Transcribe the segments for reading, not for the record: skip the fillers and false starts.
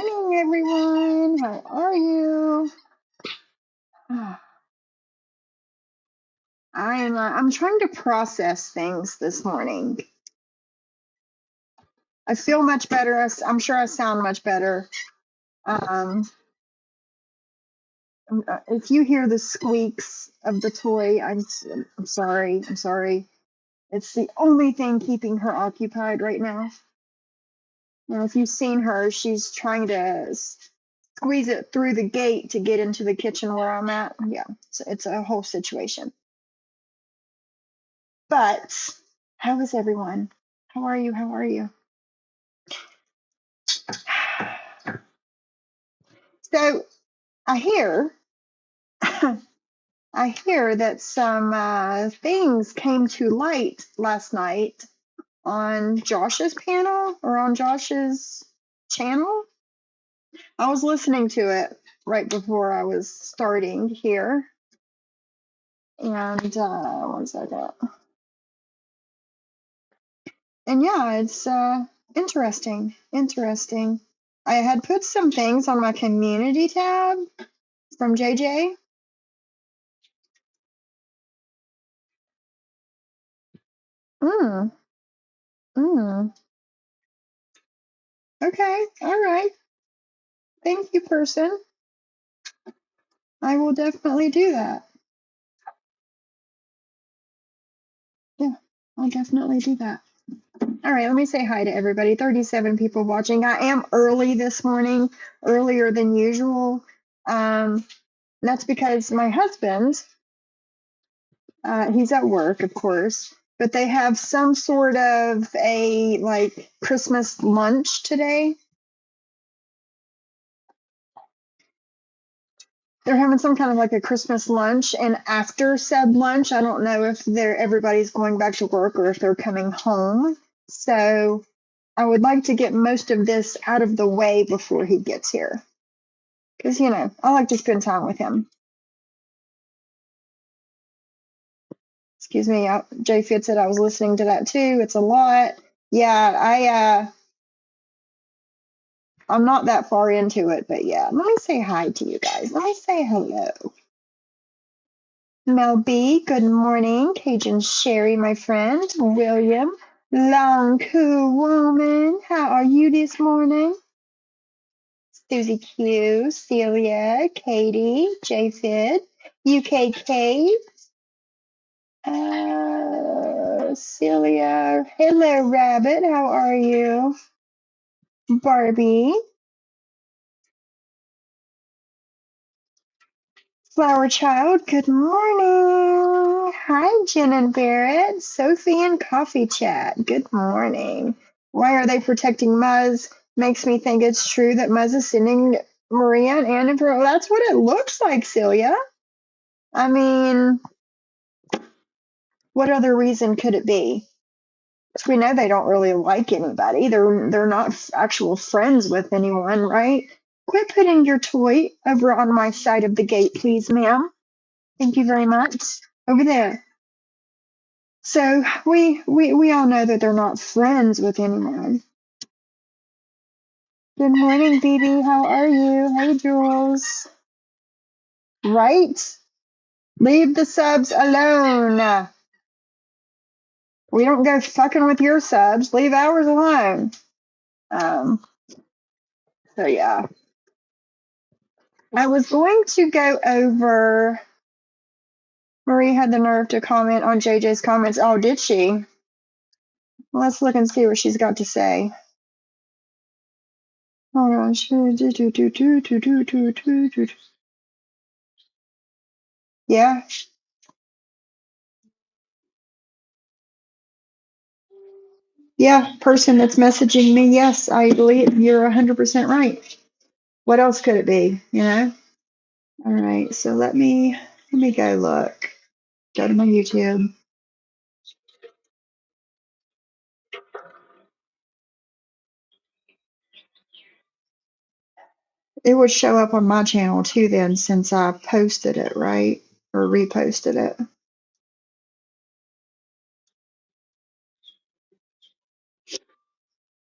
morning, everyone. How are you? I'm trying to process things this morning. I feel much better. I'm sure I sound much better. If you hear the squeaks of the toy, I'm sorry. I'm sorry. It's the only thing keeping her occupied right now. And if you've seen her, she's trying to squeeze it through the gate to get into the kitchen where I'm at. Yeah, it's a whole situation. But how is everyone? How are you? How are you? So I hear, I hear that some things came to light last night on Josh's panel or on Josh's channel. I was listening to it right before I was starting here, and one second. And yeah, it's interesting. Interesting. I had put some things on my community tab from JJ. Mm, mm. Okay, all right. Thank you, person. I will definitely do that. Yeah, I'll definitely do that. All right, let me say hi to everybody. 37 people watching. I am early this morning, earlier than usual. That's because my husband, he's at work, of course, but they have some sort of a like Christmas lunch today. They're having some kind of like a Christmas lunch, and after said lunch, I don't know if everybody's going back to work or if they're coming home. So I would like to get most of this out of the way before he gets here, because I like to spend time with him. Excuse me, Jay Fitz said I was listening to that too. It's a lot. Yeah, I'm not that far into it, but yeah. Let me say hi to you guys. Let me say hello. Mel B, good morning. Cajun Sherry, my friend. William, long cool woman. How are you this morning? Susie Q, Celia, Katie, J-Fid, UKK, Celia. Hello, Rabbit. How are you? Barbie. Flower Child, good morning. Hi, Jen and Barrett. Sophie and Coffee Chat, good morning. Why are they protecting Muzz? Makes me think it's true that Muzz is sending Maria and Anna. That's what it looks like, Celia. I mean, what other reason could it be? Because we know they don't really like anybody. They're not actual friends with anyone, right? Quit putting your toy over on my side of the gate, please, ma'am. Thank you very much. Over there. So we all know that they're not friends with anyone. Good morning, BB. How are you? Hey, Jules. Right? Leave the subs alone. We don't go fucking with your subs. Leave ours alone. So yeah. I was going to go over. Marie had the nerve to comment on JJ's comments. Oh, did she? Let's look and see what she's got to say. Hold on. Yeah. Yeah. Person that's messaging me. Yes, I believe you're 100% right. What else could it be? All right. So let me go look. Go to my YouTube. It would show up on my channel too then, since I posted it, right? Or reposted it.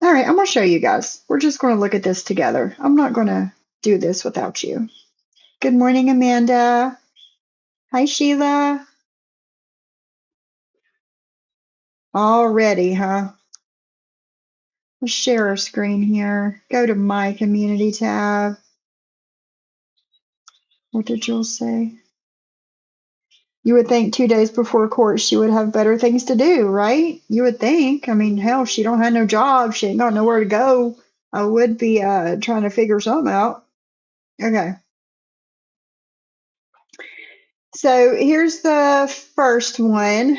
All right, I'm going to show you guys. We're just going to look at this together. I'm not going to do this without you. Good morning, Amanda. Hi, Sheila. All ready, huh? Let's share our screen here. Go to my community tab. What did Jules say? You would think 2 days before court she would have better things to do, right? You would think. I mean, hell, she don't have no job. She ain't got nowhere to go. I would be trying to figure something out. Okay. So here's the first one.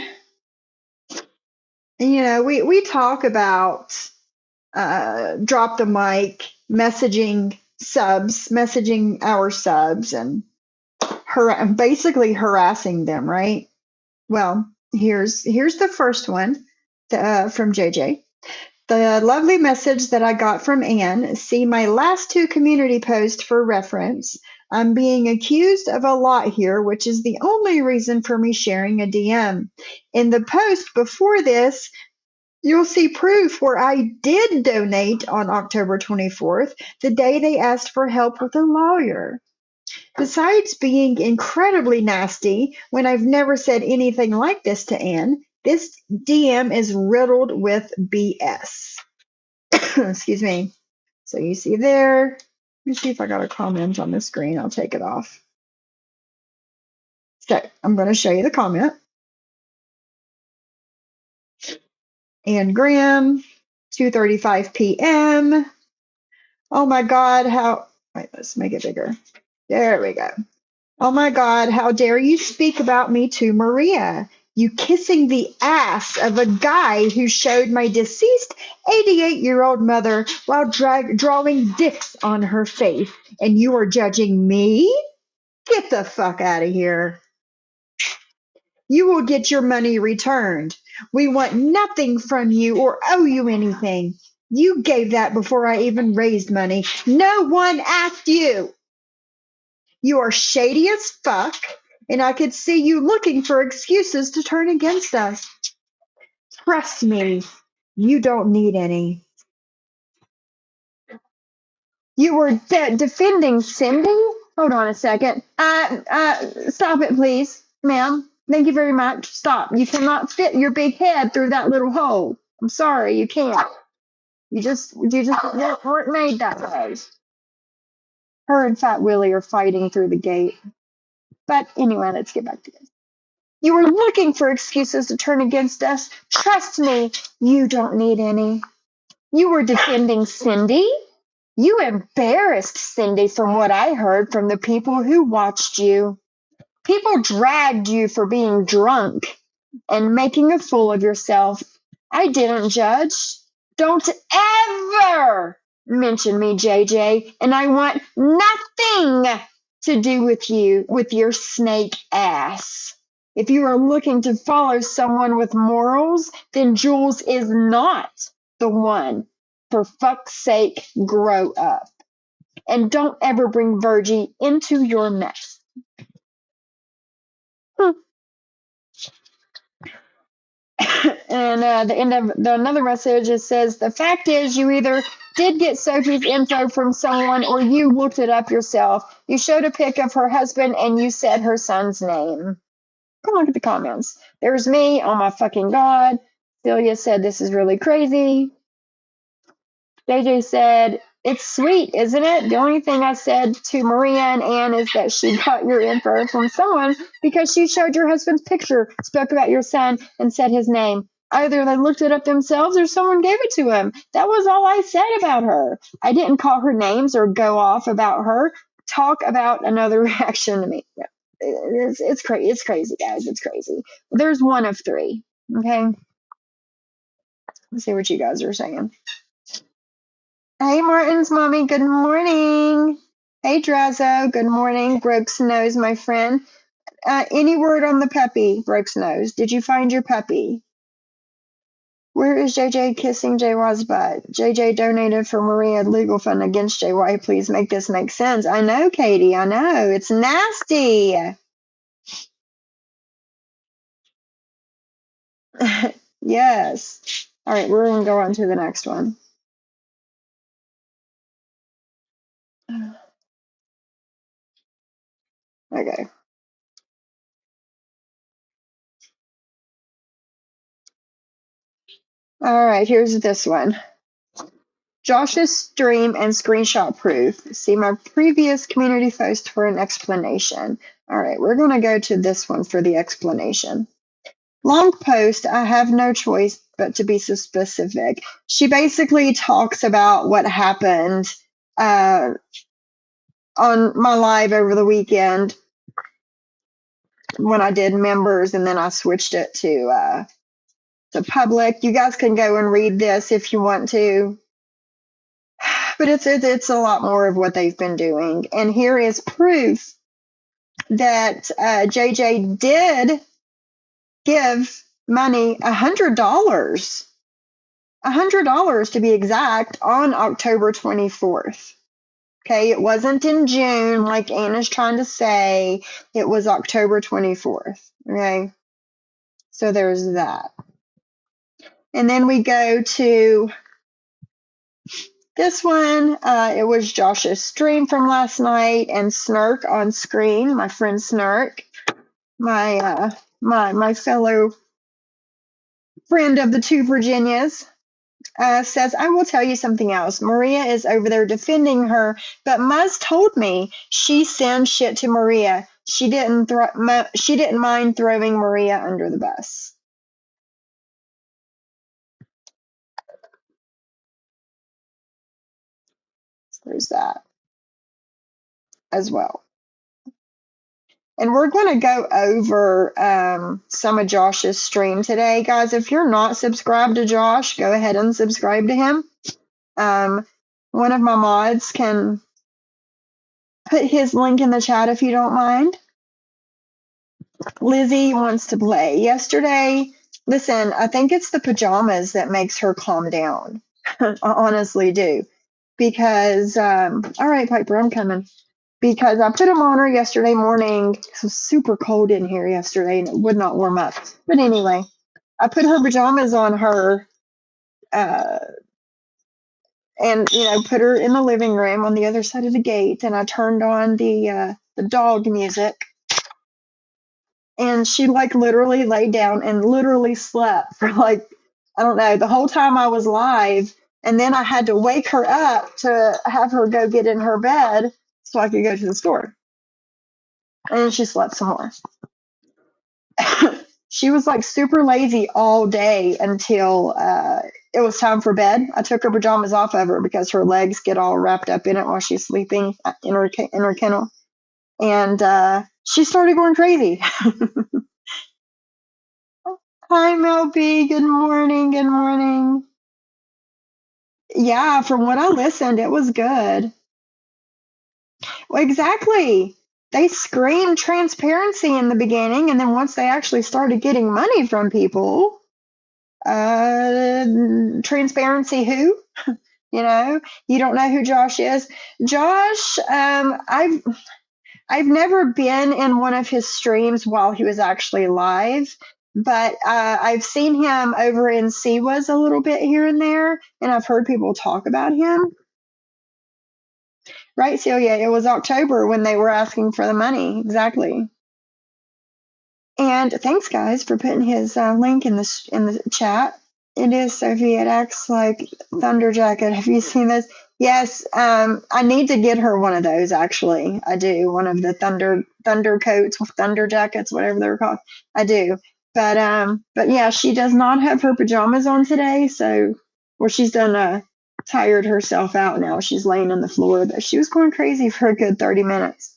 You know, we talk about drop the mic, messaging our subs, and basically harassing them, right? Well, here's the first one from JJ. The lovely message that I got from Anne. See my last two community posts for reference. I'm being accused of a lot here, which is the only reason for me sharing a DM. In the post before this, you'll see proof where I did donate on October 24th, the day they asked for help with a lawyer. Besides being incredibly nasty when I've never said anything like this to Anne, this DM is riddled with BS. Excuse me. So you see there. Let me see if I got a comment on the screen. I'll take it off. So I'm going to show you the comment. Anne Graham, 2:35 p.m. Oh my God, wait, let's make it bigger. There we go. Oh my God, how dare you speak about me to Maria? You kissing the ass of a guy who showed my deceased 88-year-old mother while drawing dicks on her face, and you are judging me? Get the fuck out of here. You will get your money returned. We want nothing from you or owe you anything. You gave that before I even raised money. No one asked you. You are shady as fuck, and I could see you looking for excuses to turn against us. Trust me, you don't need any. You were defending Cindy? Hold on a second. Stop it, please, ma'am. Thank you very much. Stop. You cannot fit your big head through that little hole. I'm sorry, you can't. You just weren't made that way. Her and Fat Willie are fighting through the gate. But anyway, let's get back to this. You were looking for excuses to turn against us. Trust me, you don't need any. You were defending Cindy. You embarrassed Cindy from what I heard from the people who watched you. People dragged you for being drunk and making a fool of yourself. I didn't judge. Don't ever mention me, JJ, and I want nothing to do with you, with your snake ass. If you are looking to follow someone with morals, then Jules is not the one. For fuck's sake, grow up. And don't ever bring Virgie into your mess. And the end of another message, it says, the fact is you either did get Sophie's info from someone or you looked it up yourself. You showed a pic of her husband and you said her son's name. Come look at the comments. There's me. Oh my fucking God. Celia said this is really crazy. JJ said, it's sweet, isn't it? The only thing I said to Maria and Anne is that she got your info from someone because she showed your husband's picture, spoke about your son, and said his name. Either they looked it up themselves or someone gave it to him. That was all I said about her. I didn't call her names or go off about her. Talk about another reaction to me. It's crazy. It's crazy, guys. It's crazy. There's one of three. Okay. Let's see what you guys are saying. Hey, Martin's mommy. Good morning. Hey, Drazo. Good morning. Brooks Nose, my friend. Any word on the puppy, Brooks Nose? Did you find your puppy? Where is JJ kissing JY's butt? JJ donated for Maria legal fund against JY. Please make this make sense. I know, Katie. I know. It's nasty. Yes. All right, we're going to go on to the next one. Okay. All right, here's this one. Josh's stream and screenshot proof. See my previous community post for an explanation. All right, we're going to go to this one for the explanation. Long post, I have no choice but to be so specific. She basically talks about what happened on my live over the weekend when I did members, and then I switched it to public. You guys can go and read this if you want to, but it's a lot more of what they've been doing. And here is proof that JJ did give money, $100 to be exact, on October 24th. Okay, it wasn't in June like Anna's trying to say. It was October 24th. Okay, so there's that. And then we go to this one. It was Josh's stream from last night, and Snark on screen. My friend Snark, my fellow friend of the two Virginias, says, I will tell you something else. Maria is over there defending her, but Muzz told me she sends shit to Maria. She didn't mind throwing Maria under the bus. So there's that as well. And we're going to go over some of Josh's stream today. Guys, if you're not subscribed to Josh, go ahead and subscribe to him. One of my mods can put his link in the chat if you don't mind. Lizzie wants to play. Yesterday, listen, I think it's the pajamas that makes her calm down. I honestly do. Because, all right, Piper, I'm coming. Because I put them on her yesterday morning. It was super cold in here yesterday and it would not warm up. But anyway, I put her pajamas on her and, put her in the living room on the other side of the gate. And I turned on the dog music. And she literally laid down and literally slept for I don't know, the whole time I was live. And then I had to wake her up to have her go get in her bed so I could go to the store. And then she slept some more. She was super lazy all day until it was time for bed. I took her pajamas off of her because her legs get all wrapped up in it while she's sleeping in her kennel. And she started going crazy. Hi, Mel B. Good morning. Good morning. Yeah, from what I listened, it was good. Well, exactly. They screamed transparency in the beginning, and then once they actually started getting money from people, transparency who? You don't know who Josh is. Josh, I've never been in one of his streams while he was actually live, but I've seen him over in Siwa's a little bit here and there, and I've heard people talk about him. Right, Celia? It was October when they were asking for the money. Exactly. And thanks, guys, for putting his link in the chat. It is Sophie. It acts like Thunder Jacket. Have you seen this? Yes. I need to get her one of those. Actually, I do. One of the thunder coats, thunder jackets, whatever they're called. I do. But yeah, she does not have her pajamas on today. So, or she's done tired herself out now. She's laying on the floor, but she was going crazy for a good 30 minutes.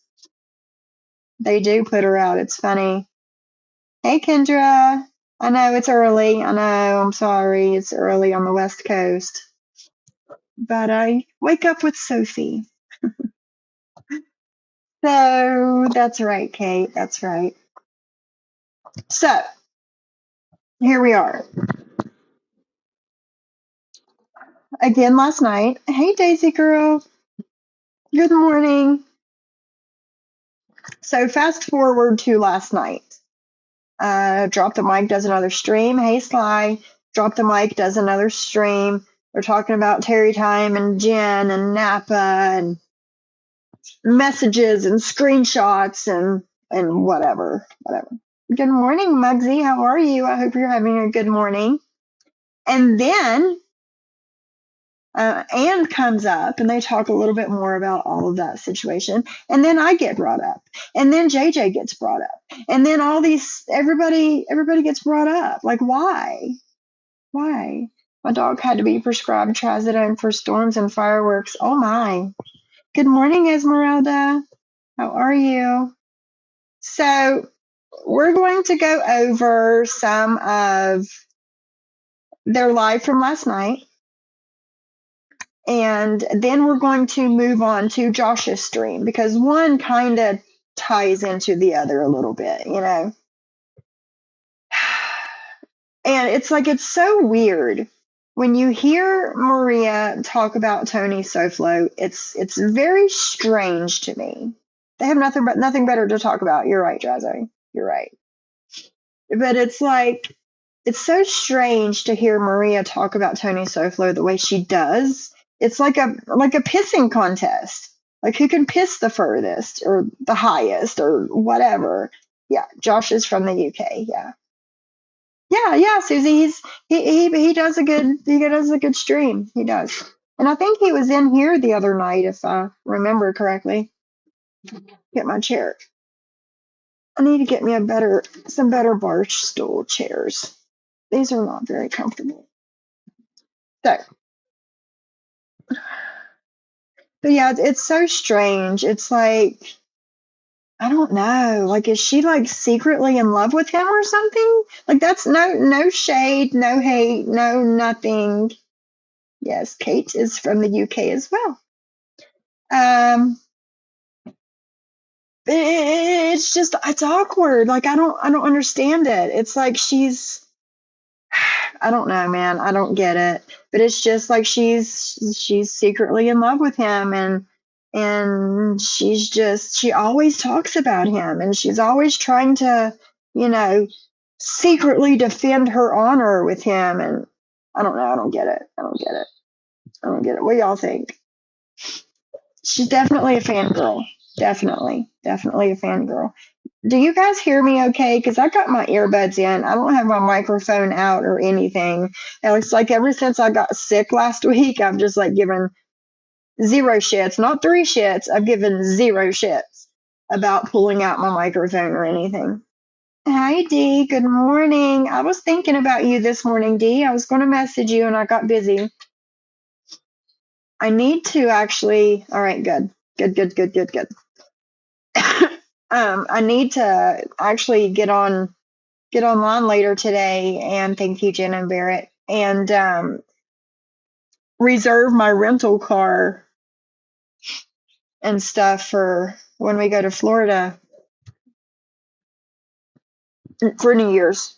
They do put her out. It's funny. Hey, Kendra. I know it's early. I know. I'm sorry. It's early on the West Coast. But I wake up with Sophie. So that's right, Kate. That's right. So here we are. Again last night. Hey, Daisy girl. Good morning. So fast forward to last night. Drop the Mic does another stream. Hey, Sly. Drop the Mic does another stream. They're talking about Terry Time and Jen and Napa and messages and screenshots and whatever. Good morning, Muggsy. How are you? I hope you're having a good morning. And then Anne comes up and they talk a little bit more about all of that situation. And then I get brought up. And then JJ gets brought up. And then everybody gets brought up. Like, why? Why? My dog had to be prescribed trazodone for storms and fireworks. Oh my. Good morning, Esmeralda. How are you? So we're going to go over some of their live from last night. And then we're going to move on to Josh's stream because one kind of ties into the other a little bit, you know. And it's so weird when you hear Maria talk about Tony Soflo. It's very strange to me. They have nothing better to talk about. You're right, Drazo. You're right. But it's so strange to hear Maria talk about Tony Soflo the way she does. It's like a pissing contest. Like who can piss the furthest or the highest or whatever. Yeah, Josh is from the UK. Yeah. Yeah, Susie. He does a good stream. He does. And I think he was in here the other night, if I remember correctly. Get my chair. I need to get me some better bar stool chairs. These are not very comfortable. So, but yeah, it's so strange. It's like, I don't know. Like, is she like secretly in love with him or something? Like, that's no shade, no hate, no nothing. Yes, Kate is from the UK as well. It's awkward. Like, I don't understand it. It's like I don't know, man. I don't get it. But it's just like she's secretly in love with him and she always talks about him and she's always trying to, you know, secretly defend her honor with him and I don't know. I don't get it. What do y'all think? She's definitely a fangirl. Definitely a fangirl. Do you guys hear me okay? Because I got my earbuds in. I don't have my microphone out or anything. And it's like ever since I got sick last week, I've just like given zero shits, not three shits. I've given zero shits about pulling out my microphone or anything. Hi, Dee. Good morning. I was thinking about you this morning, Dee. I was going to message you and I got busy. I need to actually. All right, good. I need to actually get online later today and thank you, Jen and Barrett, and reserve my rental car and stuff for when we go to Florida for New Year's.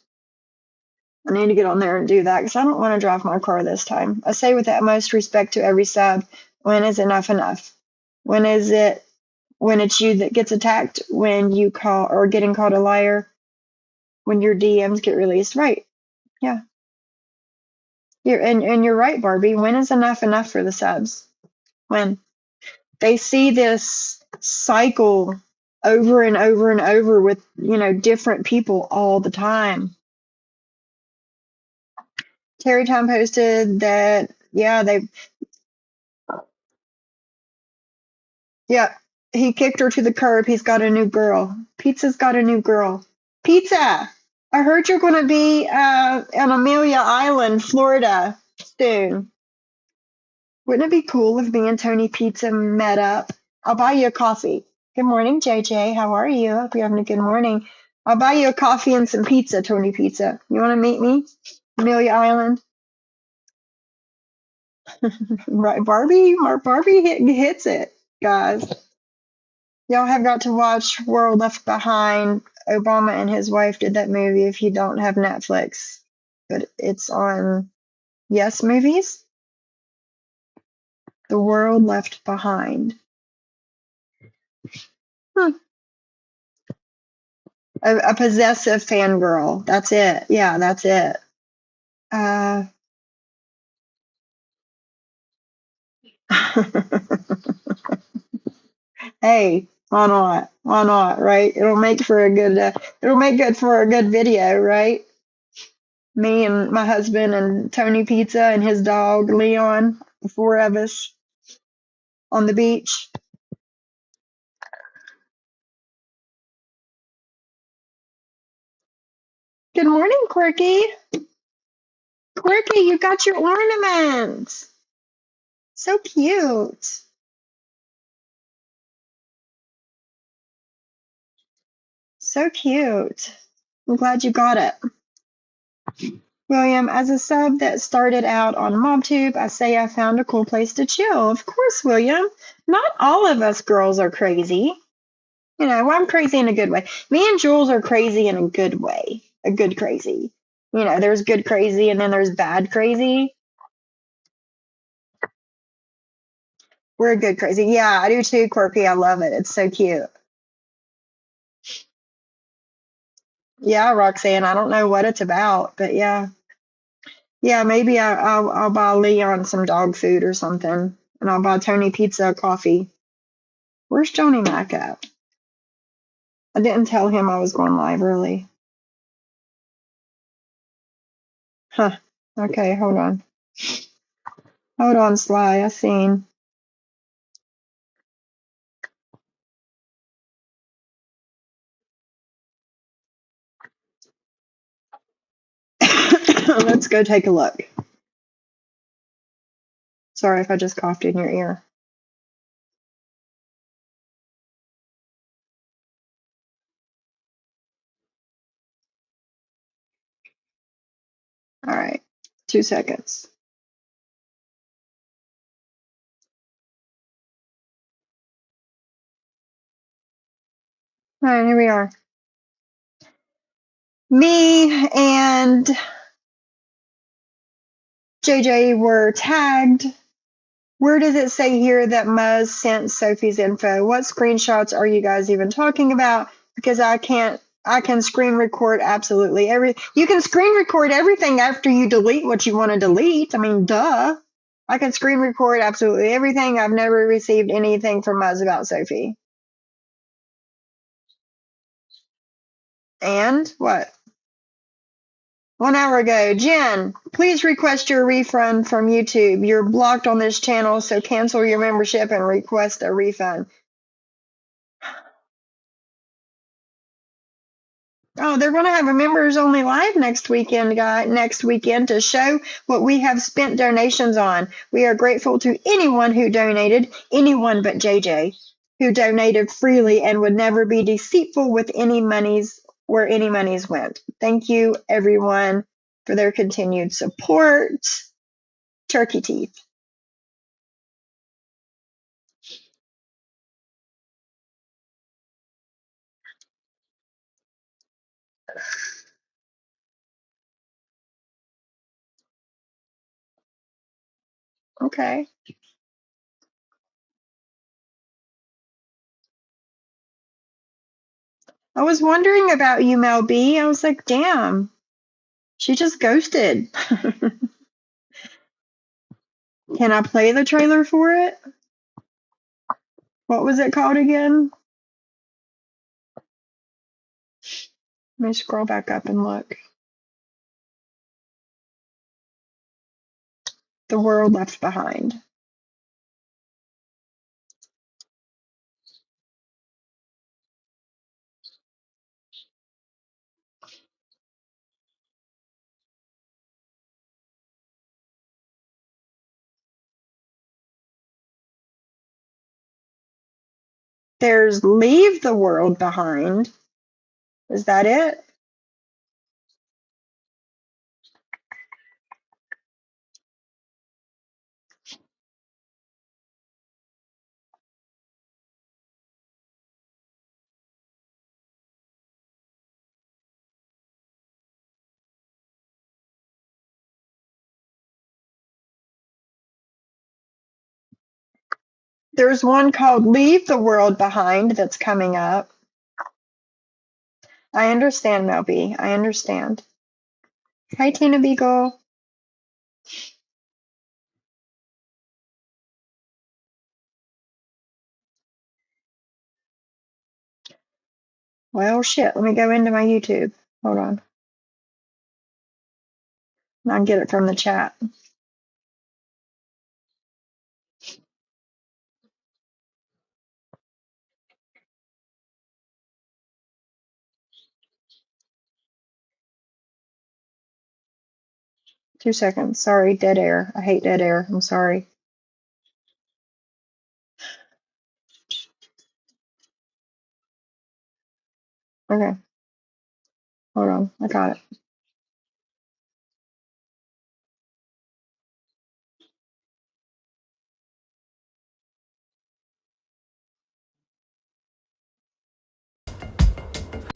I need to get on there and do that because I don't want to drive my car this time. I say with the utmost respect to every sub, when is enough enough? When is it when it's you that gets attacked, when you call or getting called a liar, when your DMs get released? Right. Yeah. You're right, Barbie. When is enough enough for the subs? When they see this cycle over and over and over with, you know, different people all the time. Terry Tom posted that, he kicked her to the curb. He's got a new girl. Pizza's got a new girl. Pizza, I heard you're going to be on Amelia Island, Florida soon. Wouldn't it be cool if me and Tony Pizza met up? I'll buy you a coffee. Good morning, JJ. How are you? Hope you're having a good morning. I'll buy you a coffee and some pizza, Tony Pizza. You want to meet me? Amelia Island. Right, Barbie hits it, guys. Y'all have got to watch World Left Behind. Obama and his wife did that movie if you don't have Netflix. But it's on Yes Movies. The World Left Behind. A possessive fangirl. That's it. Yeah, that's it. Hey, why not? Why not, right? It'll make good for a good video, right? Me and my husband and Tony Pizza and his dog Leon, the four of us on the beach. Good morning, Quirky. Quirky, you got your ornaments. So cute. So cute. I'm glad you got it. William, as a sub that started out on MobTube, I say I found a cool place to chill. Of course, William. Not all of us girls are crazy. You know, well, I'm crazy in a good way. Me and Jules are crazy in a good way. A good crazy. You know, there's good crazy and then there's bad crazy. We're a good crazy. Yeah, I do too, Quirky. I love it. It's so cute. Yeah, Roxanne, I don't know what it's about, but yeah. Yeah, maybe I'll buy Leon some dog food or something. And I'll buy Tony Pizza a coffee. Where's Johnny Mac at? I didn't tell him I was going live early. Huh. Okay, hold on. Hold on, Sly. I seen. Let's go take a look. Sorry if I just coughed in your ear. All right. 2 seconds. All right, here we are. Me and JJ were tagged. Where does it say here that Muzz sent Sophie's info? What screenshots are you guys even talking about? Because I can screen record absolutely you can screen record everything after you delete what you want to delete. I mean, duh. I can screen record absolutely everything. I've never received anything from Muzz about Sophie. And what? 1 hour ago, Jen, please request your refund from YouTube. You're blocked on this channel, so cancel your membership and request a refund. Oh, they're going to have a members only live next weekend, next weekend to show what we have spent donations on. We are grateful to anyone who donated, anyone but JJ, who donated freely and would never be deceitful with any monies where any monies went. Thank you, everyone, for their continued support. Turkey teeth. Okay. I was wondering about you, Mel B. I was like, damn, she just ghosted. Can I play the trailer for it? What was it called again? Let me scroll back up and look. The World Left Behind. There's Leave the World Behind. Is that it? There's one called Leave the World Behind that's coming up. I understand, Mel B. I understand. Hi, Tina Beagle. Well, shit. Let me go into my YouTube. Hold on. And I'll get it from the chat. Two seconds. Sorry, dead air. I hate dead air. I'm sorry. Okay, hold on. I got it.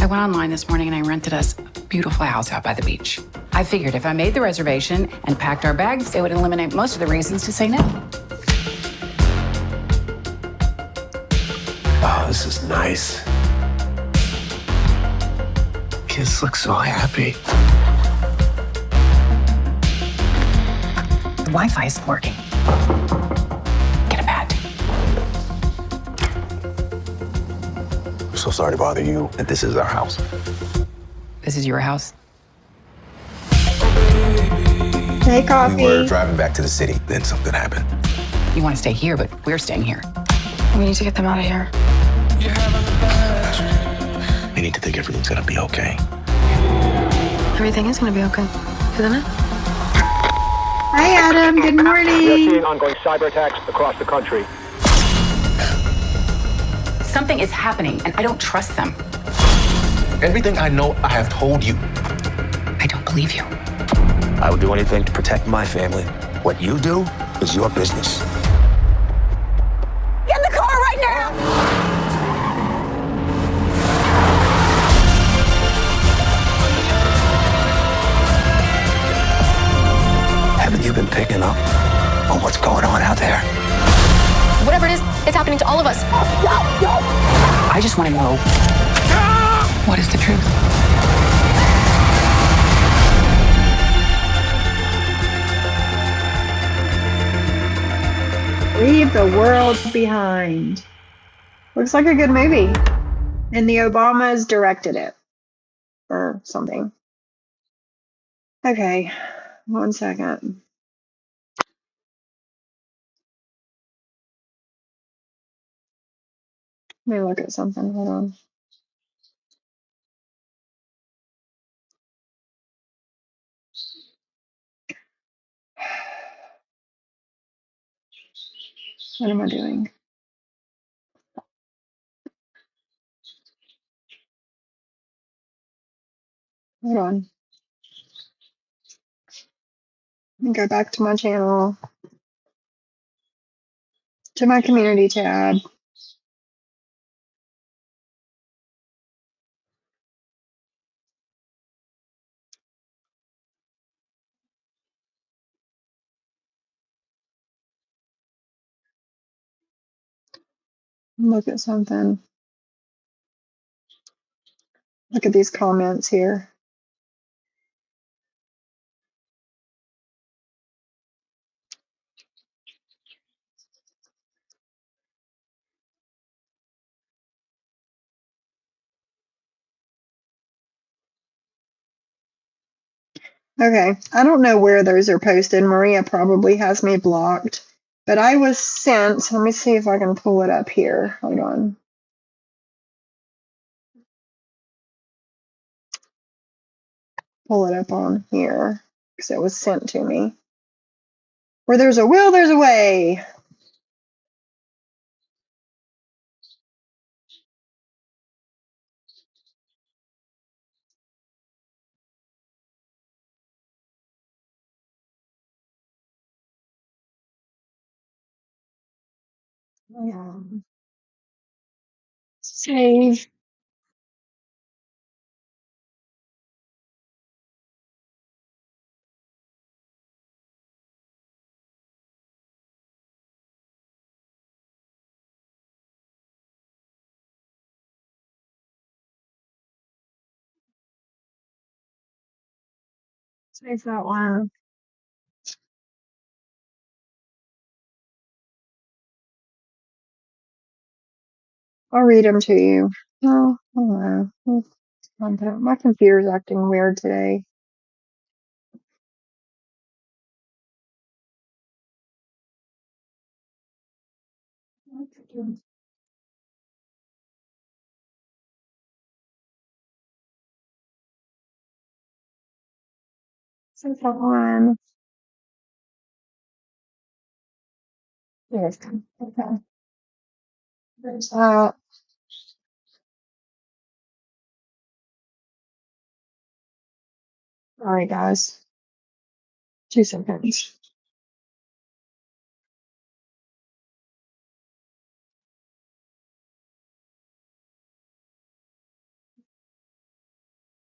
I went online this morning and I rented us a beautiful house out by the beach. I figured if I made the reservation and packed our bags, it would eliminate most of the reasons to say no. Oh, this is nice. Kids look so happy. The Wi-Fi isn't working. Get a pad. I'm so sorry to bother you, but this is our house. This is your house? Hey, coffee. We were driving back to the city, then something happened. You want to stay here, but we're staying here. We need to get them out of here. We need to think everything's gonna be okay. Everything is going to be okay, isn't it? Hi, Adam. Good We are seeing morning. ongoing cyber attacks across the country. Something is happening, and I don't trust them. Everything I know, I have told you. I don't believe you. I would do anything to protect my family. What you do is your business. Get in the car right now! Haven't you been picking up on what's going on out there? Whatever it is, it's happening to all of us. I just want to know, what is the truth? Leave the world behind. Looks like a good movie. And the Obamas directed it. Or something. Okay. 1 second. Let me look at something. Hold on. What am I doing? Hold on. Let me go back to my channel. To my community tab. Look at something. Look at these comments here. Okay, I don't know where those are posted. Maria probably has me blocked. But I was sent, let me see if I can pull it up here. Hold on. Pull it up on here because it was sent to me. Where there's a will, there's a way. Yeah. Save. Save that one. I'll read them to you. Oh, hello. My computer's acting weird today. Second one. Yes. Okay. Uh, all right, guys. 2 seconds.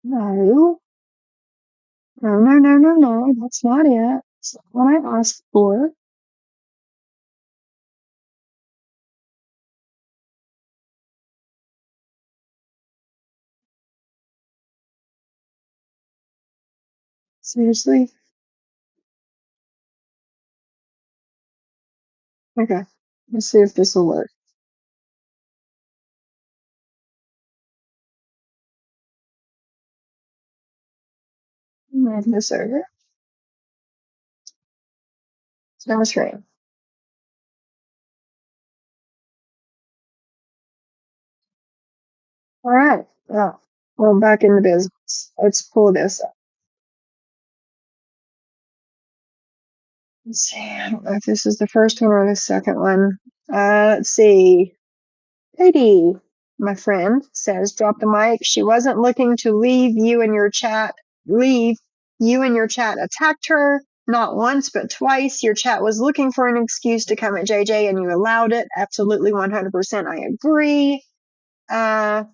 No. No, no, no, no, no. That's not it. That's not what I asked for. Seriously? Okay. Let's see if this will work. Move this over. Share screen. All right. Yeah. We're back in the business. Let's pull this up. Let's see. I don't know if this is the first one or the second one. Let's see. Katie, my friend, says, drop the mic. She wasn't looking to leave you in your chat. Leave you in your chat attacked her. Not once, but twice. Your chat was looking for an excuse to come at JJ and you allowed it. Absolutely 100%. I agree. Uh,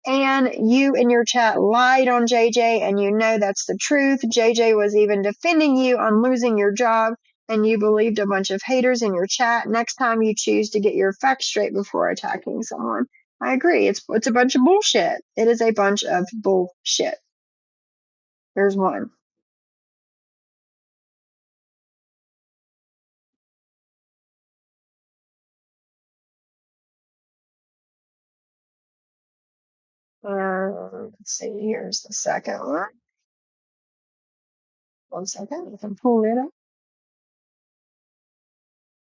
and you in your chat lied on JJ, and you know that's the truth. JJ was even defending you on losing your job, and you believed a bunch of haters in your chat. Next time you choose to get your facts straight before attacking someone. I agree. It's a bunch of bullshit. It is a bunch of bullshit. There's one. Let's see. Here's the second one. 1 second. I can pull it up.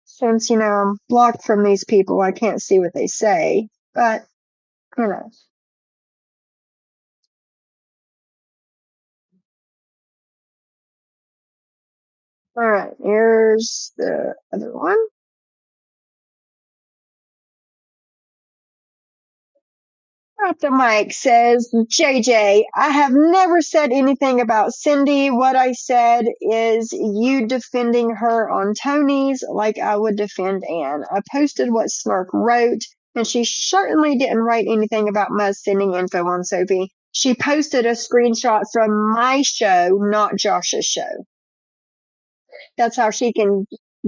Since, I'm blocked from these people, I can't see what they say, but, you know. All right, here's the other one. Drop the mic says JJ. I have never said anything about Cindy. What I said is you defending her on Tony's like I would defend Anne. I posted what Snark wrote, and she certainly didn't write anything about Muzz sending info on Sophie. She posted a screenshot from my show, not Josh's show. That's how she can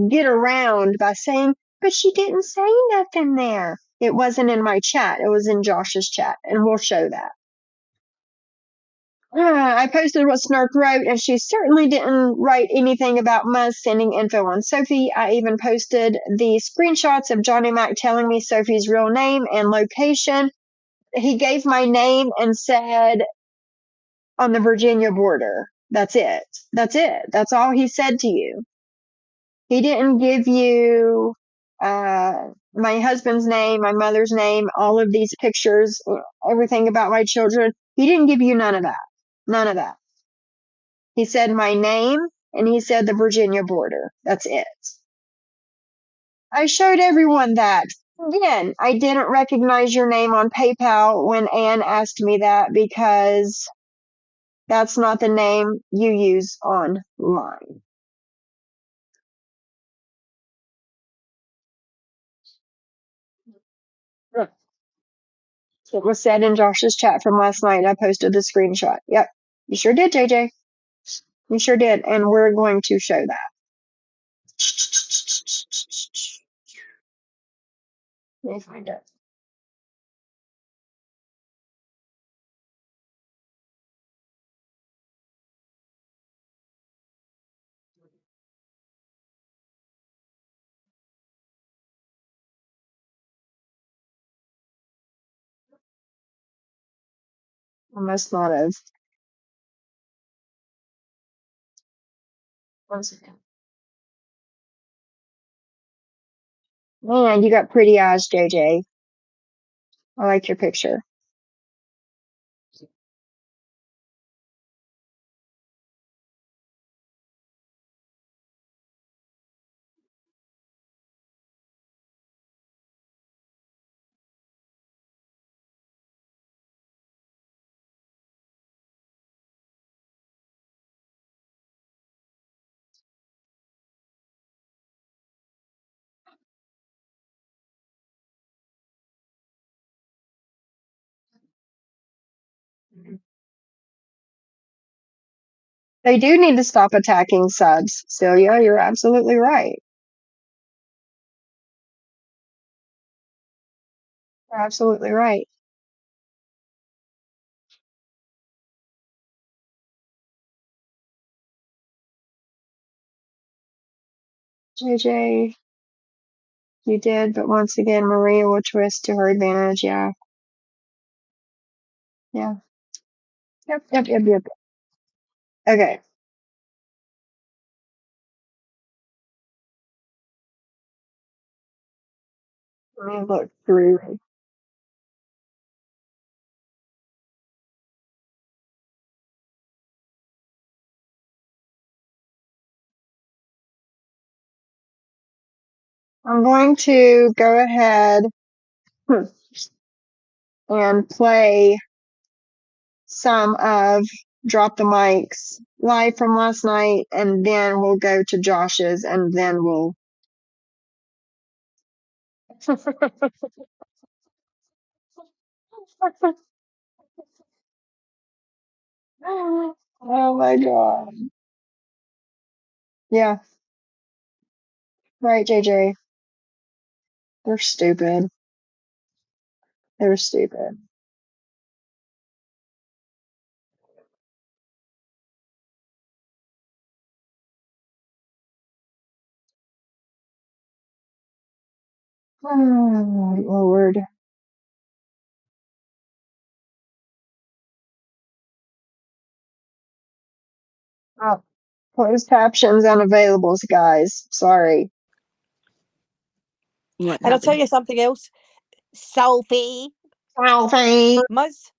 get around by saying, but she didn't say nothing there. It wasn't in my chat. It was in Josh's chat, and we'll show that. I posted what Snark wrote, and she certainly didn't write anything about Muzz sending info on Sophie. I even posted the screenshots of Johnny Mac telling me Sophie's real name and location. He gave my name and said on the Virginia border. That's it. That's it. That's all he said to you. He didn't give you my husband's name, my mother's name, all of these pictures, everything about my children. He didn't give you none of that. None of that. He said my name and he said the Virginia border. That's it. I showed everyone that. Again, I didn't recognize your name on PayPal when Anne asked me that because that's not the name you use online. It was said in Josh's chat from last night. I posted the screenshot. Yep. You sure did, JJ. You sure did. And we're going to show that. Let me find it. I must not have. One second. Man, you got pretty eyes, JJ. I like your picture. They do need to stop attacking subs, Celia. You're absolutely right. You're absolutely right. JJ, you did, but once again, Maria will twist to her advantage. Yeah. Yeah. Yep. Okay. Let me look through. I'm going to go ahead and play some of Drop the Mics live from last night, and then we'll go to Josh's, and then we'll. Oh my god. Yeah, right, JJ. They're stupid. They're stupid. Oh, Lord. Oh, closed captions unavailable, guys. Sorry. What And I'll tell happened? you something else. Sophie, Alfie. Muzz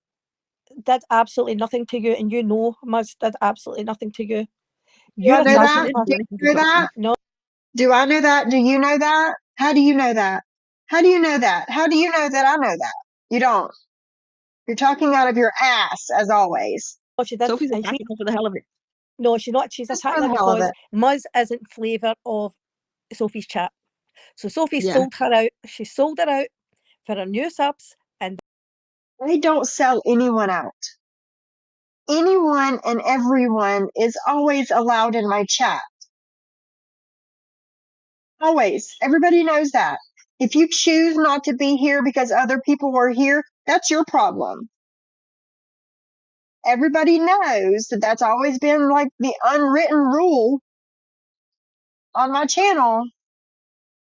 did absolutely nothing to you, and you know Muzz did absolutely nothing to you. Do You're I know No, she that? attacking didn't her. Do do anything to you know Sophie. that? No, Do I know that? Do you know that? How do you know that? How do you know that? How do you know that I know that? You don't. You're talking out of your ass, as always. she did. Sophie's And attacking her for the hell of it. no, she's not. She's Just for attacking her the hell of because it. Muzz isn't flavour of Sophie's chat. So Sophie Yeah. sold her out. She sold her out for her new subs, and They don't sell anyone out. Anyone and everyone is always allowed in my chat. Always. Everybody knows that. If you choose not to be here because other people were here, that's your problem. Everybody knows that that's always been like the unwritten rule on my channel.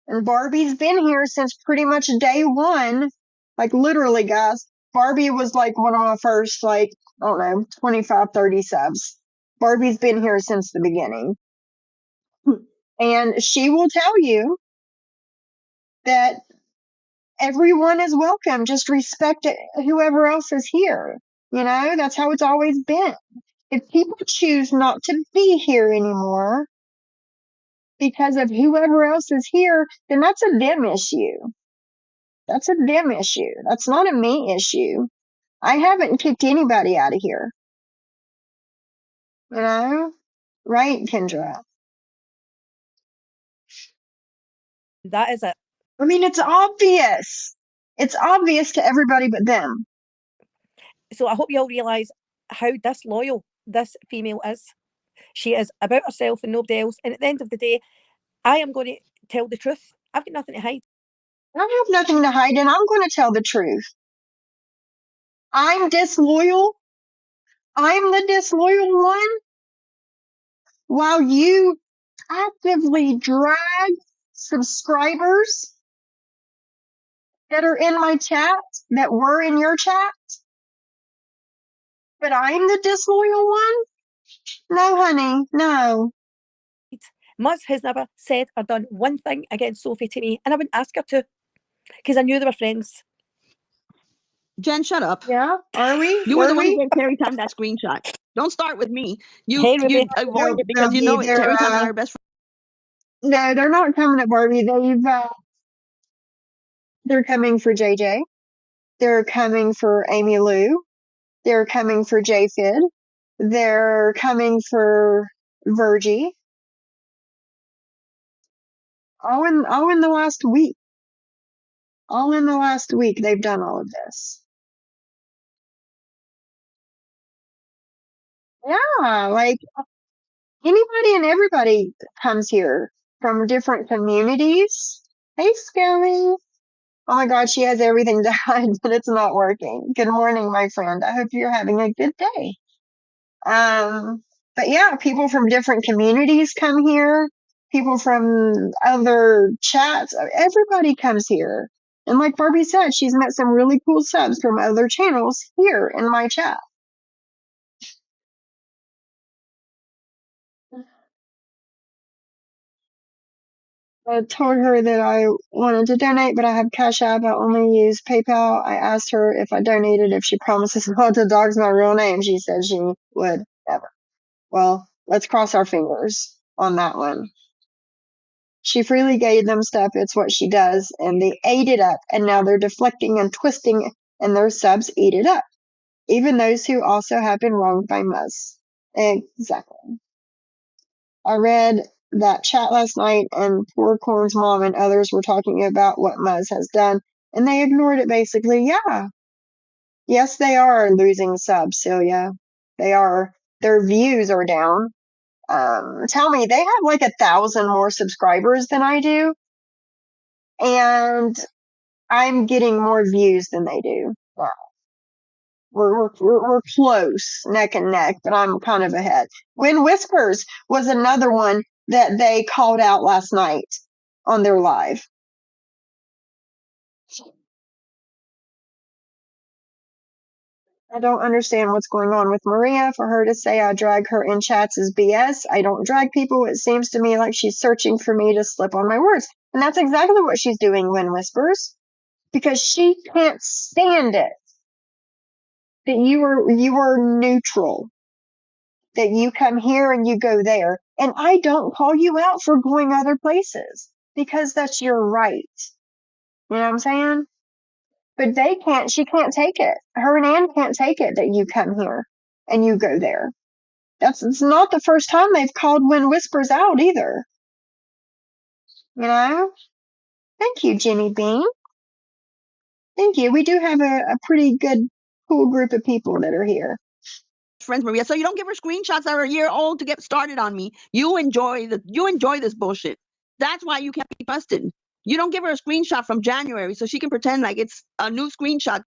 And Barbie's been here since pretty much day one. Like literally, guys. Barbie was like one of my first, like, I don't know, 25, 30 subs. Barbie's been here since the beginning. And she will tell you that everyone is welcome. Just respect whoever else is here. You know, that's how it's always been. If people choose not to be here anymore because of whoever else is here, then that's a them issue. That's a them issue. That's not a me issue. I haven't kicked anybody out of here. You know? Right, Kendra? that is it. I mean, it's obvious. It's obvious to everybody but them. So I hope you all realise how disloyal this female is. She is about herself and nobody else. And at the end of the day, I am going to tell the truth. I've got nothing to hide. I have nothing to hide, and I'm going to tell the truth. I'm disloyal. I'm the disloyal one while you actively drag subscribers that are in my chat, that were in your chat, But I'm the disloyal one? No, honey, no. Muz has never said or done one thing against Sophie to me, and I wouldn't ask her to, because I knew they were friends. Jen, shut up. Yeah, are we? You were the one who gave Terry Time that screenshot. Don't start with me. You Hey, Ruby. avoid it because you Ruby, know it. Terry Time and I are best friends. No, they're not coming at Barbie. They're coming for JJ. They're coming for Amy Lou. They're coming for JFid. They're coming for Virgie. All in the last week. All in the last week, they've done all of this. Yeah, like anybody and everybody comes here from different communities. Hey, Skelly. Oh my God, she has everything to hide, but it's not working. Good morning, my friend. I hope you're having a good day. But yeah, people from different communities come here. People from other chats. Everybody comes here. And like Barbie said, she's met some really cool subs from other channels here in my chat. I told her that I wanted to donate, but I have Cash App. I only use PayPal. I asked her if I donated, if she promises not to dox my real name. She said she would never. Well, let's cross our fingers on that one. She freely gave them stuff. It's what she does. And they ate it up. And now they're deflecting and twisting, and their subs eat it up. Even those who also have been wronged by Muzz. Exactly. I read that chat last night, and poor Corn's mom and others were talking about what Muzz has done, and they ignored it basically. Yeah. Yes, they are losing subs, Celia. They are. Their views are down. Tell me, they have like 1,000 more subscribers than I do, and I'm getting more views than they do. Wow. We're close, neck and neck, but I'm kind of ahead. When Whispers was another one that they called out last night on their live. I don't understand what's going on with Maria. For her to say I drag her in chats is BS. I don't drag people. It seems to me like she's searching for me to slip on my words. And that's exactly what she's doing when Whispers. Because she can't stand it that you are neutral. That you come here and you go there. And I don't call you out for going other places. Because that's your right. You know what I'm saying? But she can't take it. Her and Ann can't take it that you come here and you go there. It's not the first time they've called When Whispers out either. You know? Thank you, Jimmy Bean. Thank you. We do have a pretty good, cool group of people that are here. Friends, Maria. So you don't give her screenshots that are a year old to get started on me. You enjoy this bullshit. That's why you can't be busted. You don't give her a screenshot from January so she can pretend like it's a new screenshot.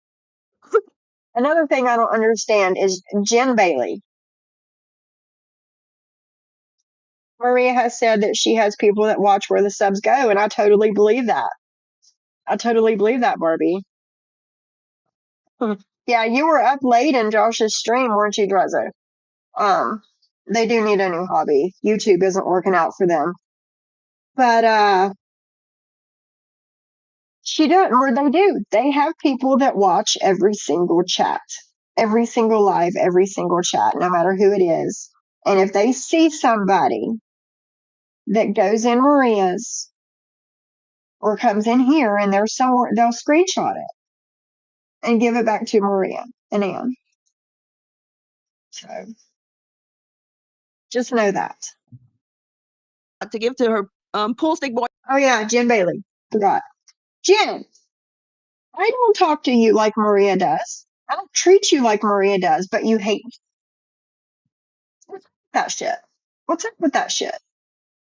Another thing I don't understand is Jen Bailey. Maria has said that she has people that watch where the subs go, and I totally believe that. I totally believe that, Barbie. Yeah, you were up late in Josh's stream, weren't you, Drezzo? They do need a new hobby. YouTube isn't working out for them. But, she doesn't, or they do. They have people that watch every single chat, every single live, every single chat, no matter who it is. And if they see somebody that goes in Maria's or comes in here and they're somewhere, they'll screenshot it and give it back to Maria and Ann. So just know that. To give to her pool stick boy. Oh yeah, Jen Bailey. Forgot. Jen, I don't talk to you like Maria does. I don't treat you like Maria does, but you hate me. What's up with that shit? What's up with that shit?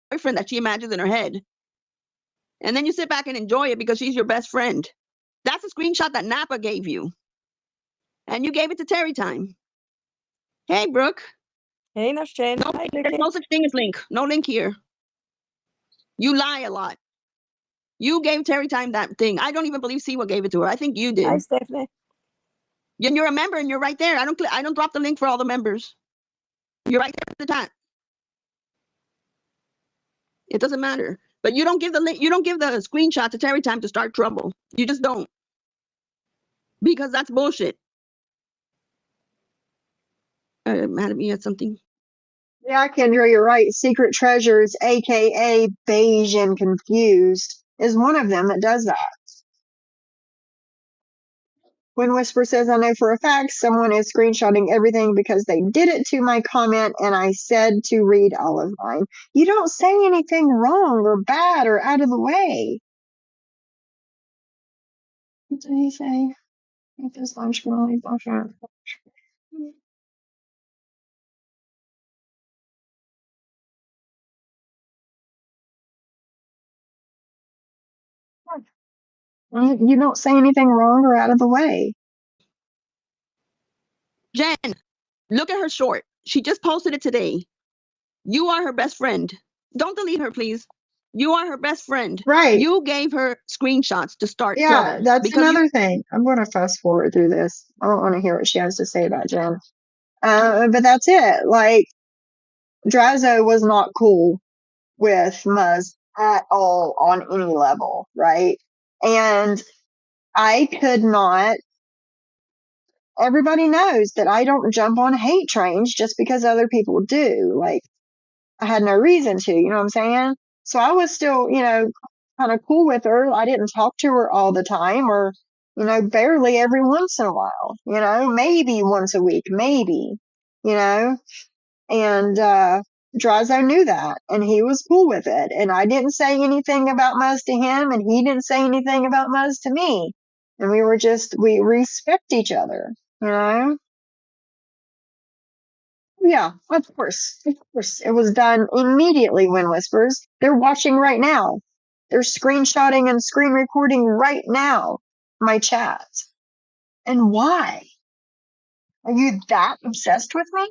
Boyfriend that she imagines in her head. And then you sit back and enjoy it because she's your best friend. That's a screenshot that Napa gave you. And you gave it to Terry Time. Hey, Brooke. Hey, Nurse Jen. No, there's no such thing as link. No link here. You lie a lot. You gave Terry Time that thing. I don't even believe Siwa gave it to her. I think you did. Hi, Stephanie. You're a member and you're right there. I don't drop the link for all the members. You're right there at the top. It doesn't matter. But you don't give the link, you don't give the screenshot to Terry Time to start trouble. You just don't. Because that's bullshit. Mad at me at something. Yeah, Kendra, you're right. Secret Treasures, aka Beige and Confused, is one of them that does that. When Whisper says, I know for a fact someone is screenshotting everything because they did it to my comment and I said to read all of mine. You don't say anything wrong or bad or out of the way. What did he say? If his lunch can only function. You don't say anything wrong or out of the way. Jen, look at her short. She just posted it today. You are her best friend. Don't delete her, please. You are her best friend. Right. You gave her screenshots to start Yeah, trouble. that's Because another thing. I'm going to fast forward through this. I don't want to hear what she has to say about Jen. But that's it. Like, Drazo was not cool with Muzz at all on any level, right? And I could not. Everybody knows that I don't jump on hate trains just because other people do. Like, I had no reason to, you know what I'm saying? So I was still, kind of cool with her. I didn't talk to her all the time or, barely every once in a while, maybe once a week, maybe, you know, and, Drazo knew that and he was cool with it. And I didn't say anything about Muzz to him and he didn't say anything about Muzz to me. And we respect each other, you know? Yeah, of course. Of course. It was done immediately when Whispers. They're watching right now. They're screenshotting and screen recording right now my chat. And why? Are you that obsessed with me?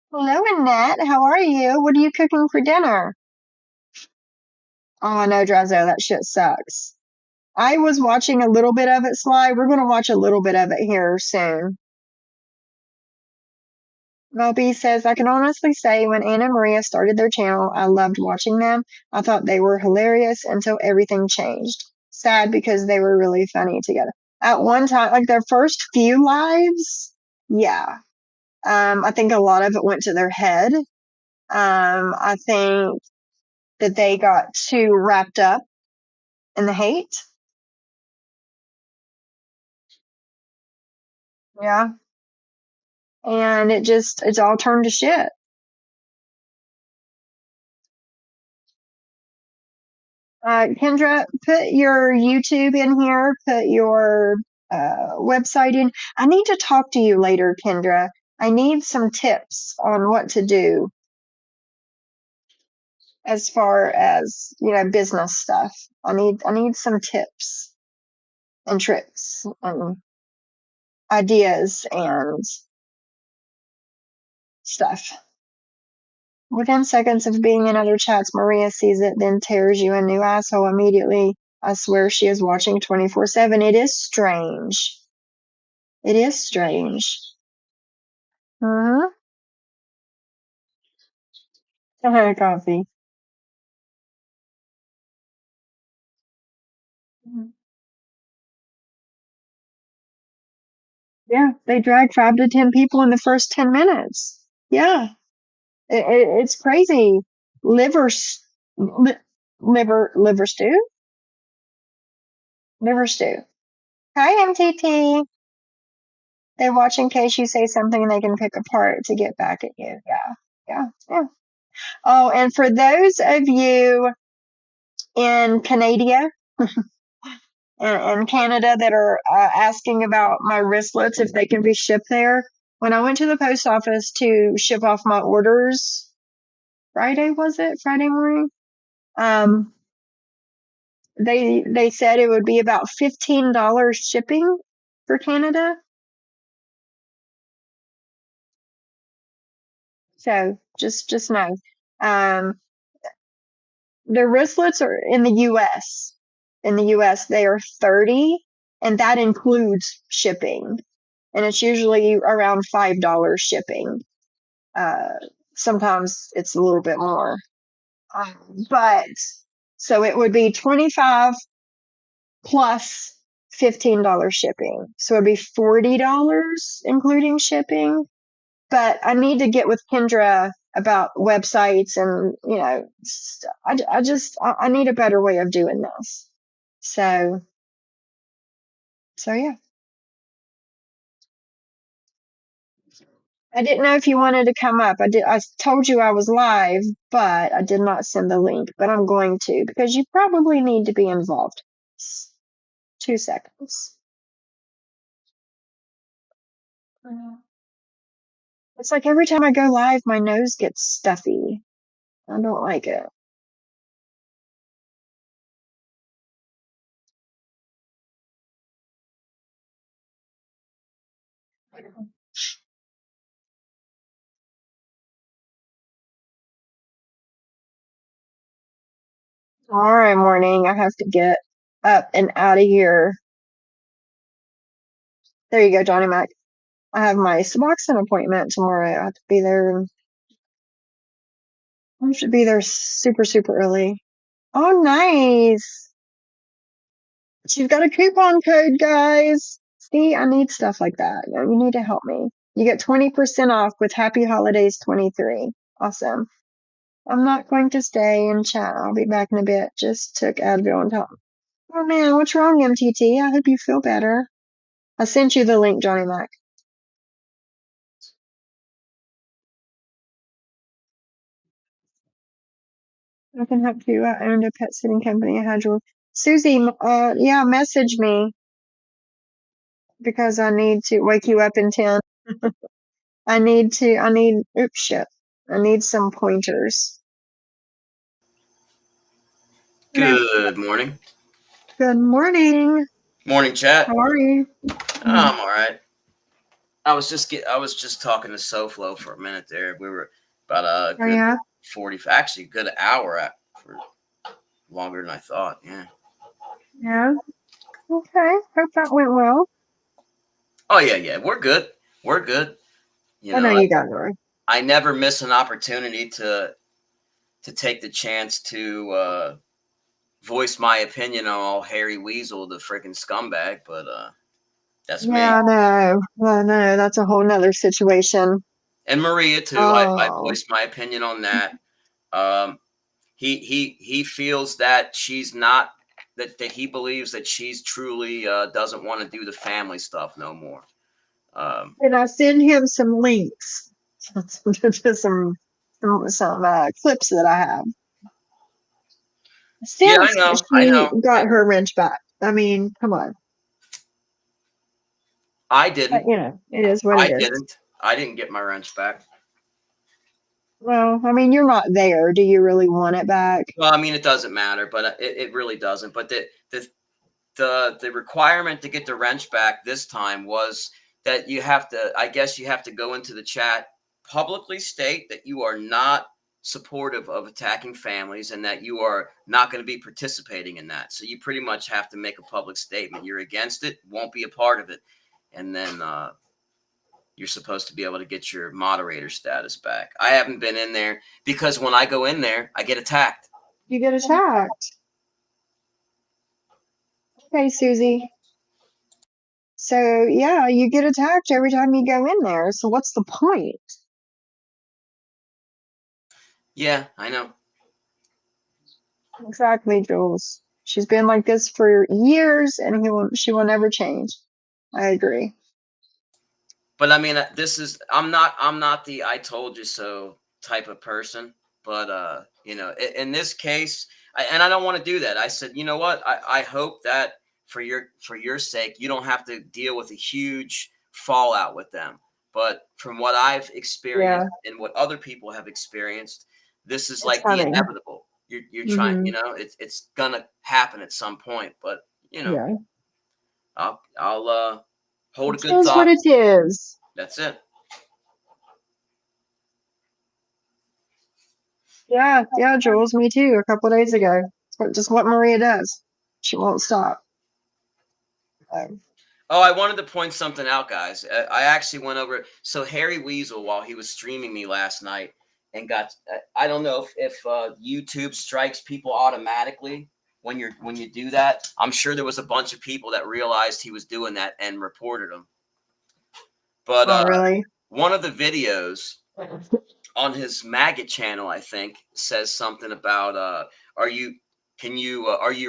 Hello, Annette. How are you? What are you cooking for dinner? Oh, no, Drazo, that shit sucks. I was watching a little bit of it, Sly. We're going to watch a little bit of it here soon. Moby says, I can honestly say when Anna and Maria started their channel, I loved watching them. I thought they were hilarious until everything changed. Sad because they were really funny together. At one time, like their first few lives, yeah. I think a lot of it went to their head. I think that they got too wrapped up in the hate. Yeah. And it's all turned to shit. Kendra, put your YouTube in here, put your website in. I need to talk to you later, Kendra. I need some tips on what to do as far as, business stuff. I need some tips and tricks and ideas and stuff. Within seconds of being in other chats, Maria sees it, then tears you a new asshole immediately. I swear she is watching 24/7. It is strange. It is strange. Uh-huh. Coffee. Mhm. Yeah, they drag 5 to 10 people in the first 10 minutes. Yeah, it's crazy. Liver, liver stew? Liver stew. Hi, MTT. They watch in case you say something they can pick apart to get back at you. Yeah, yeah, yeah. Oh, and for those of you in Canada and Canada that are asking about my wristlets, if they can be shipped there, when I went to the post office to ship off my orders, Friday was it? Friday morning? Um, they said it would be about $15 shipping for Canada. So just know. Um, the wristlets are in the US. In the US, they are 30 and that includes shipping. And it's usually around $5 shipping. Sometimes it's a little bit more. But so it would be 25 plus $15 shipping. So it'd be $40 including shipping. But I need to get with Kendra about websites and, I need a better way of doing this. So yeah. I didn't know if you wanted to come up. I told you I was live, but I did not send the link, but I'm going to because you probably need to be involved. 2 seconds. It's like every time I go live, my nose gets stuffy. I don't like it. All right, morning. I have to get up and out of here. There you go, Johnny Mac. I have my Suboxone appointment tomorrow. I have to be there. I should be there super, super early. Oh, nice. She's got a coupon code, guys. See, I need stuff like that. You need to help me. You get 20% off with Happy Holidays 23. Awesome. I'm not going to stay and chat. I'll be back in a bit. Just took Advil and top. Oh man, what's wrong, MTT? I hope you feel better. I sent you the link, Johnny Mac. I can help you. I owned a pet sitting company. I had your Susie. Yeah, message me because I need to wake you up in 10. Oops, shit. I need some pointers. Hello. Good morning. Good morning. Morning, chat. How are you? I'm all right. I was just talking to SoFlo for a minute there. We were about a Oh, good yeah? 40, actually a good hour for longer than I thought. Yeah. Yeah. Okay. Hope that went well. Oh yeah. We're good. We're good. You I know know, you got it. I never miss an opportunity to take the chance to voice my opinion on all Harry Weasel, the freaking scumbag. But that's me. Yeah, I know. I know. That's a whole nother situation. And Maria too. I Oh. voiced my opinion on that. Um, he feels that she's not that he believes that she's truly doesn't want to do the family stuff no more. And I send him some links to some clips that I have Yeah, since I she know. got her wrench back. I mean, come on. I But, didn't. it is what it I is. didn't. I didn't get my wrench back. Well, I mean, you're not there. Do you really want it back? Well, I mean, it doesn't matter, but it really doesn't. But the requirement to get the wrench back this time was that you have to, I guess you have to go into the chat, publicly state that you are not supportive of attacking families and that you are not going to be participating in that. So you pretty much have to make a public statement. You're against it, won't be a part of it. And then you're supposed to be able to get your moderator status back. I haven't been in there because when I go in there, I get attacked. You get attacked. Okay, Susie. So, yeah, you get attacked every time you go in there. So what's the point? Yeah, I know. Exactly, Jules. She's been like this for years, and she will never change. I agree. But I mean, I'm not the I told you so type of person. But in this case, and I don't want to do that. I said, you know what? I hope that for your sake, you don't have to deal with a huge fallout with them. But from what I've Yeah, experienced and what other people have experienced, this is it's like the coming. inevitable. You're trying, Hmm. it's gonna happen at some point. But Yeah. I'll hold a It good is what thought. it is. That's it. Yeah, yeah, Jules, me too, a couple of days ago. It's just what Maria does. She won't stop. Oh, I wanted to point something out, guys. I actually went over. So Harry Weasel, while he was streaming me last night, and got. I don't know if YouTube strikes people automatically when you do that. I'm sure there was a bunch of people that realized he was doing that and reported him. But Oh, really? one of the videos on his maggot channel, I think, says something about are you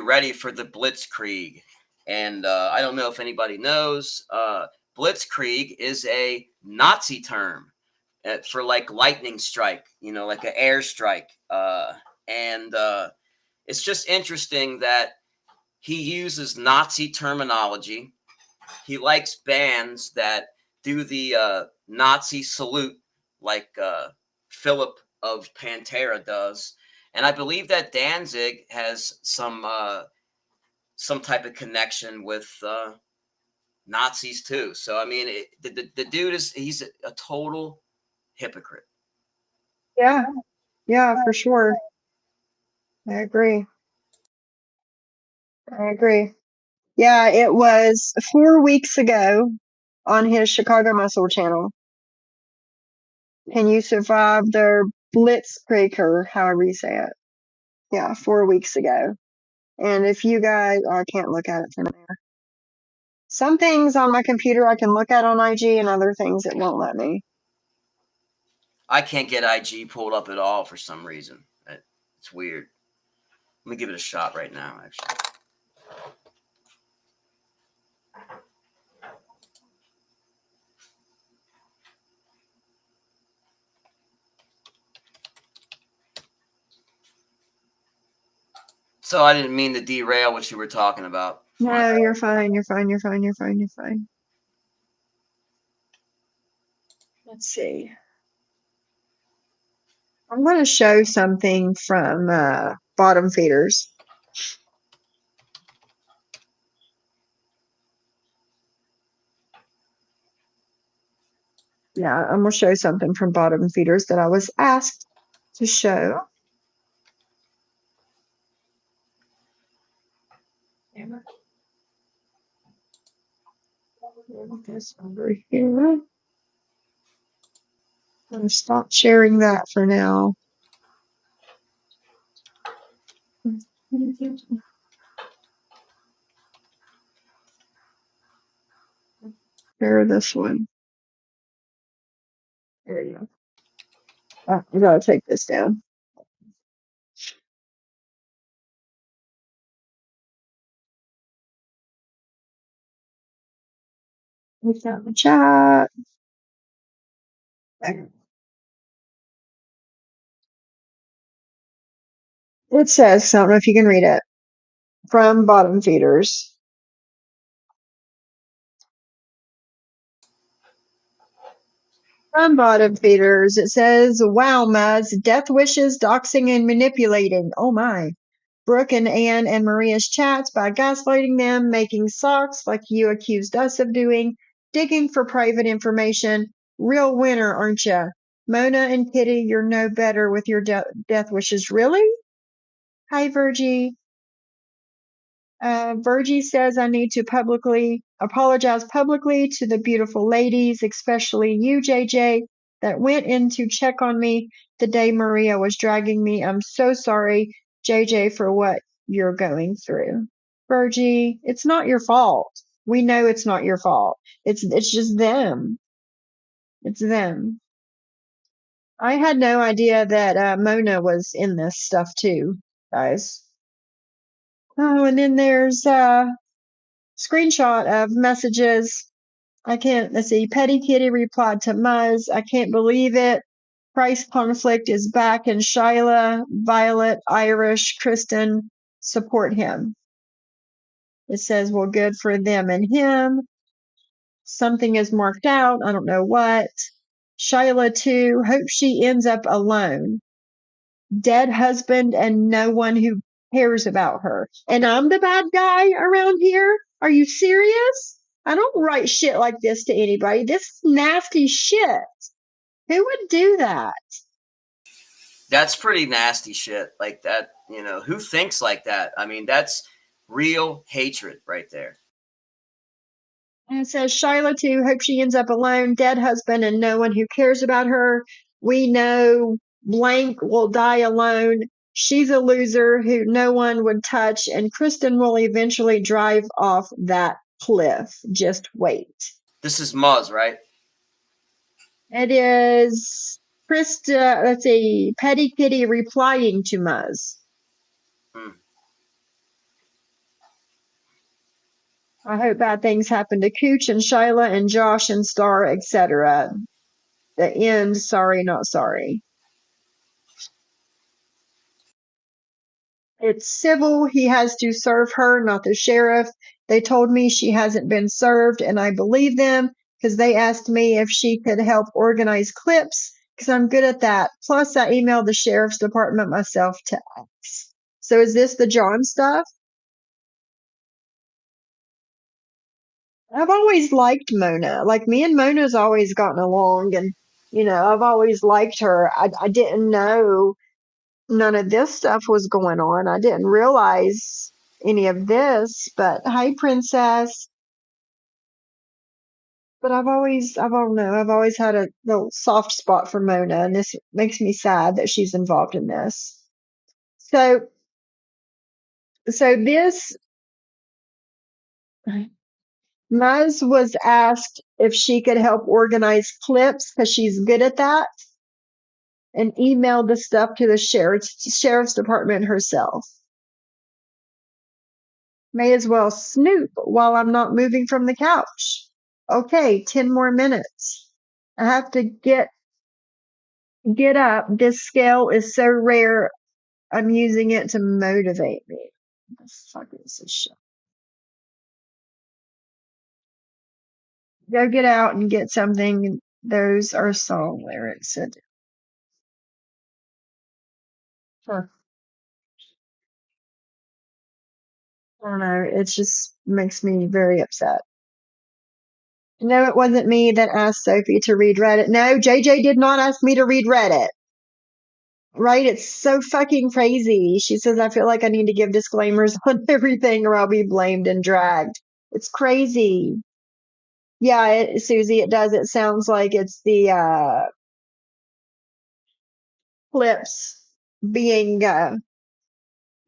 ready for the blitzkrieg? And I don't know if anybody knows, blitzkrieg is a Nazi term for like lightning strike, like an airstrike. And it's just interesting that he uses Nazi terminology. He likes bands that do the Nazi salute, like Philip of Pantera does, and I believe that Danzig has some type of connection with Nazis too. So I mean, the dude he's a total hypocrite. Yeah, yeah, for sure. I agree. I agree. Yeah, it was 4 weeks ago on his Chicago Muscle channel. Can you survive the Blitzkrieg, or however you say it? Yeah, 4 weeks ago. And if you guys, oh, I can't look at it from there. Some things on my computer I can look at on IG, and other things it won't let me. I can't get IG pulled up at all for some reason. It's weird. Let me give it a shot right now, actually. So I didn't mean to derail what you were talking about. No, you're fine. You're fine. You're fine. You're fine. You're fine. Let's see. I'm going to show something from Bottom Feeders. Yeah, I'm going to show something from Bottom Feeders that I was asked to show. This over here. I'm going to stop sharing that for now. Share this one. There you go. Oh, we gotta take this down. Put that in the chat. There. It says, I don't know if you can read it, from Bottom Feeders. From Bottom Feeders, it says, wow, Muzz, death wishes, doxing, and manipulating. Oh my. Brooke and Anne and Maria's chats by gaslighting them, making socks like you accused us of doing, digging for private information. Real winner, aren't ya? Mona and Kitty, you're no better with your death wishes. Really? Hi, Virgie. Virgie says I need to apologize publicly to the beautiful ladies, especially you, JJ, that went in to check on me the day Maria was dragging me. I'm so sorry, JJ, for what you're going through. Virgie, it's not your fault. We know it's not your fault. It's just them. It's them. I had no idea that Mona was in this stuff too, guys. Oh, and then there's screenshot of messages. Let's see. Petty Kitty replied to Muzz. I can't believe it. Price conflict is back, and Shyla, Violet, Irish, Kristen support him. It says, well, good for them and him. Something is marked out. I don't know what. Shyla, too. Hope she ends up alone. Dead husband and no one who cares about her. And I'm the bad guy around here? Are you serious? I don't write shit like this to anybody. This is nasty shit. Who would do that? That's pretty nasty shit. Like that, who thinks like that? I mean, that's real hatred right there. And it says Shyla too. Hope she ends up alone, dead husband, and no one who cares about her. We know blank will die alone. She's a loser who no one would touch, and Kristen will eventually drive off that cliff. Just wait. This is Muzz, right? It is Krista, let's see, Petty Kitty replying to Muzz. Hmm. I hope bad things happen to Cooch and Shyla and Josh and Star, etc. The end, sorry, not sorry. It's civil. He has to serve her, not the sheriff. They told me she hasn't been served, and I believe them because they asked me if she could help organize clips because I'm good at that. Plus, I emailed the sheriff's department myself to ask. So, is this the John stuff? I've always liked Mona. Like, me and Mona's always gotten along, and, I've always liked her. I didn't know none of this stuff was going on. I didn't realize any of this, but hey, princess. But I don't know, I've always had a little soft spot for Mona, and this makes me sad that she's involved in this. So, this, Muz was asked if she could help organize clips because she's good at that, and emailed the stuff to the sheriff's department herself. May as well snoop while I'm not moving from the couch. Okay, 10 more minutes. I have to get up. This scale is so rare. I'm using it to motivate me. What the fuck is this shit? Go get out and get something. Those are song lyrics. Huh. I don't know. It just makes me very upset. No, it wasn't me that asked Sophie to read Reddit. No, JJ did not ask me to read Reddit. Right? It's so fucking crazy. She says, I feel like I need to give disclaimers on everything or I'll be blamed and dragged. It's crazy. Yeah, Susie, it does. It sounds like it's the clips being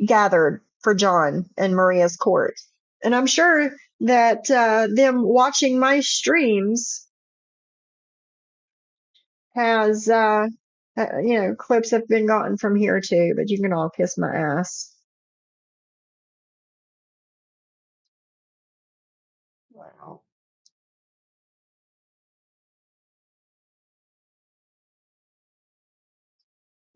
gathered for John and Maria's court. And I'm sure that them watching my streams has, clips have been gotten from here too, but you can all kiss my ass. Wow.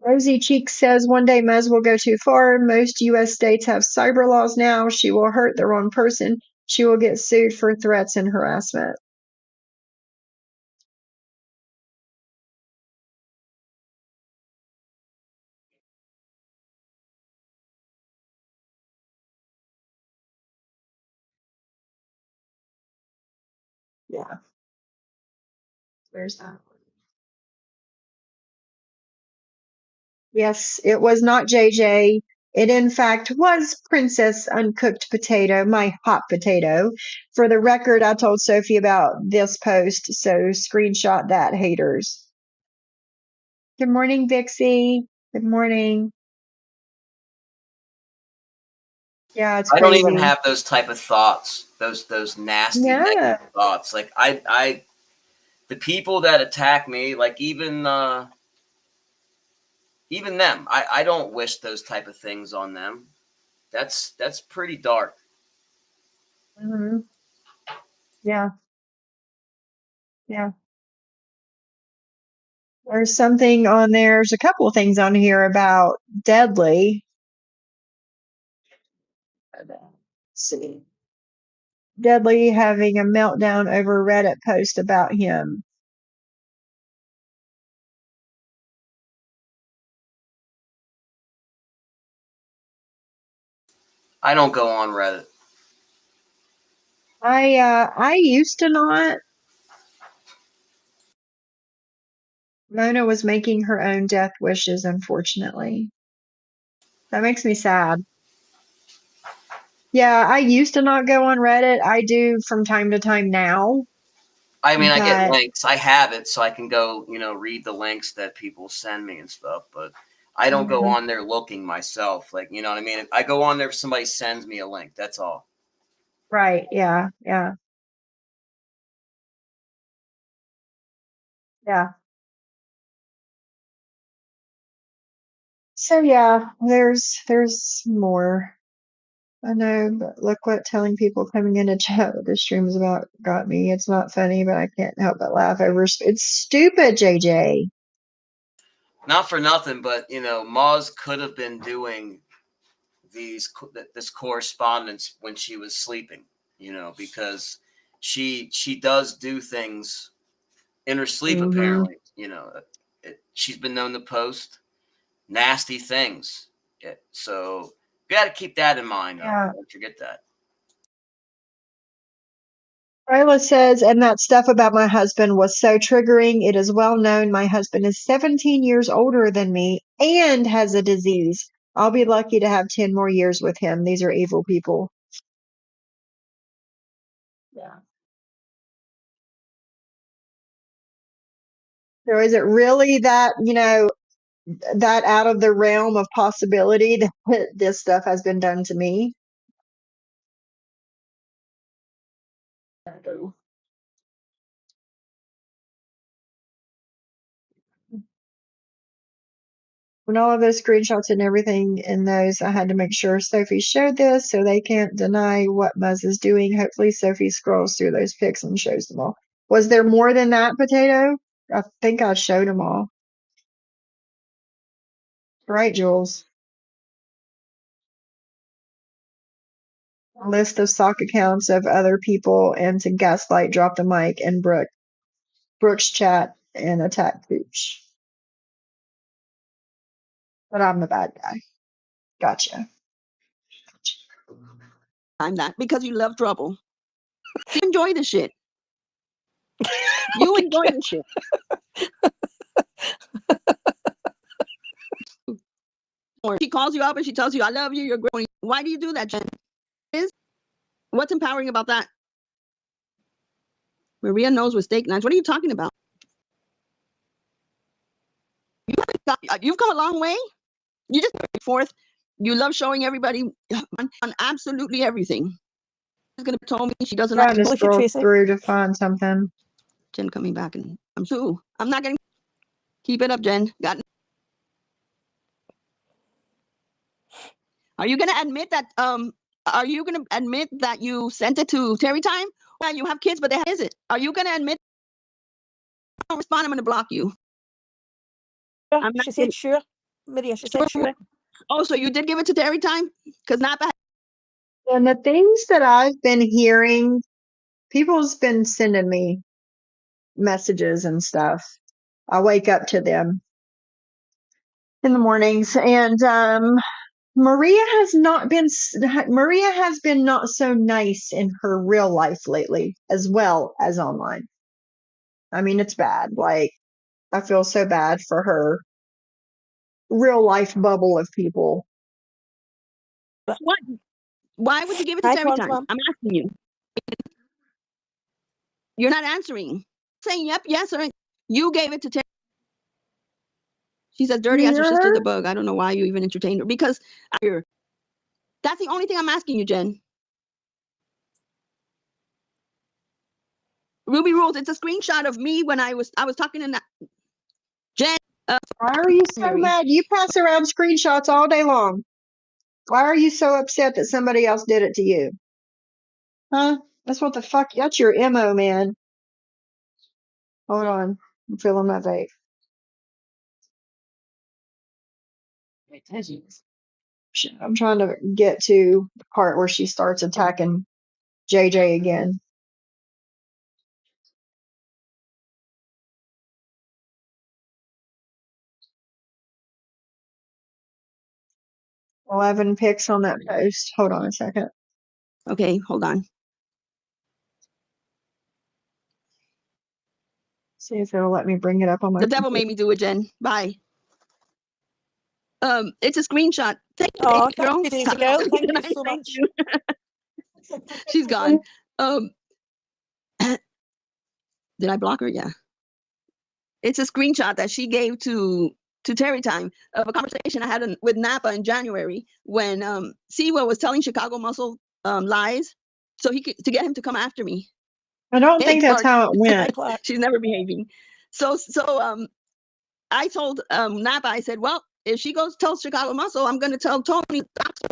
Rosy Cheeks says one day Mez will go too far. Most U.S. states have cyber laws now. She will hurt the wrong person. She will get sued for threats and harassment. Yeah, there's that. Yes, it was not JJ. It in fact was Princess Uncooked Potato, my hot potato. For the record, I told Sophie about this post, so screenshot that, haters. Good morning, Vixie. Good morning. Yeah, it's I don't even crazy. have those type of thoughts. Those nasty Yeah. negative thoughts. Like the people that attack me, like even them, I don't wish those type of things on them. That's pretty dark. hmm Yeah. Yeah. There's something on there. There's a couple of things on here about Deadly. Let's see. Deadly having a meltdown over a Reddit post about him. I don't go on Reddit. I used to not. Mona was making her own death wishes, unfortunately. That makes me sad. Yeah, I used to not go on Reddit. I do from time to time now. I mean, I get But links. I have it, so I can go, read the links that people send me and stuff. But I don't go Mhm. on there looking myself. Like, you know what I mean? I go on there if somebody sends me a link. That's all. Right, yeah, yeah, yeah. So yeah, there's more. I know, but look what telling people coming in to chat what this stream is about got me. It's not funny, but I can't help but laugh over. It's stupid, JJ. Not for nothing, but Moz could have been doing this correspondence when she was sleeping. Because she does do things in her sleep. Hmm. Apparently, she's been known to post nasty things. So you got to keep that in mind, though. Yeah. Don't forget that. Ryla says, and that stuff about my husband was so triggering. It is well known my husband is 17 years older than me and has a disease. I'll be lucky to have 10 more years with him. These are evil people. Yeah. So is it really that, that out of the realm of possibility that this stuff has been done to me? When all of those screenshots and everything in those, I had to make sure Sophie showed this so they can't deny what Muzz is doing. Hopefully, Sophie scrolls through those pics and shows them all. Was there more than that, Potato? I think I showed them all. Right, Jules? A list of sock accounts of other people and to gaslight, drop the mic, and Brooks chat and attack Pooch. But I'm the bad guy. Gotcha. I'm that because you love trouble. You enjoy the shit. You enjoy the shit. Or she calls you up and she tells you, I love you, you're great. Why do you do that, Jen? What's empowering about that? Maria knows with steak knives. What are you talking about? You've come a long way. You just back and forth. You love showing everybody on absolutely everything. She's gonna tell me she doesn't like Trying to Believe you, scroll Tracy. through to find something. Jen coming back, and I'm not gonna keep it up, Jen. Are you gonna admit that? Are you gonna admit that you sent it to Terry Time? Well, you have kids, but they is it? Are you gonna admit? Don't respond. I'm gonna block you. I'm not She said getting, sure. Maria, she said sure. oh, so you did give it to Terry Time? Because not bad. And the things that I've been hearing, people's been sending me messages and stuff. I wake up to them in the mornings, and Maria has been not so nice in her real life lately, as well as online. I mean, it's bad. Like, I feel so bad for her real life bubble of people. What? Why would you give it to Hi, Terry Tom's Time? mom. I'm asking you. You're not answering. Saying yep, yes, or you gave it to Terry. She says, You dirty as your hear sister, her? the bug. I don't know why you even entertained her. Because that's the only thing I'm asking you, Jen. Ruby Rules, it's a screenshot of me when I was talking to Jen. Why are you so Mary. mad? You pass around screenshots all day long. Why are you so upset that somebody else did it to you? Huh? That's what the fuck. That's your MO, man. Hold on. I'm feeling my vape. I'm trying to get to the part where she starts attacking JJ again. $11 pics on that post. Hold on a second. Okay, hold on. See if it'll let me bring it up on my The devil computer. made me do it, Jen. Bye. It's a screenshot. Thank you, Oh, girl. thank you, Daisy girl. Thank you so Thank much. you. She's gone. Um, did I block her? Yeah. It's a screenshot that she gave to Terry Time of a conversation I had with Napa in January when Siwa was telling Chicago Muscle lies, so he could, to get him to come after me. I don't Hey, think that's Clark. how it Hi, went. Clark. She's never behaving. So I told Napa, I said, well, if she goes tell Chicago Muscle, I'm going to tell Tony Doxer.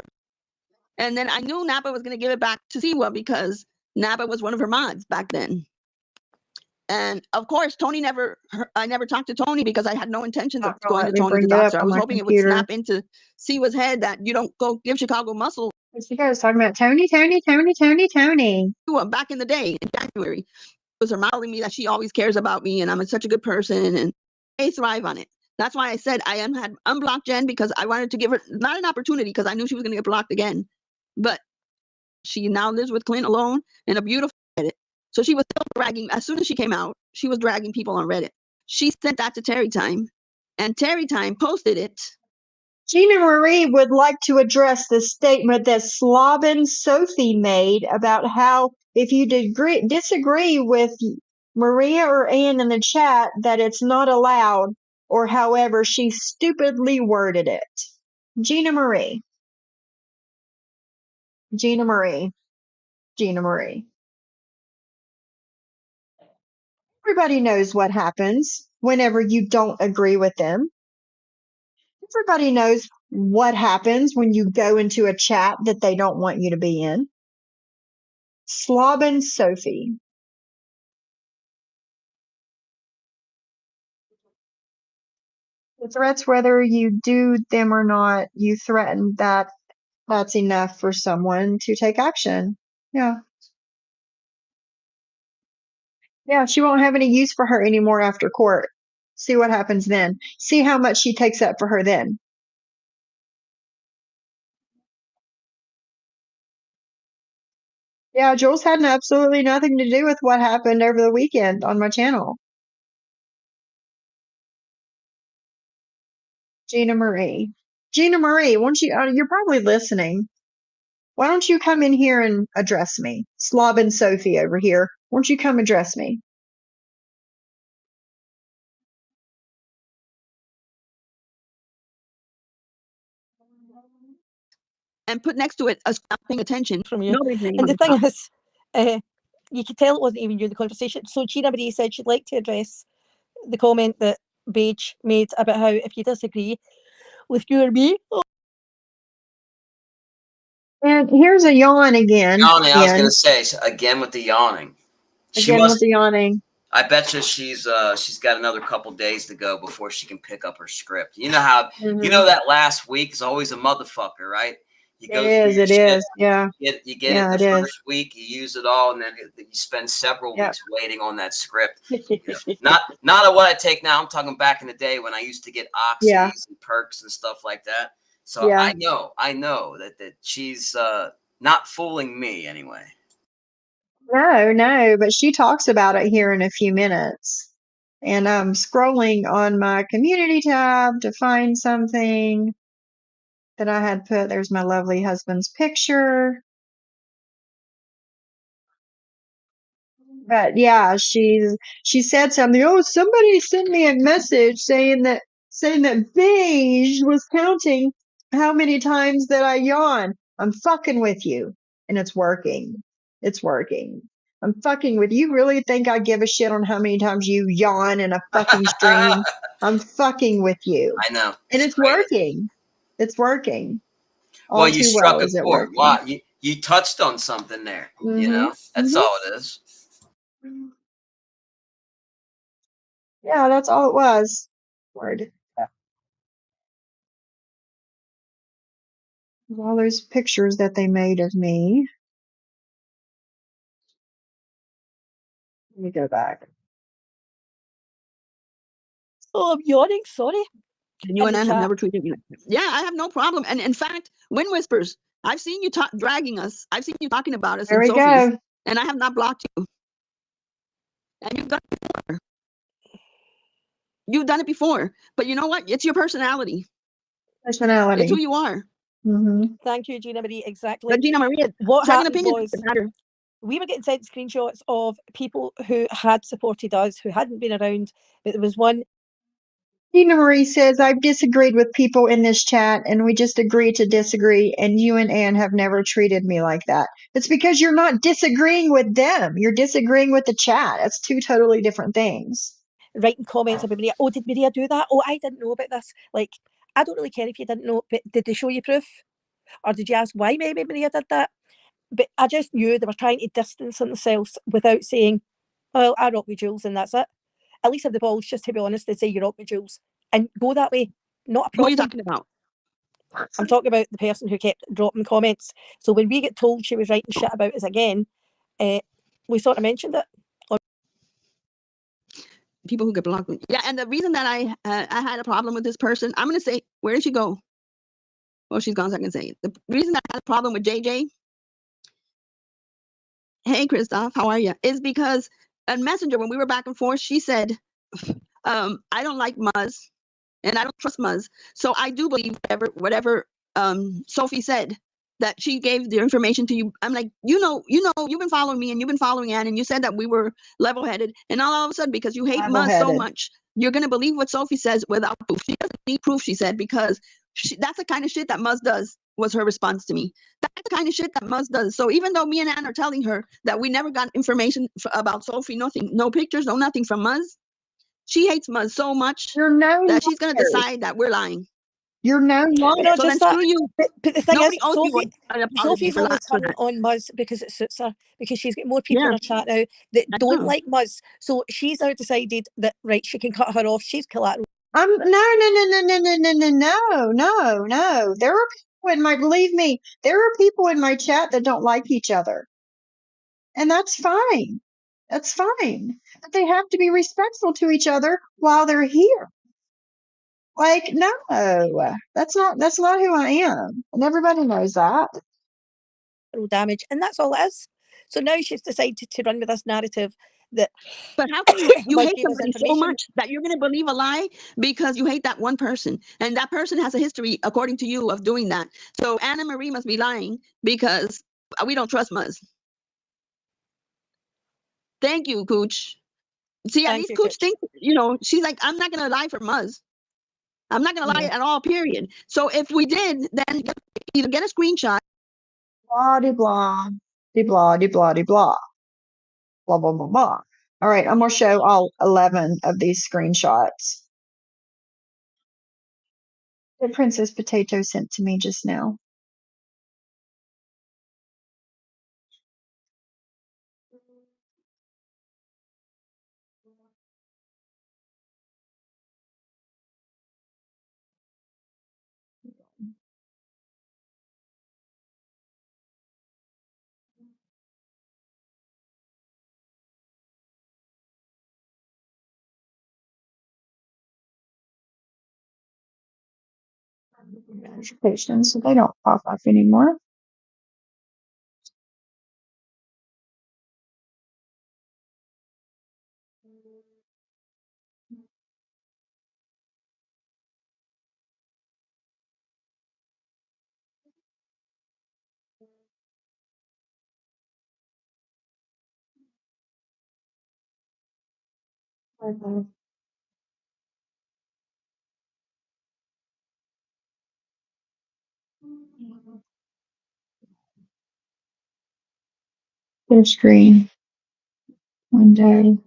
And then I knew Napa was going to give it back to Siwa because Napa was one of her mods back then. And of course, I never talked to Tony because I had no intentions of Not gonna going to let me Tony the bring it up Doxer. I on was my hoping it would computer. snap into Siwa's head that you don't go give Chicago Muscle What's you guys talking about? Tony. back in the day in January. It was her modeling me that she always cares about me and I'm such a good person and I thrive on it. That's why I said I had unblocked Jen because I wanted to give her not an opportunity because I knew she was going to get blocked again. But she now lives with Clint alone in a beautiful Reddit. So she was still dragging, as soon as she came out, she was dragging people on Reddit. She sent that to Terry Time and Terry Time posted it. Gina Marie would like to address the statement that Slobbin Sophie made about how if you disagree with Maria or Ann in the chat that it's not allowed, or however she stupidly worded it. Gina Marie. Gina Marie. Gina Marie. Everybody knows what happens whenever you don't agree with them. Everybody knows what happens when you go into a chat that they don't want you to be in. Slobbin Sophie. The threats, whether you do them or not, you threaten that that's enough for someone to take action. Yeah. Yeah, she won't have any use for her anymore after court. See what happens then. See how much she takes up for her then. Yeah, Jules had absolutely nothing to do with what happened over the weekend on my channel. Gina Marie. Gina Marie, won't you, you're probably listening. Why don't you come in here and address me? Slobbin Sophie over here. Won't you come address me? And put next to it a stop paying attention From you. nobody's name And on the the thing top. is, you could tell it wasn't even you, the conversation. So Gina Marie said she'd like to address the comment that Paige made about how if you disagree with you or me. And here's a yawn again. Yawning, I was going to say, again with the yawning. Again with the yawning. I bet you she's got another couple days to go before she can pick up her script. You know how you know that last week is always a motherfucker, right? You go through your shit, Yeah. you get it Yeah, the it is. first week, you use it all, and then you spend several Yep. weeks waiting on that script. You know, not at what I take now. I'm talking back in the day when I used to get oxys Yeah. and perks and stuff like that. So Yeah. I know that she's not fooling me anyway. No, but she talks about it here in a few minutes. And I'm scrolling on my community tab to find something that I had put. There's my lovely husband's picture. But yeah, she said something. Oh, somebody sent me a message saying that Beige was counting how many times that I yawn. I'm fucking with you, and it's working. It's working. I'm fucking with you. Really think I give a shit on how many times you yawn in a fucking stream? I'm fucking with you, I know, and it's crazy. working. It's working. Well, All you too struck well a is it chord. working? Wow, you touched on something there. You know, that's all it is. Yeah, that's all it was. Word. All those pictures that they made of me. Let me go back. Oh, I'm yawning. Sorry. And you In and the Ann have chat. never treated me like that. Yeah, I have no problem. And in fact, Wind Whispers, I've seen you dragging us. I've seen you talking about us There in we Sophie's, go. and I have not blocked you. And you've done it before. You've done it before. But you know what? It's your personality. It's Personality. who you are. Mm-hmm. Thank you, Gina Marie. Exactly. But Gina Maria, What second happened opinion was doesn't matter. we were getting sent screenshots of people who had supported us, who hadn't been around, but there was one. Tina Marie says, I've disagreed with people in this chat and we just agree to disagree. And you and Ann have never treated me like that. It's because you're not disagreeing with them. You're disagreeing with the chat. That's two totally different things. Writing comments about Maria. Oh, did Maria do that? Oh, I didn't know about this. Like, I don't really care if you didn't know, but did they show you proof? Or did you ask why maybe Maria did that? But I just knew they were trying to distance themselves without saying, well, I rock with Jules and that's it. At least have the balls, just to be honest, to say you rock with Jules and go that way. Not a Who are you problem. talking about? I'm talking about the person who kept dropping comments. So when we get told she was writing shit about us again, we sort of mentioned it. People who get blocked. Yeah, and the reason that I had a problem with this person, I'm going to say, where did she go? Well, she's gone, so I can say it. The reason that I had a problem with JJ, hey, Christoph, how are you? Is because a messenger, when we were back and forth, she said, I don't like Muzz and I don't trust Muzz. So I do believe whatever Sophie said, that she gave the information to you. I'm like, you've been following me and you've been following Ann, and you said that we were level-headed, and all of a sudden, because you hate Muzz so much, you're gonna believe what Sophie says without proof. She doesn't need proof, she said, because that's the kind of shit that Muzz does, was her response to me. That's the kind of shit that Muzz does. So even though me and Ann are telling her that we never got information about Sophie, nothing, no pictures, no nothing from Muzz, she hates Muzz so much that she's gonna decide that we're lying. You're no longer. Not So just then that, screw you. but the thing Nobody is, owes you an apology Sophie's for only for turning that. on Muzz because it suits her, because she's got more people Yeah. in her chat now that I don't know. like Muzz. So she's now decided that, right, she can cut her off. She's collateral. No. There are people in my, believe me, there are people in my chat that don't like each other. And that's fine. That's fine. But they have to be respectful to each other while they're here. Like, no, that's not who I am. And everybody knows that. Damage, and that's all it is. So now she's decided to run with this narrative that. But how can you Muzz hate gave us somebody so information. much that you're going to believe a lie because you hate that one person, and that person has a history, according to you, of doing that? So Anna Marie must be lying because we don't trust Muzz. Thank you, Cooch. See, at Thank least you, Cooch Cooch. thinks, she's like, I'm not going to lie for Muzz. I'm not going to lie Yeah. at all, period. So if we did, then either get a screenshot. Blah, de blah, de blah, de blah, de blah. Blah, blah, blah, blah. All right, I'm going to show all 11 of these screenshots that Princess Potato sent to me just now. Notifications, so they don't pop up anymore. Okay. Full screen. Window.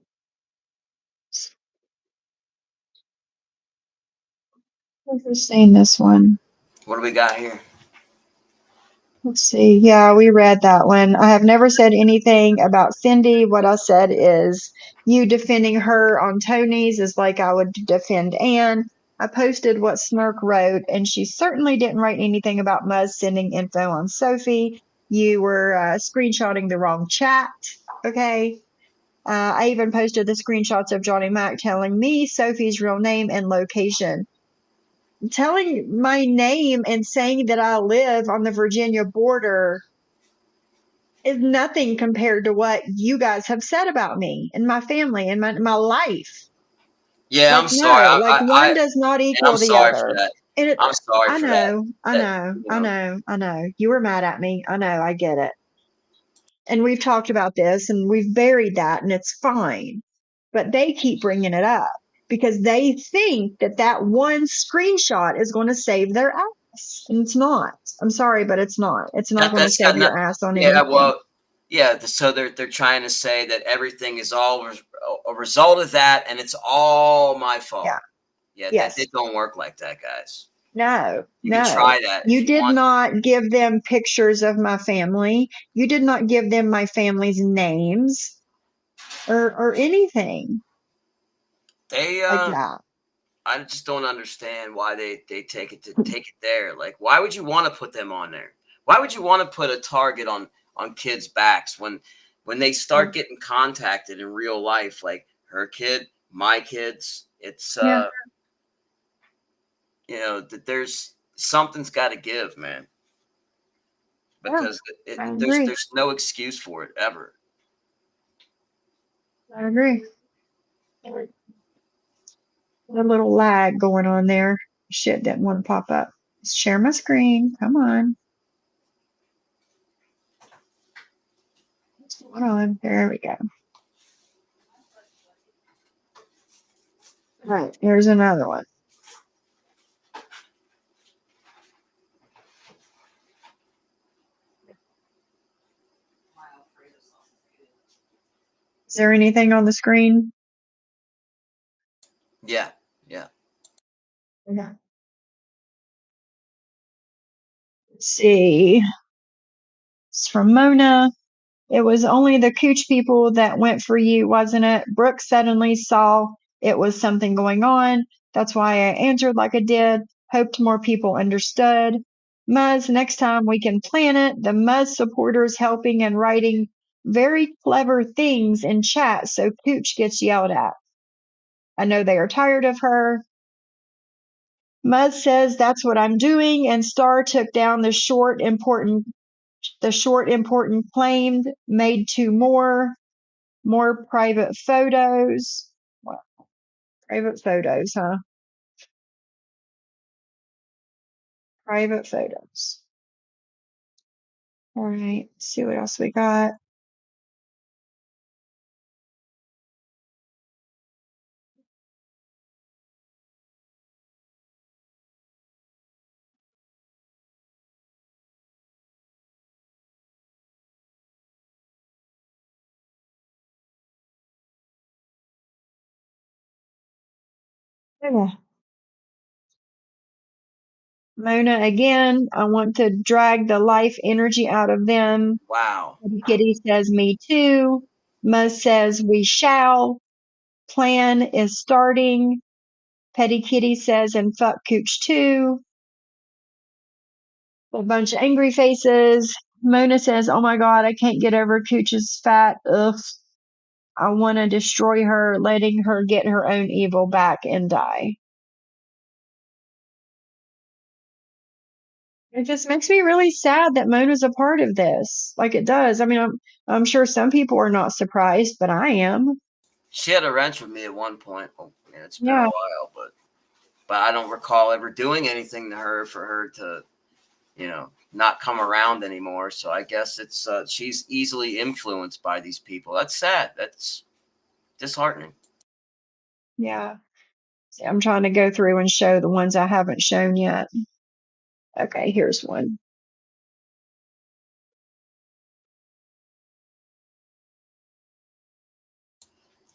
Who's saying this one? What do we got here? Let's see. Yeah, we read that one. I have never said anything about Cindy. What I said is you defending her on Tony's is like I would defend Anne. I posted what Smirk wrote, and she certainly didn't write anything about Muzz sending info on Sophie. You were screenshotting the wrong chat. Okay. I even posted the screenshots of Johnny Mac telling me Sophie's real name and location. Telling my name and saying that I live on the Virginia border is nothing compared to what you guys have said about me and my family and my life. Yeah, Like, I'm sorry. no, like one does not And I'm equal the sorry for other. that. And I'm sorry I for that. know, I That know, you I know, know, I know. You were mad at me. I know, I get it. And we've talked about this and we've buried that and it's fine. But they keep bringing it up because they think that that one screenshot is going to save their ass. And it's not. I'm sorry, but it's not. It's not going to that's got save not. your ass on Yeah, anything. well, yeah. So they're trying to say that everything is all a result of that, and it's all my fault. Yeah. Yeah, that Yes. it don't work like that, guys. No, You can no. try that if You you did want. not give them pictures of my family. You did not give them my family's names or anything They like that. I just don't understand why they take it there. Like, why would you want to put them on there? Why would you want to put a target on kids' backs when they start getting contacted in real life, like her kid, my kids? It's Yeah, that there's something's got to give, man, yeah, because I there's agree. no excuse for it ever. I agree. A little lag going on there. Shit didn't want to pop up. Share my screen. Come on. What's going on? There we go. All right, here's another one. Is there anything on the screen? Yeah, yeah. Yeah. Let's see. It's from Mona. It was only the Cooch people that went for you, wasn't it? Brooke suddenly saw it was something going on. That's why I answered like I did. Hoped more people understood. Muzz, next time we can plan it. The Muzz supporters helping and writing very clever things in chat so Cooch gets yelled at. I know they are tired of her. Muzz says that's what I'm doing, and Star took down the short important claimed, made two more private photos. What? Private photos, huh? Private photos. All right. Let's see what else we got. Okay. Mona again. I want to drag the life energy out of them. Wow. Kitty says me too. Muzz says we shall. Plan is starting. Petty Kitty says and fuck Cooch too. A bunch of angry faces. Mona says, oh my god, I can't get over Cooch's fat. Ugh. I want to destroy her, letting her get her own evil back and die. It just makes me really sad that Mona's a part of this. Like it does. I mean, I'm sure some people are not surprised, but I am. She had a wrench with me at one point. Oh, man, it's been a Yeah. while, but I don't recall ever doing anything to her for her to not come around anymore. So I guess it's she's easily influenced by these people. That's sad. That's disheartening. Yeah. See, I'm trying to go through and show the ones I haven't shown yet. Okay, here's one.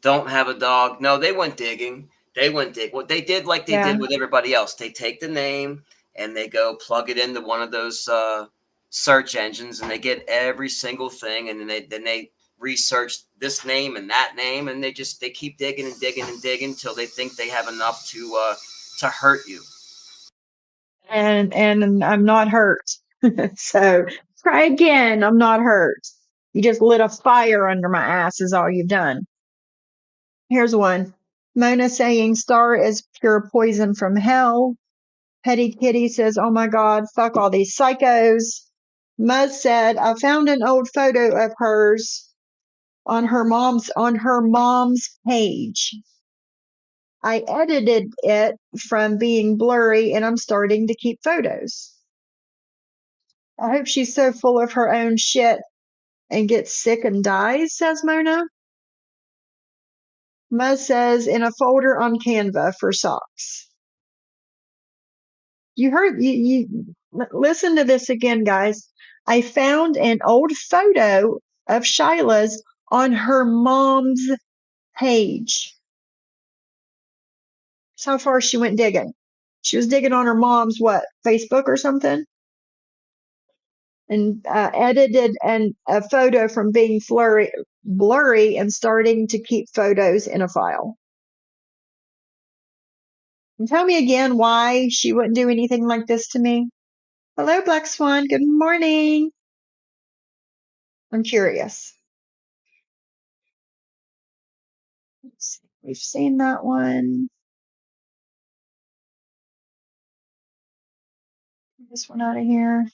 Don't have a dog. No, they went digging. They went dig. What they did, like they Yeah. did with everybody else, they take the name and they go plug it into one of those search engines, and they get every single thing, and then they research this name and that name, and they keep digging and digging and digging until they think they have enough to hurt you. And I'm not hurt. So try again. I'm not hurt. You just lit a fire under my ass is all you've done. Here's one. Mona saying Star is pure poison from hell. Petty Kitty says, oh my God, fuck all these psychos. Muzz said, I found an old photo of hers on her mom's page. I edited it from being blurry and I'm starting to keep photos. I hope she's so full of her own shit and gets sick and dies, says Mona. Muzz says, in a folder on Canva for socks. You heard, you listen to this again, guys. I found an old photo of Shyla's on her mom's page. That's how far she went digging. She was digging on her mom's, what, Facebook or something? And edited a photo from being blurry and starting to keep photos in a file. And tell me again why she wouldn't do anything like this to me. Hello, Black Swan. Good morning. I'm curious. We've seen that one. Get this one out of here.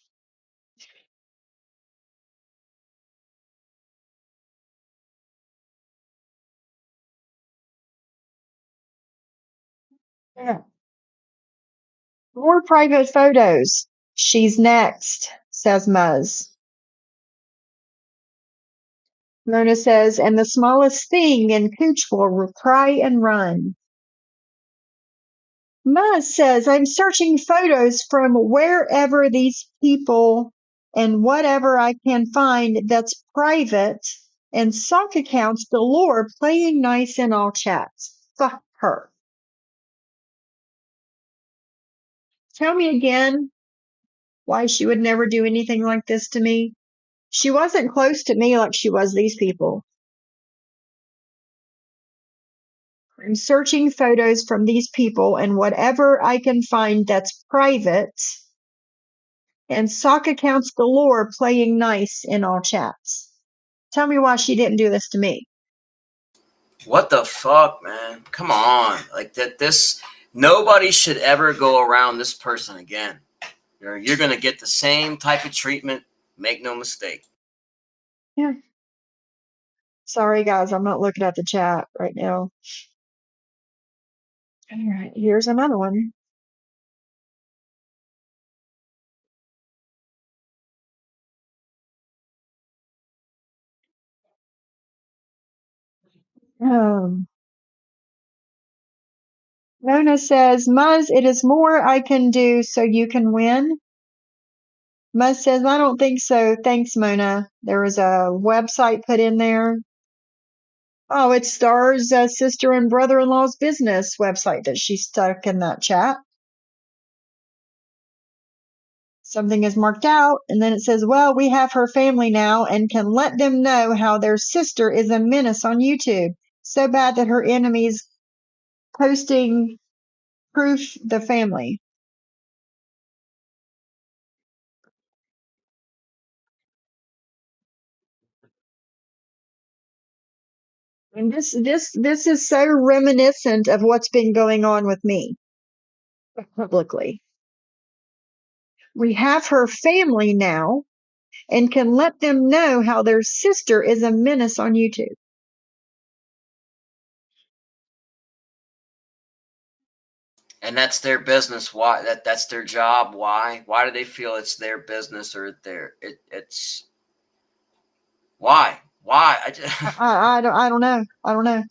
Yeah. More private photos. She's next, says Muzz. Mona says, and the smallest thing in Cooch will cry and run. Muzz says, I'm searching photos from wherever these people and whatever I can find that's private and sock accounts galore playing nice in all chats. Fuck her. Tell me again why she would never do anything like this to me. She wasn't close to me like she was these people. I'm searching photos from these people and whatever I can find that's private and sock accounts galore playing nice in all chats. Tell me why she didn't do this to me. What the fuck, man? Come on. Like this nobody should ever go around this person again. You're going to get the same type of treatment, make no mistake. Yeah. Sorry guys, I'm not looking at the chat right now. All right, here's another one. Mona says, Muzz, it is more I can do so you can win. Muzz says, I don't think so. Thanks, Mona. There was a website put in there. Oh, it's Star's sister and brother-in-law's business website that she stuck in that chat. Something is marked out, and then it says, well, we have her family now and can let them know how their sister is a menace on YouTube. So bad that her enemies posting proof the family. And this is so reminiscent of what's been going on with me publicly. We have her family now and can let them know how their sister is a menace on YouTube. And that's their business. Why? That's their job. Why? Why do they feel it's their business or it's why? Why? I don't know. I don't know.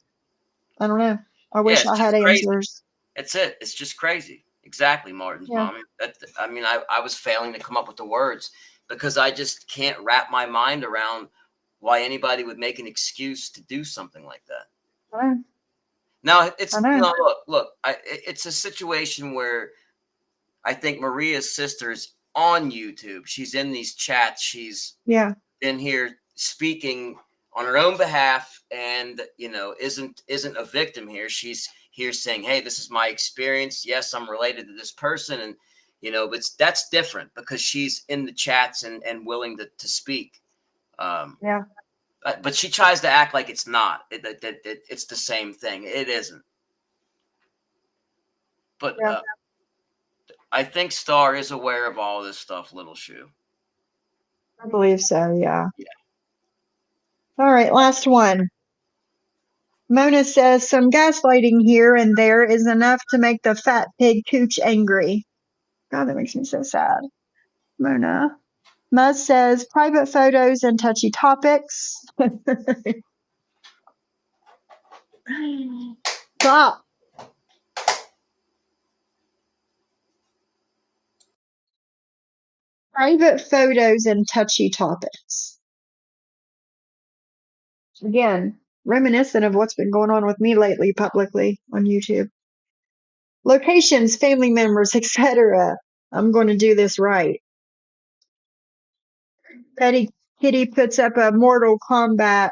I don't know. I Yeah, wish it's I had just crazy. answers. That's it. It's just crazy. Exactly, Martin's Yeah. mommy. I mean, I was failing to come up with the words because I just can't wrap my mind around why anybody would make an excuse to do something like that. I know. Now it's I know. look. It's a situation where I think Maria's sister's on YouTube. She's in these chats. She's Yeah. in here speaking on her own behalf, and isn't a victim here. She's here saying, "Hey, this is my experience. Yes, I'm related to this person," and but that's different because she's in the chats and willing to speak. Yeah. But she tries to act like it's not. It's the same thing. It isn't. But Yeah. I think Star is aware of all this stuff, Little Shoe. I believe so. Yeah. Yeah. All right. Last one. Mona says some gaslighting here and there is enough to make the fat pig cooch angry. God, that makes me so sad. Mona. Muzz says private photos and touchy topics. Stop. Private photos and touchy topics. Again, reminiscent of what's been going on with me lately publicly on YouTube. Locations, family members, etc. I'm going to do this right. Petty Kitty puts up a Mortal Kombat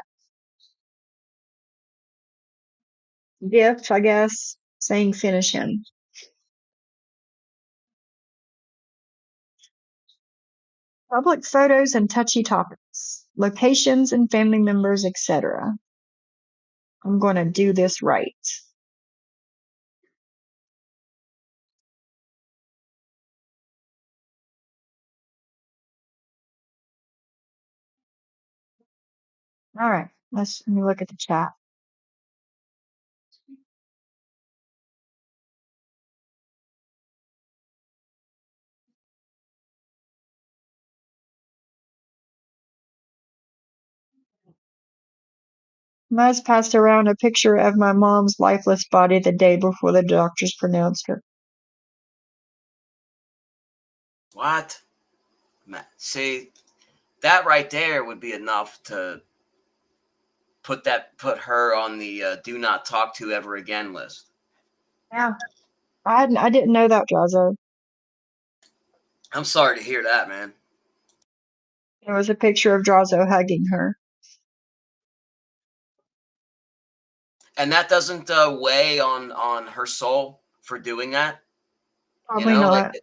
gif, I guess, saying finish him. Public photos and touchy topics. Locations and family members, etc. I'm going to do this right. All right, let me look at the chat. Muz passed around a picture of my mom's lifeless body the day before the doctors pronounced her. What? See, that right there would be enough to put her on the do not talk to ever again list. Yeah, I didn't know that, Jazo. I'm sorry to hear that, man. There was a picture of Drazo hugging her. And that doesn't weigh on her soul for doing that. Probably not.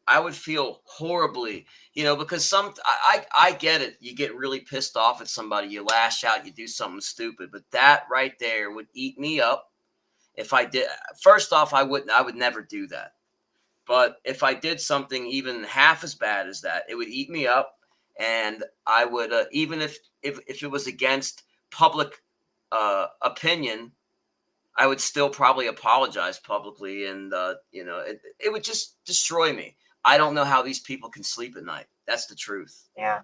I would feel horribly, because I get it. You get really pissed off at somebody, you lash out, you do something stupid, but that right there would eat me up. If I did, first off, I would never do that. But if I did something even half as bad as that, it would eat me up, and I would even if it was against public opinion, I would still probably apologize publicly, and it would just destroy me. I don't know how these people can sleep at night. That's the truth. Yeah.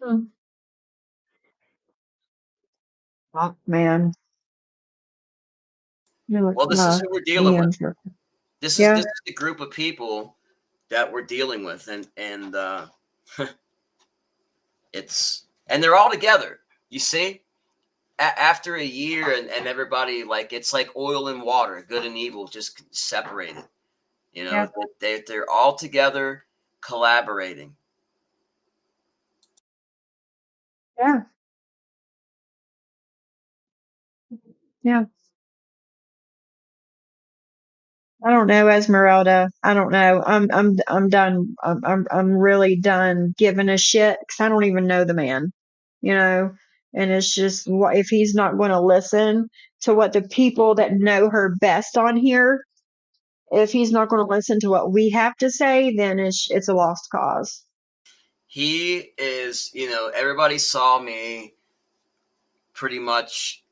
Hmm. Oh, man. Well, this is who we're dealing with. This Yeah. is the group of people that we're dealing with, and and they're all together. You see, after a year, and everybody, like, it's like oil and water, good and evil just separated. Yeah. They're all together, collaborating. Yeah. Yeah. I don't know, Esmeralda. I don't know. I'm done. I'm really done giving a shit because I don't even know the man, you know. And it's just what if he's not going to listen to what the people that know her best on here. If he's not going to listen to what we have to say, then it's a lost cause. He is, everybody saw me pretty much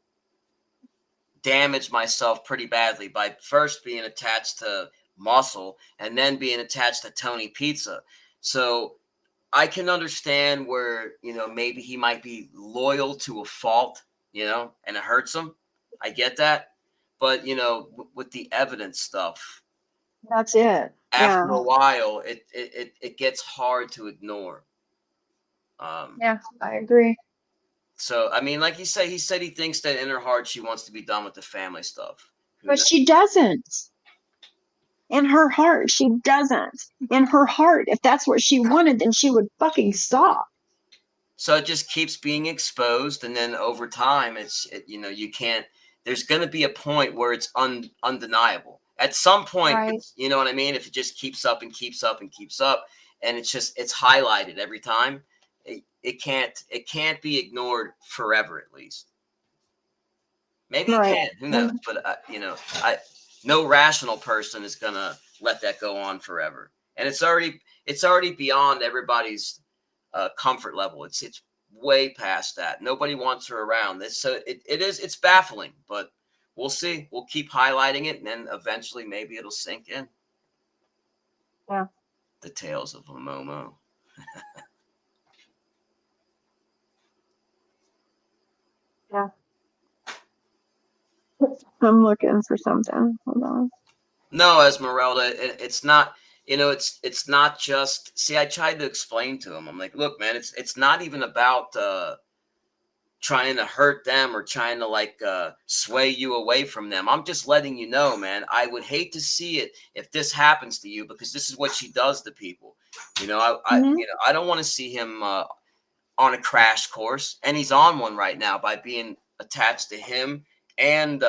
damage myself pretty badly by first being attached to Muscle and then being attached to Tony Pizza. So I can understand where, maybe he might be loyal to a fault, and it hurts him. I get that. But, with the evidence stuff, That's it. after Yeah. a while, it gets hard to ignore. Yeah, I agree. So, I mean, like he said he thinks that in her heart she wants to be done with the family stuff. But she doesn't. In her heart, she doesn't. In her heart, if that's what she wanted, then she would fucking stop. So it just keeps being exposed, and then over time, you can't. There's going to be a point where it's undeniable. At some point, Right. you know what I mean. If it just keeps up and keeps up and keeps up, and it's highlighted every time, it can't be ignored forever, at least. Maybe Right. it can. Who knows? But no rational person is gonna let that go on forever, and it's already beyond everybody's comfort level. It's way past that. Nobody wants her around. It's baffling, but we'll see. We'll keep highlighting it, and then eventually maybe it'll sink in. Yeah. The tales of Momo. Yeah. I'm looking for something. Hold on. No, Esmeralda, it's not. It's not just. See, I tried to explain to him. I'm like, look, man, it's not even about trying to hurt them or trying to like sway you away from them. I'm just letting you know, man. I would hate to see it if this happens to you, because this is what she does to people. I don't want to see him on a crash course, and he's on one right now by being attached to him and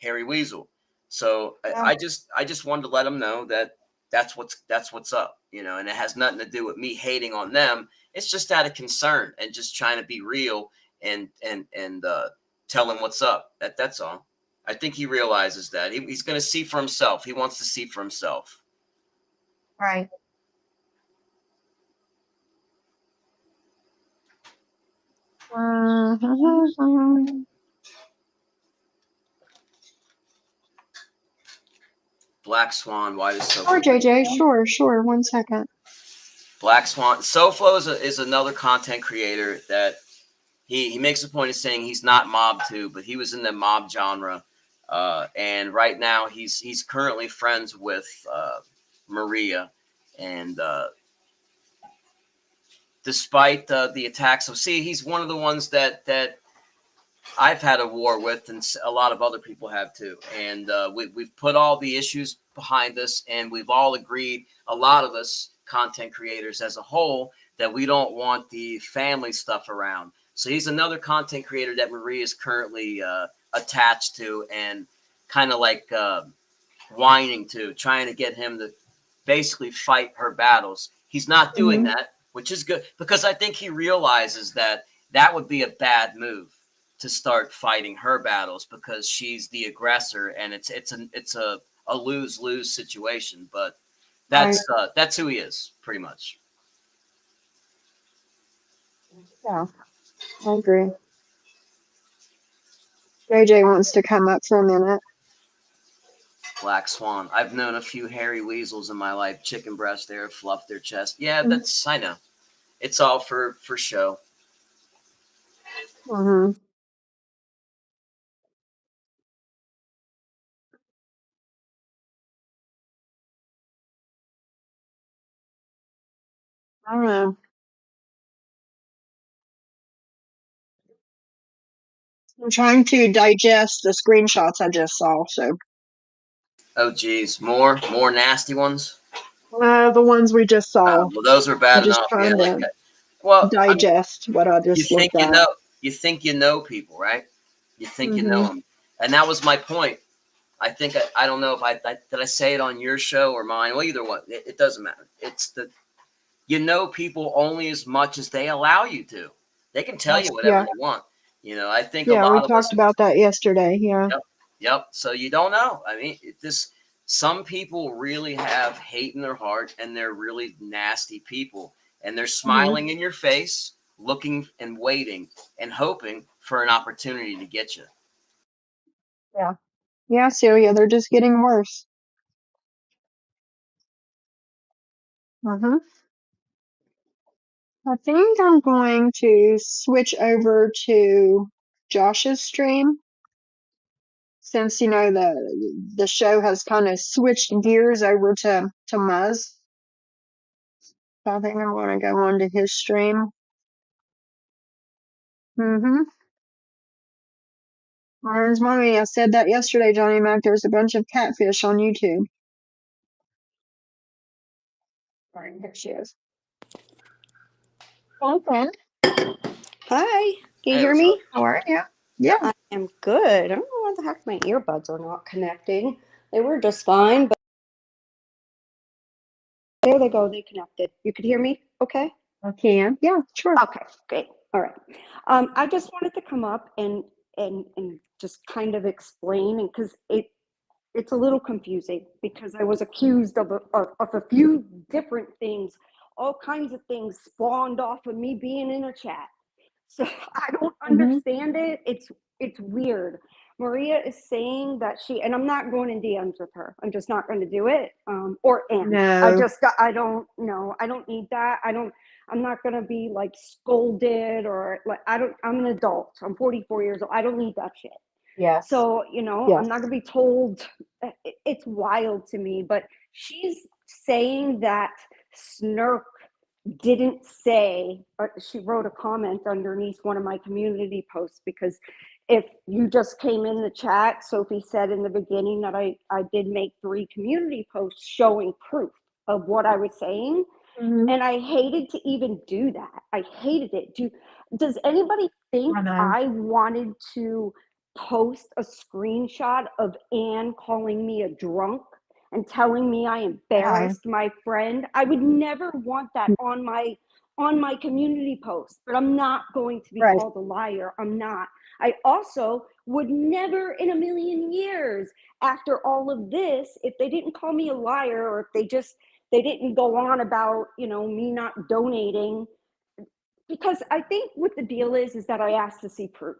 Harry Weasel. So Yeah. I just wanted to let him know that that's what's up, and it has nothing to do with me hating on them. It's just out of concern and just trying to be real and tell him what's up. That's all. I think he realizes that he's going to see for himself. He wants to see for himself. Right. Black Swan. Why does Sure, Sofo? JJ. Sure. 1 second. Black Swan. Sofo is another content creator that he makes a point of saying he's not mob too, but he was in the mob genre, and right now he's currently friends with Maria, and despite the attacks, so see, he's one of the ones that I've had a war with, and a lot of other people have too. And we've put all the issues behind us, and we've all agreed, a lot of us content creators as a whole, that we don't want the family stuff around. So he's another content creator that Marie is currently attached to and kind of like whining to, trying to get him to basically fight her battles. He's not doing that, which is good, because I think he realizes that that would be a bad move to start fighting her battles, because she's the aggressor, and it's a lose-lose situation. But that's who he is, pretty much. Yeah, I agree. JJ wants to come up for a minute. Black Swan. I've known a few hairy weasels in my life. Chicken breast hair, fluff their chest. Yeah, that's, I know. It's all for show. Mm-hmm. I don't know. I'm trying to digest the screenshots I just saw. So Oh, geez. More nasty ones? the ones we just saw. Well, those are I'm bad just enough. Yeah, trying like, to well, I mean, digest what I you just think looked you at. know you know people, right? You think you know them, and that was my point. I think I don't know if I did I say it on your show or mine. Well, either one, it doesn't matter. It's the you know people only as much as they allow you to. They can tell you whatever Yeah. they want. I think a Yeah, we lot of us. talked about that yesterday. Yeah. Yep. So you don't know. I mean, some people really have hate in their heart, and they're really nasty people, and they're smiling in your face, looking and waiting and hoping for an opportunity to get you. Yeah. Yeah, Celia, they're just getting worse. I think I'm going to switch over to Josh's stream, since the show has kind of switched gears over to Muzz. So I think I'm going to go on to his stream. Orange Mommy, I said that yesterday, Johnny Mac. There's a bunch of catfish on YouTube. All right, here she is. Hello, friend. Hi, can you Hey, hear what's me? up? How are you? Yeah. I am good. I don't know why the heck my earbuds are not connecting. They were just fine, but there they go. They connected. You could hear me? Okay. I can. Yeah, sure. Okay, great. All right. I just wanted to come up and just kind of explain, and because it's a little confusing, because I was accused of a few different things all kinds of things spawned off of me being in a chat. So I don't Mm-hmm. understand it. It's weird. Maria is saying that and I'm not going in DMs with her. I'm just not going to do it. Or No. I don't know. I don't need that. I'm not going to be like scolded or like, I'm an adult. I'm 44 years old. I don't need that shit. Yes. So, Yes. I'm not going to be told. It's wild to me, but she's saying that Snurk didn't say, or she wrote a comment underneath one of my community posts, because if you just came in the chat, Sophie said in the beginning that I did make 3 community posts showing proof of what I was saying. Mm-hmm. And I hated to even do that. I hated it. Does anybody think I wanted to post a screenshot of Anne calling me a drunk and telling me I embarrassed my friend? I would never want that on my community post, but I'm not going to be called a liar. I'm not. I also would never in a million years, after all of this, if they didn't call me a liar, or if they didn't go on about, me not donating, because I think what the deal is that I asked to see proof.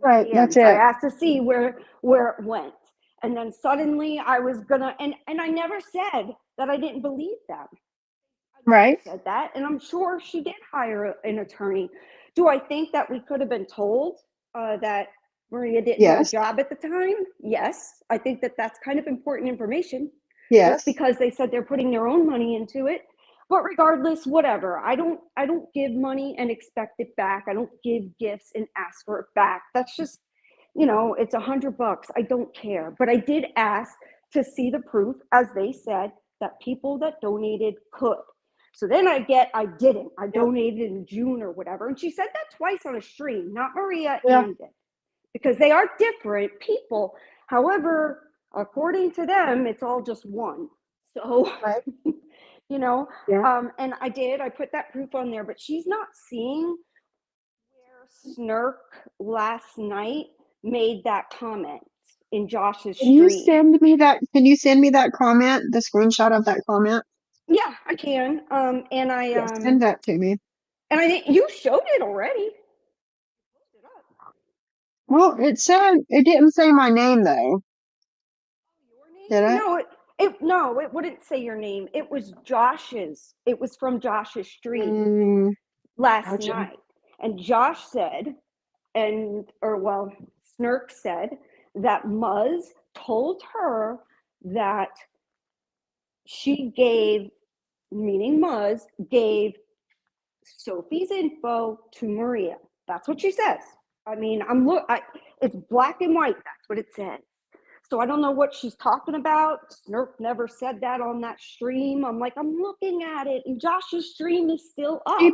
Right. That's I it. asked to see where it went. And then suddenly I was gonna, and I never said that I didn't believe them. Right. Said that, and I'm sure she did hire an attorney. Do I think that we could have been told that Maria didn't have a job at the time? Yes. I think that that's kind of important information. Yes. Just because they said they're putting their own money into it. But regardless, whatever. I don't give money and expect it back. I don't give gifts and ask for it back. That's just, it's $100. I don't care. But I did ask to see the proof, as they said, that people that donated could. So then I didn't. I donated in June or whatever. And she said that twice on a stream, not Maria, and did. Because they are different people. However, according to them, it's all just one. So, and I put that proof on there, but she's not seeing where Snurk last night made that comment in Josh's stream. Can you send me that comment, the screenshot of that comment? Yeah, I can. And I send that to me. And I think you showed it already. Well, it didn't say my name though. Did it? No, it wouldn't say your name. It was Josh's. It was from Josh's stream last night. And Josh said, Snurk said that Muzz told her that she gave, meaning Muzz, gave Sophie's info to Maria. That's what she says. I mean, it's black and white. That's what it says. So I don't know what she's talking about. Snurk never said that on that stream. I'm looking at it, and Josh's stream is still up. She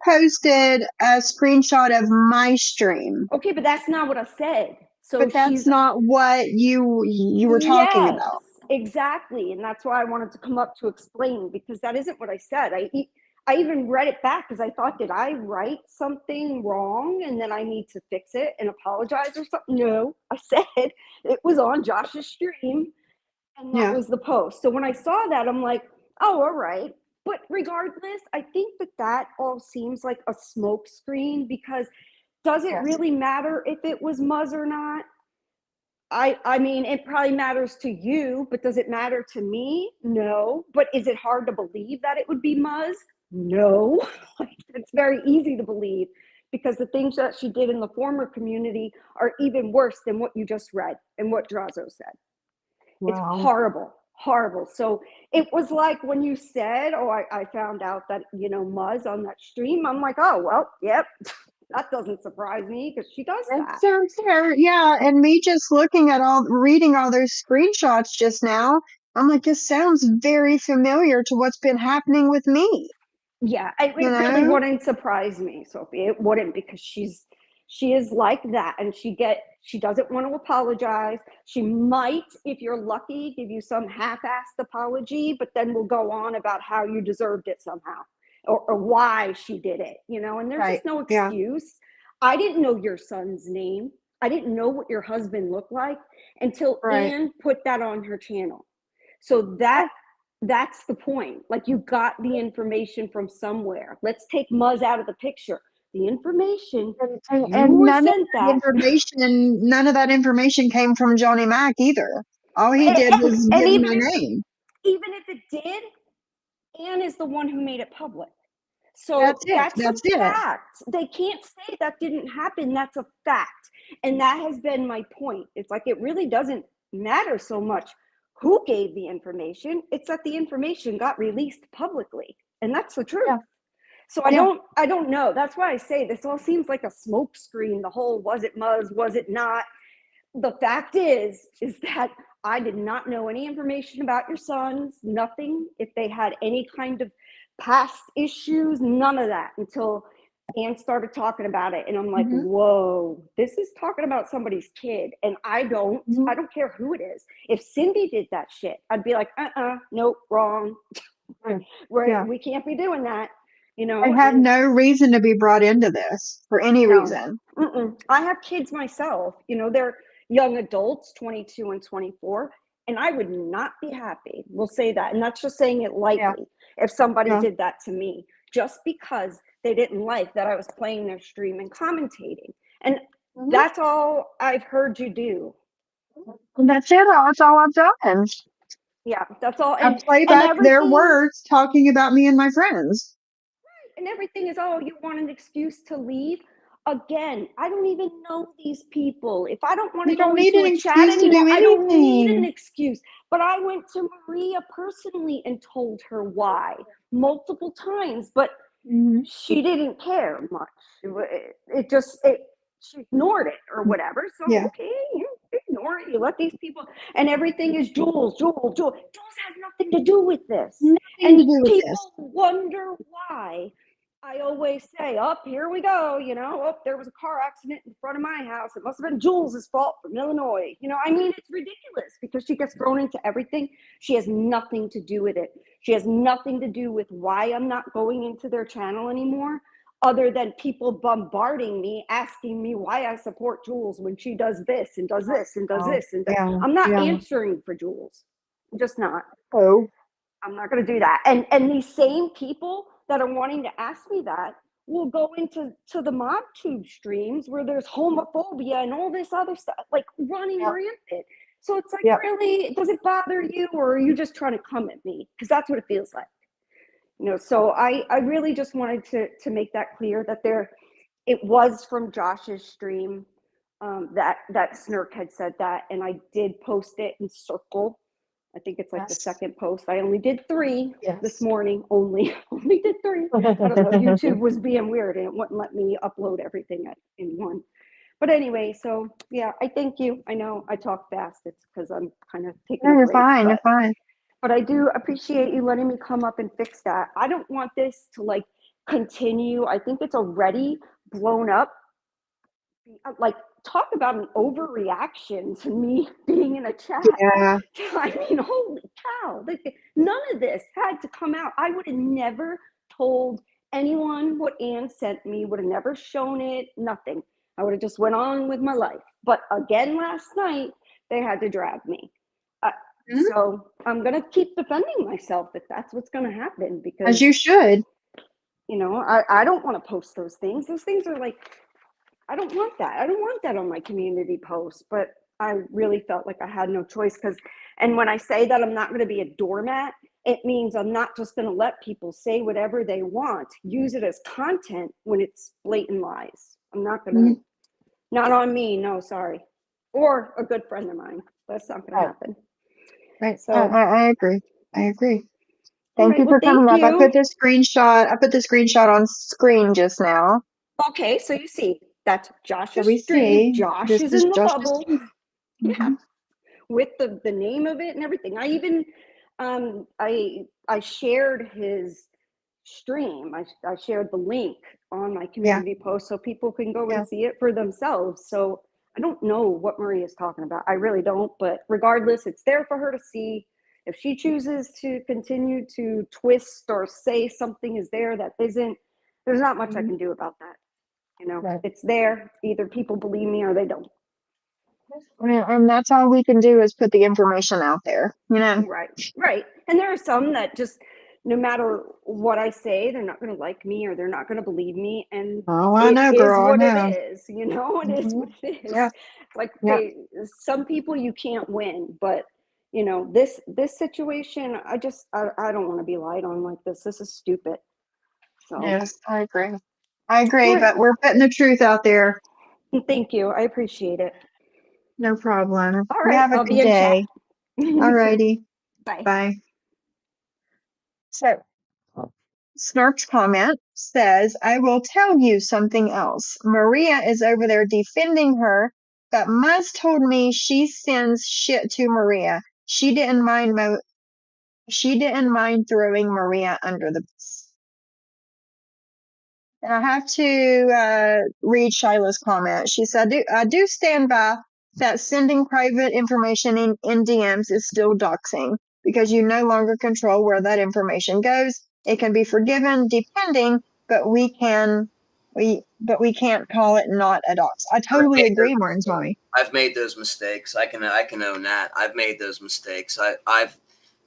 posted a screenshot of my stream. Okay, but that's not what I said. So but that's not what you were talking about. Exactly. And that's why I wanted to come up to explain, because that isn't what I said. I even read it back because I thought, did I write something wrong and then I need to fix it and apologize or something? No, I said it was on Josh's stream and that was the post. So when I saw that, I'm like, oh, all right. But regardless, I think that all seems like a smoke screen, because does it really matter if it was Muzz or not? I mean, it probably matters to you, but does it matter to me? No. But is it hard to believe that it would be Muzz? No. It's very easy to believe, because the things that she did in the former community are even worse than what you just read and what Drazo said. Wow. It's horrible, horrible. So it was like when you said, oh, I found out that, Muzz on that stream. I'm like, oh, well, yep. That doesn't surprise me, because she does that. Sounds fair. Yeah. And me just reading all those screenshots just now, I'm like, this sounds very familiar to what's been happening with me. Yeah, it really wouldn't surprise me, Sophie. It wouldn't, because she is like that, and she doesn't want to apologize. She might, if you're lucky, give you some half-assed apology, but then we'll go on about how you deserved it somehow, or why she did it, and there's just no excuse. Yeah. I didn't know your son's name. I didn't know what your husband looked like until Anne put that on her channel. So that that's the point. Like, you got the information from somewhere. Let's take Muzz out of the picture. The information, you And were sent that. none of that information came from Johnny Mac either. All he did was And give even my if name. it did, Anne is the one who made it public. So That's it. that's a That's it. fact. They can't say that didn't happen. That's a fact. And that has been my point. It's like, it really doesn't matter so much who gave the information. It's that the information got released publicly. And that's the truth. Yeah. So I don't know. That's why I say this all seems like a smoke screen. The whole, was it Muzz, was it not? The fact is that I did not know any information about your sons, nothing. If they had any kind of past issues, none of that, until Anne started talking about it. And I'm like, whoa, this is talking about somebody's kid. And I don't care who it is. If Cindy did that shit, I'd be like, nope, wrong. We can't be doing that. You know, I have no reason to be brought into this for any reason. I have kids myself. You know, they're young adults, 22 and 24, and I would not be happy. We'll say that. And that's just saying it lightly. If somebody did that to me, just because they didn't like that I was playing their stream and commentating. And that's all I've heard you do. And that's it. That's all I've done. Yeah, that's all. I play back their words talking about me and my friends. And everything is, oh, you want an excuse to leave? Again, I don't even know these people. If I don't want to go into a chat anymore, I don't need an excuse. But I went to Maria personally and told her why multiple times, but she didn't care much. She ignored it or whatever. So, okay, you ignore it. You let these people, and everything is Jules. Jules has nothing to do with this. And people wonder why. I always say, here we go, you know, there was a car accident in front of my house. It must have been Jules's fault from Illinois. You know, I mean, it's ridiculous because she gets thrown into everything. She has nothing to do with it. She has nothing to do with why I'm not going into their channel anymore, other than people bombarding me, asking me why I support Jules when she does this and does this and does this. And I'm not answering for Jules. I'm just not. I'm not going to do that. And these same people that are wanting to ask me that will go into the MobTube streams where there's homophobia and all this other stuff, like running rampant. So it's like, really, does it bother you, or are you just trying to come at me? Because that's what it feels like. You know, so I really just wanted to make that clear that it was from Josh's stream that Snurk had said that, and I did post it in Circle. I think it's like the second post. I only did 3 this morning. Only did 3. I don't know. YouTube was being weird and it wouldn't let me upload everything in one. But anyway, so yeah, I thank you. I know I talk fast. It's because I'm kind of taking a break. You're fine. But I do appreciate you letting me come up and fix that. I don't want this to like continue. I think it's already blown up. Like, talk about an overreaction to me being in a chat. I mean, holy cow. None of this had to come out. I would have never told anyone what Anne sent me, would have never shown it, nothing. I would have just went on with my life. But again, last night, they had to drag me. So I'm going to keep defending myself if that's what's going to happen. Because, as you should. You know, I don't want to post those things. Those things are like, I don't want that. I don't want that on my community post, but I really felt like I had no choice and when I say that I'm not going to be a doormat, it means I'm not just going to let people say whatever they want, use it as content when it's blatant lies. I'm not going to, not on me. No, sorry. Or a good friend of mine. That's not going to happen. Right. So I agree. Thank you well, for coming up. I put the screenshot on screen just now. Okay. So you see, that's Josh's stream. Josh is in the bubble. Yeah. With the name of it and everything. I even, I shared his stream. I shared the link on my community post so people can go and see it for themselves. So I don't know what Maria is talking about. I really don't. But regardless, it's there for her to see. If she chooses to continue to twist or say something is there that isn't, there's not much I can do about that. You know, it's there. Either people believe me or they don't. And that's all we can do is put the information out there, you know? Right. And there are some that just, no matter what I say, they're not going to like me or they're not going to believe me. And Oh, I it know, is girl. I what it know. is, it is Hmm. what it is. Yeah. Like Yeah. some people you can't win, but this situation, I don't want to be lied on like this. This is stupid. So, Yes, I agree. I all agree, right. but we're putting the truth out there. Thank you. I appreciate it. No problem. All You right. have a I'll be good in chat. day. You too. Alrighty. Bye. Bye. So, Snark's comment says, I will tell you something else. Maria is over there defending her, but Muzz told me she sends shit to Maria. She didn't mind throwing Maria under the bus. And I have to read Shiloh's comment. She said, I do stand by that sending private information in DMs is still doxing because you no longer control where that information goes. It can be forgiven depending, but we can't call it not a dox. I I've totally made agree, those Martin mistakes. Tommy. I've made those mistakes. I can own that. I've made those mistakes. I've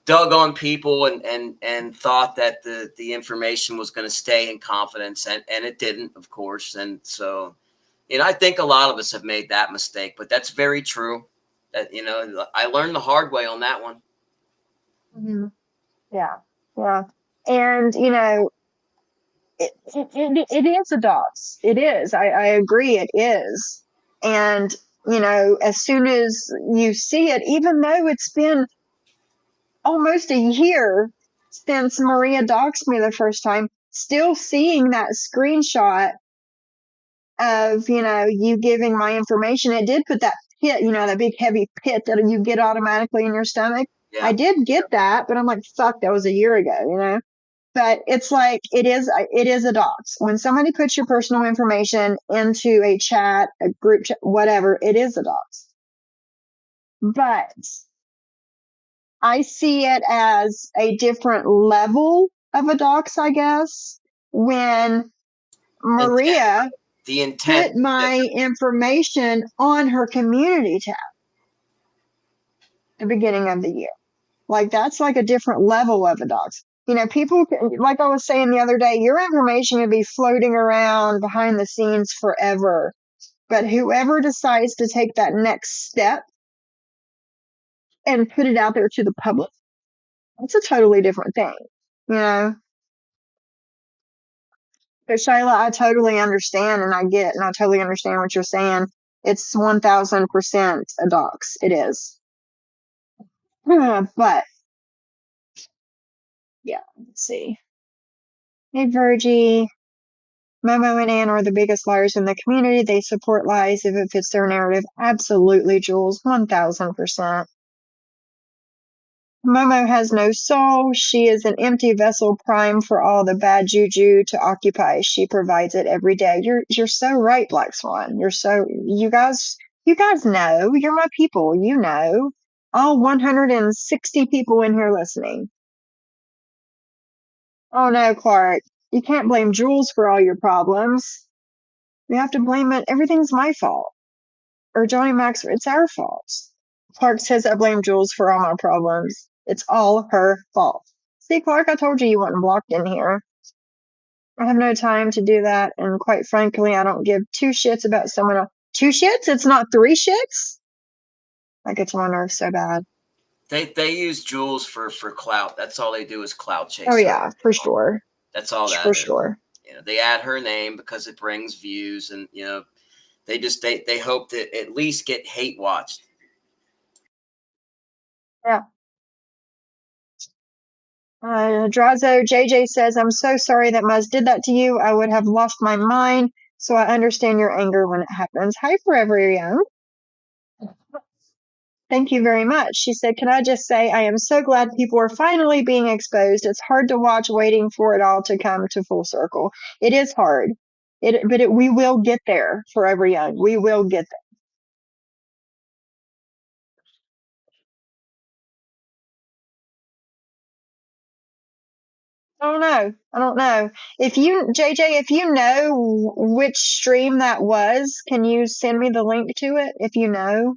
dug on people and thought that the information was going to stay in confidence, and it didn't, of course. And so, I think a lot of us have made that mistake, but that's very true. That I learned the hard way on that one. Mm-hmm. Yeah. Yeah. And, it is a dox. It is. I agree. It is. And, as soon as you see it, even though it's been almost a year since Maria doxed me the first time, still seeing that screenshot of, you giving my information, it did put that pit, that big heavy pit that you get automatically in your stomach. Yeah. I did get that, but I'm like, fuck, that was a year ago, But it's like, it is a dox. When somebody puts your personal information into a chat, a group chat, whatever, it is a dox. But I see it as a different level of a dox, I guess, when Intent. Maria The intent. put my information on her community tab at the beginning of the year. Like, that's like a different level of a dox. People, like I was saying the other day, your information can be floating around behind the scenes forever. But whoever decides to take that next step and put it out there to the public, it's a totally different thing, you know? But Shayla, I totally understand and I get, and I totally understand what you're saying. It's 1000% a dox. It is. But, yeah, let's see. Hey, Virgie. Momo and Ann are the biggest liars in the community. They support lies if it fits their narrative. Absolutely, Jules. 1000%. Momo has no soul. She is an empty vessel primed for all the bad juju to occupy. She provides it every day. You're so right, Black Swan. You guys know. You're my people. You know. All 160 people in here listening. Oh no, Clark. You can't blame Jules for all your problems. You have to blame it. Everything's my fault. Or Johnny Max, it's our fault. Clark says I blame Jules for all my problems. It's all her fault. See, Clark, I told you you weren't blocked in here. I have no time to do that, and quite frankly, I don't give two shits about someone else. Two shits? It's not three shits? That gets on my nerves so bad. They use Jules for clout. That's all they do is clout chase. Oh yeah, for sure. That's all that For is. sure. They add her name because it brings views, and they hope to at least get hate watched. Yeah. Drazo JJ says, I'm so sorry that Muzz did that to you. I would have lost my mind, so I understand your anger when it happens. Hi, Forever Young. Thank you very much. She said, can I just say, I am so glad people are finally being exposed. It's hard to watch waiting for it all to come to full circle. It is hard. We will get there, Forever Young. We will get there. I don't know. I don't know. JJ, if you know which stream that was, can you send me the link to it if you know?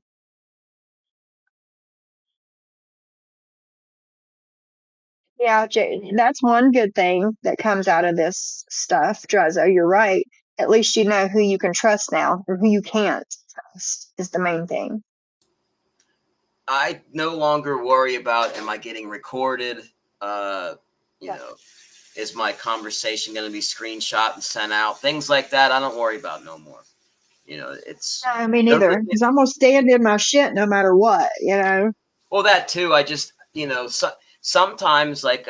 Yeah, that's one good thing that comes out of this stuff, Drazo. You're right. At least you know who you can trust now and who you can't trust is the main thing. I no longer worry about am I getting recorded? You Yeah. know, is my conversation going to be screenshot and sent out? Things like that, I don't worry about no more. You know, it's No, me the, neither. Because I'm gonna stand in my shit no matter what, you know. well, that too. I just, sometimes like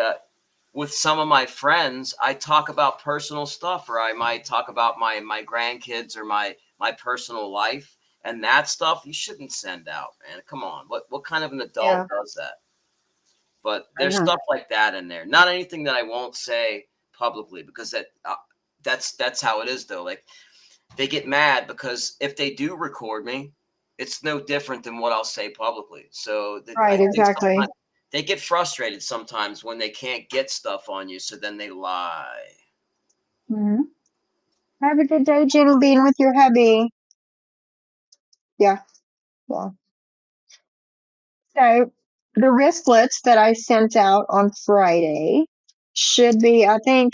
with some of my friends, I talk about personal stuff, or I might talk about my grandkids or my personal life, and that stuff you shouldn't send out, man. Come on, what kind of an adult Yeah, does that? But I there's know. stuff like that in there. Not anything that I won't say publicly because that's how it is though. Like they get mad because if they do record me, it's no different than what I'll say publicly. So I Right, think exactly. sometimes they get frustrated sometimes when they can't get stuff on you, so then they lie. Hmm. Have a good day, Jenny, being with your hubby. Yeah, yeah. So the wristlets that I sent out on Friday should be, I think,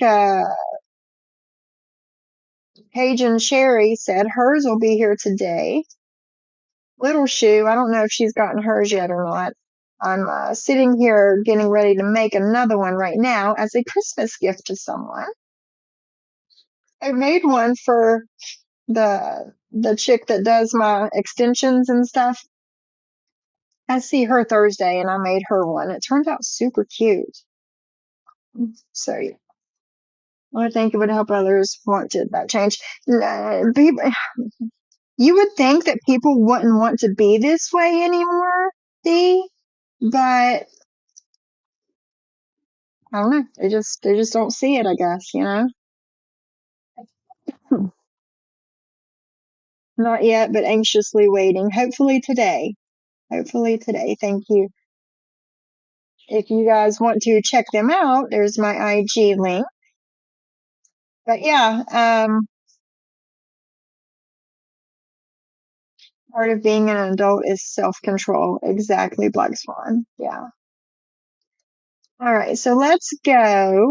Paige and Sherry said hers will be here today. Little Shoe, I don't know if she's gotten hers yet or not. I'm sitting here getting ready to make another one right now as a Christmas gift to someone. I made one for the chick that does my extensions and stuff. I see her Thursday and I made her one. It turned out super cute. So yeah, I think it would help others want to that change. People, you would think that people wouldn't want to be this way anymore, see? But I don't know. They just don't see it, I guess, you know? Hmm. Not yet, but anxiously waiting. Hopefully today. Hopefully today. Thank you. If you guys want to check them out, there's my IG link. But yeah, part of being an adult is self-control. Exactly, Black Swan. Yeah. All right, so let's go.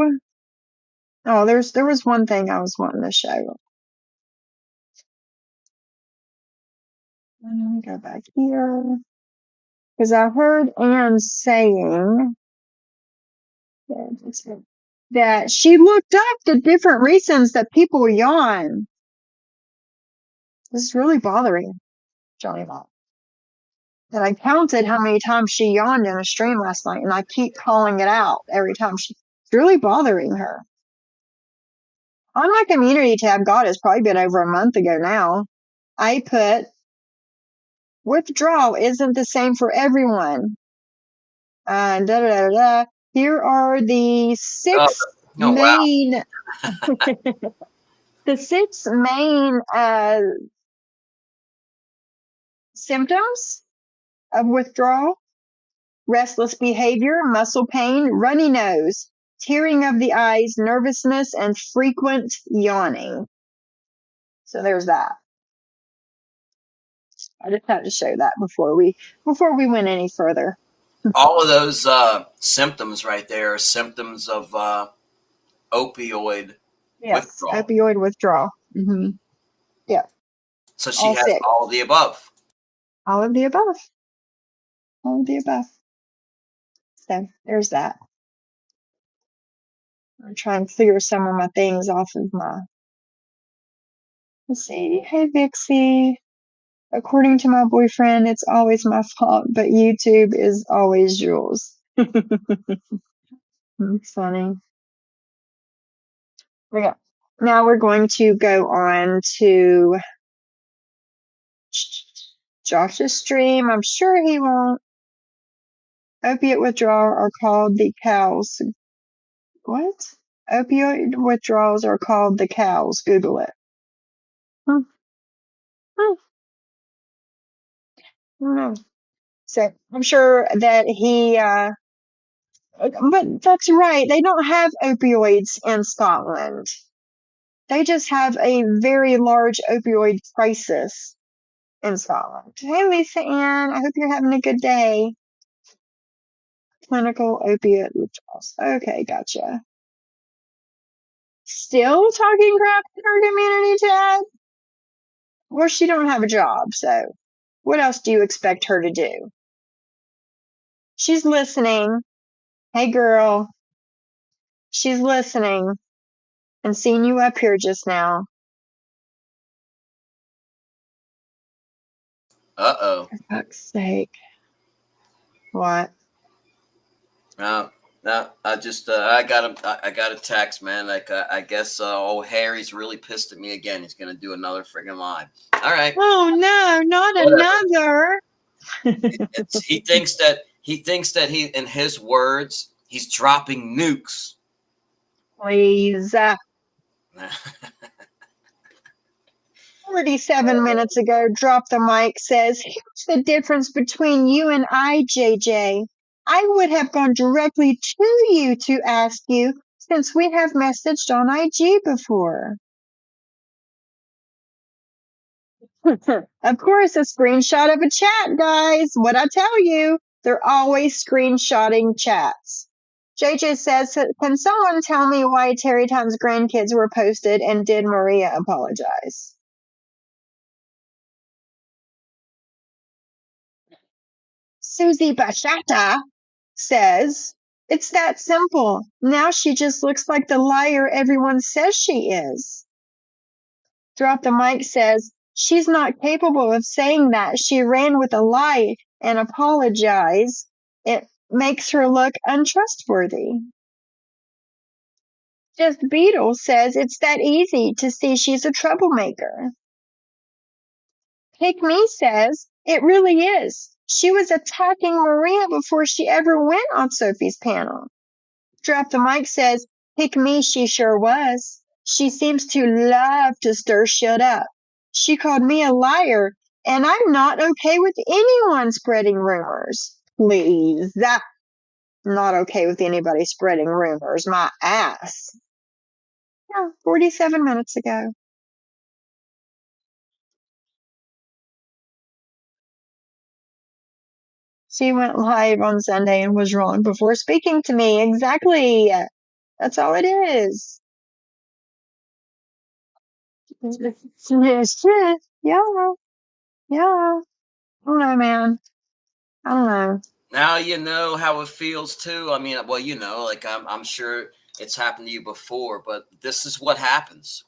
Oh, there was one thing I was wanting to show. Let me go back here because I heard Anne saying that she looked up the different reasons that people yawn. This is really bothering Johnny Ball. And I counted how many times she yawned in a stream last night, and I keep calling it out every time. It's really bothering her. On my community tab, God, it's probably been over a month ago now. I put withdrawal isn't the same for everyone. Da, da, da, da. Here are the Oh, six oh wow. main, the six main symptoms of withdrawal: restless behavior, muscle pain, runny nose, tearing of the eyes, nervousness, and frequent yawning. So there's that. I just had to show that before we went any further. All of those symptoms right there are symptoms of opioid Yes, withdrawal. opioid withdrawal. Hmm. Yeah, So she all has six. all of the above. All of the above. All of the above. So there's that. I'm trying to clear some of my things off of my. Let's see. Hey, Vixie. According to my boyfriend, it's always my fault, but YouTube is always yours. Funny. Okay. Now we're going to go on to Josh's stream. I'm sure he won't. Opiate withdrawal are called the cows. What? Opioid withdrawals are called the cows. Google it. Hmm. Hmm. I don't know. So I'm sure that he, but that's right. They don't have opioids in Scotland. They just have a very large opioid crisis in Scotland. Hey, Lisa Ann. I hope you're having a good day. clinical opiate withdrawals. Okay, gotcha. Still talking crap in her community chat? Well, she don't have a job, so what else do you expect her to do? She's listening. Hey, girl. She's listening and seeing you up here just now. Uh-oh. For fuck's sake. What? No, I just I got a text, man. Like I guess old Harry's really pissed at me again. He's gonna do another friggin' live. All right, Oh, no, not whatever. another. He thinks that he, in his words, he's dropping nukes. Please. 47 minutes ago, Drop the Mic says, here's the difference between you and I, JJ. I would have gone directly to you to ask you, since we have messaged on IG before. Of course, a screenshot of a chat, guys. What I tell you, they're always screenshotting chats. JJ says, can someone tell me why Terry Time's grandkids were posted and did Maria apologize? Susie Bachata says, it's that simple. Now she just looks like the liar everyone says she is. Drop the Mic says, she's not capable of saying that. She ran with a lie and apologized. It makes her look untrustworthy. Just Beetle says it's that easy to see she's a troublemaker. Pick Me says, it really is. She was attacking Maria before she ever went on Sophie's panel. Drop the Mic says, pick me, she sure was. She seems to love to stir shit up. She called me a liar, and I'm not okay with anyone spreading rumors. Please. Not okay with anybody spreading rumors. My ass. Yeah, 47 minutes ago. She went live on Sunday and was wrong before speaking to me. Exactly. That's all it is. Yeah. Yeah. I don't know, man. I don't know. Now you know how it feels too. I mean, well, you know, like I'm sure it's happened to you before, but this is what happens.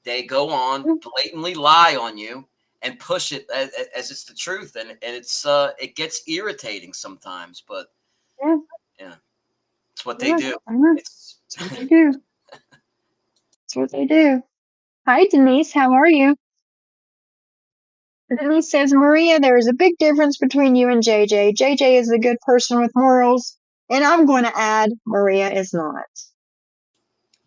They go on, blatantly lie on you, and push it as it's the truth, and it gets irritating sometimes. But Yeah. yeah, it's what they Yeah. do. That's what they do. That's what they do. Hi, Denise. How are you? Denise says, Maria, there is a big difference between you and JJ. JJ is a good person with morals, and I'm going to add, Maria is not.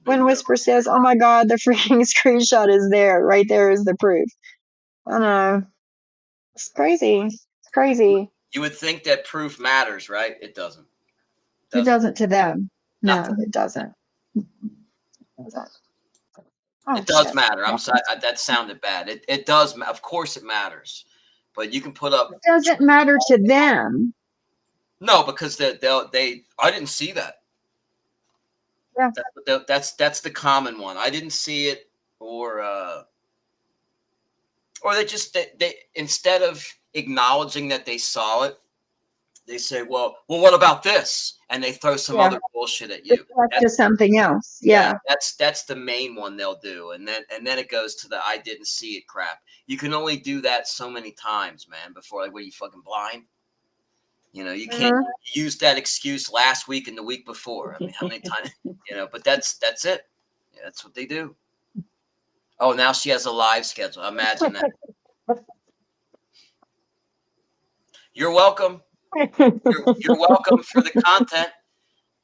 When Whisper says, oh my God, the freaking screenshot is there. Right there is the proof. I know. It's crazy. It's crazy. You would think that proof matters, right? It doesn't. It doesn't to them. Not No, it doesn't. It doesn't. Oh, it does shit. matter. I'm sorry. That sounded bad. It does. Of course it matters. But you can put up. It doesn't matter to them. No, because they I didn't see that. Yeah. That's the common one. I didn't see it, or they instead of acknowledging that they saw it, they say, well, what about this? And they throw some other bullshit at you. That's just something else. Yeah. That's the main one they'll do, and then it goes to the I didn't see it crap. You can only do that so many times, man. Before, like, what are you, fucking blind? You know, you can't use that excuse last week and the week before. I mean, how many times? You know, but that's it. Yeah, that's what they do. Oh, now she has a live schedule. Imagine that. You're welcome. You're welcome for the content.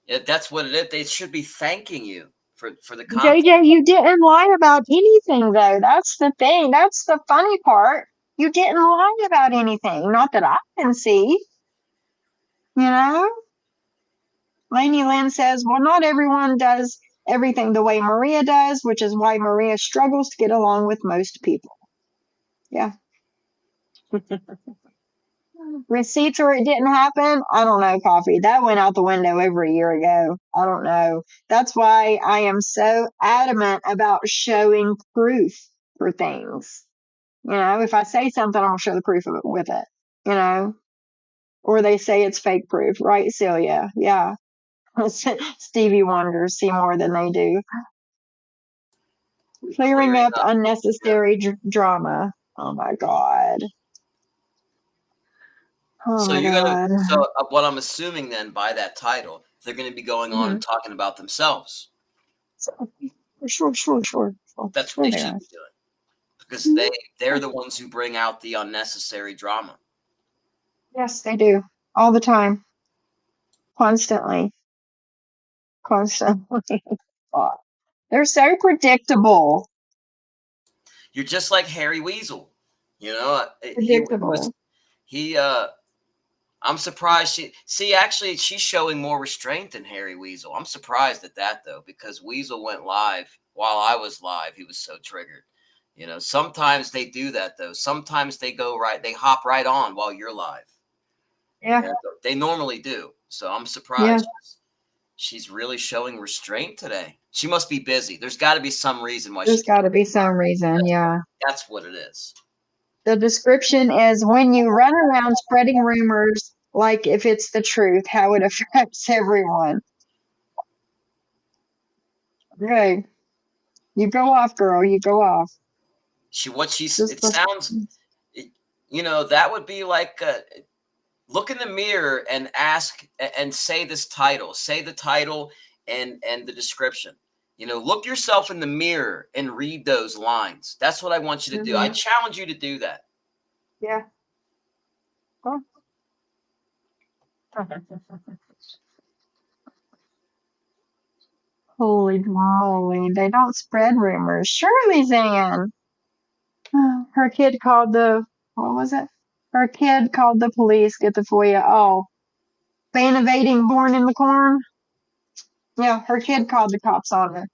Yeah, that's what it is. They should be thanking you for the content. JJ, you didn't lie about anything, though. That's the thing. That's the funny part. You didn't lie about anything. Not that I can see. You know? Lainey Lynn says, well, not everyone does everything the way Maria does, which is why Maria struggles to get along with most people. Yeah. Receipts or it didn't happen? I don't know, Coffee. That went out the window over a year ago. I don't know. That's why I am so adamant about showing proof for things. If I say something, I'm going to show the proof of it with it, you know? Or they say it's fake proof, right, Celia? Yeah. Stevie Wonders see more than they do. Clearing up unnecessary drama. Oh my God. Oh So my you're gonna. God. So what I'm assuming then by that title, they're going to be going on and talking about themselves. So, sure. That's what Sure they they should are. be doing because they're the ones who bring out the unnecessary drama. Yes, they do. All the time. Constantly. Oh, they're so predictable. You're just like Harry Weasel. You know, Predictable. he. I'm surprised actually she's showing more restraint than Harry Weasel. I'm surprised at that though, because Weasel went live while I was live. He was so triggered. Sometimes they do that though. Sometimes they hop right on while you're live. Yeah. They normally do. So I'm Yeah. surprised. She's really showing restraint today. She must be busy. There's got to be some reason why There's she can't. got to be some reason. Yeah. That's what it is. The description is when you run around spreading rumors like if it's the truth, how it affects everyone. Okay. You go off, girl. You go off. It sounds, that would be like, look in the mirror and ask and say this title, say the title and the description. Look yourself in the mirror and read those lines. That's what I want you to do. I challenge you to do that. Yeah. Oh. Holy moly. They don't spread rumors. Surely, Zan. Her kid called what was it? Her kid called the police, get the FOIA. Oh, fan evading born in the corn? Yeah, her kid called the cops on her.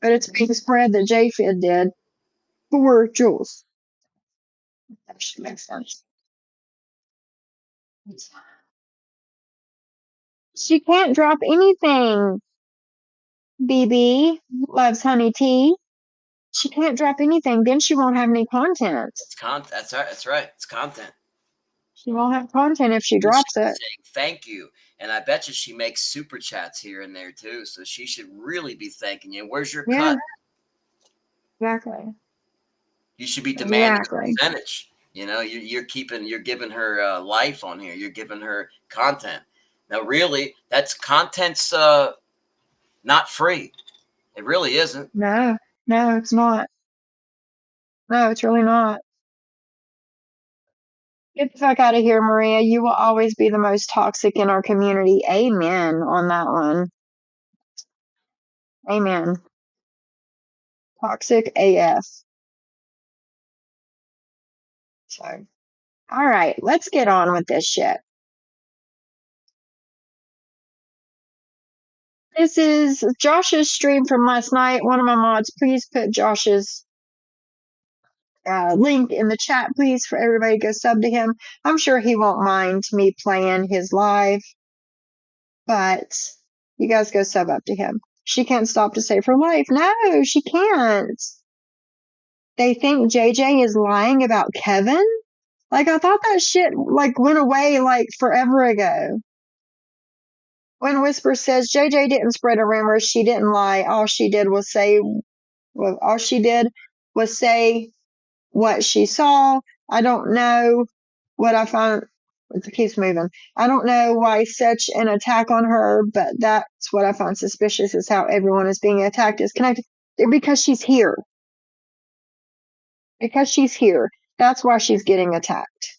But it's being spread that JFid did for Jules. That should make sense. She can't drop anything. BB loves honey tea. She can't drop anything. Then she won't have any content. It's content. That's right. That's right. It's content. She won't have content if she She drops should be it. saying thank you. And I bet you she makes super chats here and there too. So she should really be thanking you. Where's your cut? Exactly. You should be demanding a percentage. You're giving her life on here. You're giving her content. Now, really, that's content's not free. It really isn't. No, it's not. No, it's really not. Get the fuck out of here, Maria. You will always be the most toxic in our community. Amen on that one. Amen. Toxic AF. So, all right, let's get on with this shit. This is Josh's stream from last night. One of my mods, please put Josh's link in the chat, please, for everybody to go sub to him. I'm sure he won't mind me playing his live, but you guys go sub up to him. She can't stop to save her life. No, she can't. They think JJ is lying about Kevin? Like, I thought that shit, went away, forever ago. When Whisper says JJ didn't spread a rumor, she didn't lie. All she did was say what she saw. I don't know what I found. It keeps moving. I don't know why such an attack on her, but that's what I find suspicious is how everyone is being attacked is connected. Because she's here. Because she's here. That's why she's getting attacked.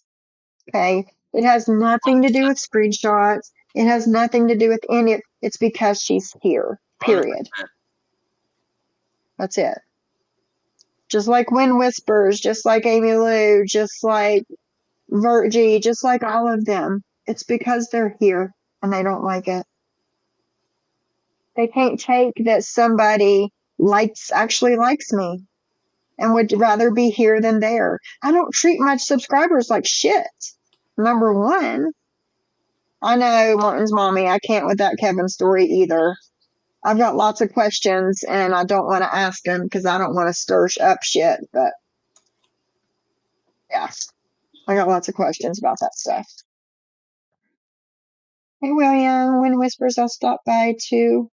Okay? It has nothing to do with screenshots. It has nothing to do with any. It's because she's here. Period. 100%. That's it. Just like Wind Whispers, just like Amy Lou, just like Virgie, just like all of them. It's because they're here and they don't like it. They can't take that somebody actually likes me. and would rather be here than there. I don't treat my subscribers like shit. Number one, I know Martin's mommy, I can't with that Kevin story either. I've got lots of questions and I don't want to ask them because I don't want to stir up shit, but yeah, I got lots of questions about that stuff. Hey William, Wind Whispers, I stopped by to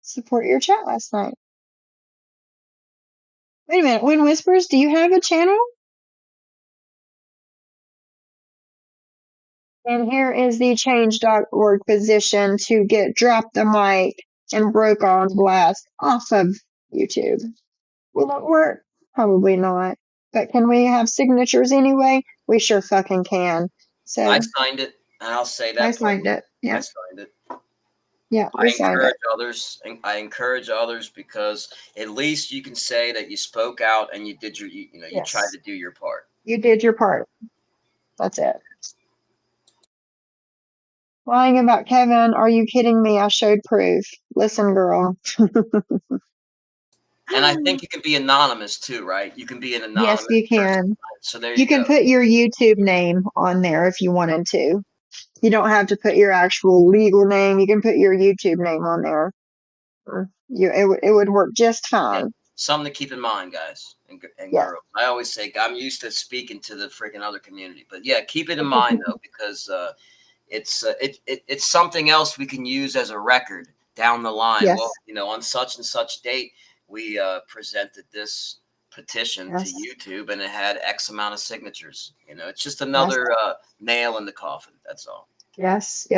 support your chat last night. Wait a minute, Wind Whispers, do you have a channel? And here is the change.org position to get Drop the Mic and Broke on Blast off of YouTube. Will it work? Probably not. But can we have signatures anyway? We sure fucking can. So I signed it, and I'll say that. I signed it. Yeah. I signed it. Yeah, we signed it. I encourage others because at least you can say that you spoke out and you did your, you tried to do your part. You did your part. That's it. Lying about Kevin, are you kidding me? I showed proof. Listen, girl. And I think you can be anonymous too, right? You can be an anonymous. Yes, you can. Person. So there you can go. Put your YouTube name on there if you wanted to. You don't have to put your actual legal name. You can put your YouTube name on there. It would work just fine. Yeah. Something to keep in mind, guys and girls. I always say I'm used to speaking to the freaking other community, but yeah, keep it in mind though, because it's something else we can use as a record down the line. Yes. Well, on such and such date, we presented this petition to YouTube, and it had X amount of signatures. It's just another nail in the coffin. That's all. Yes.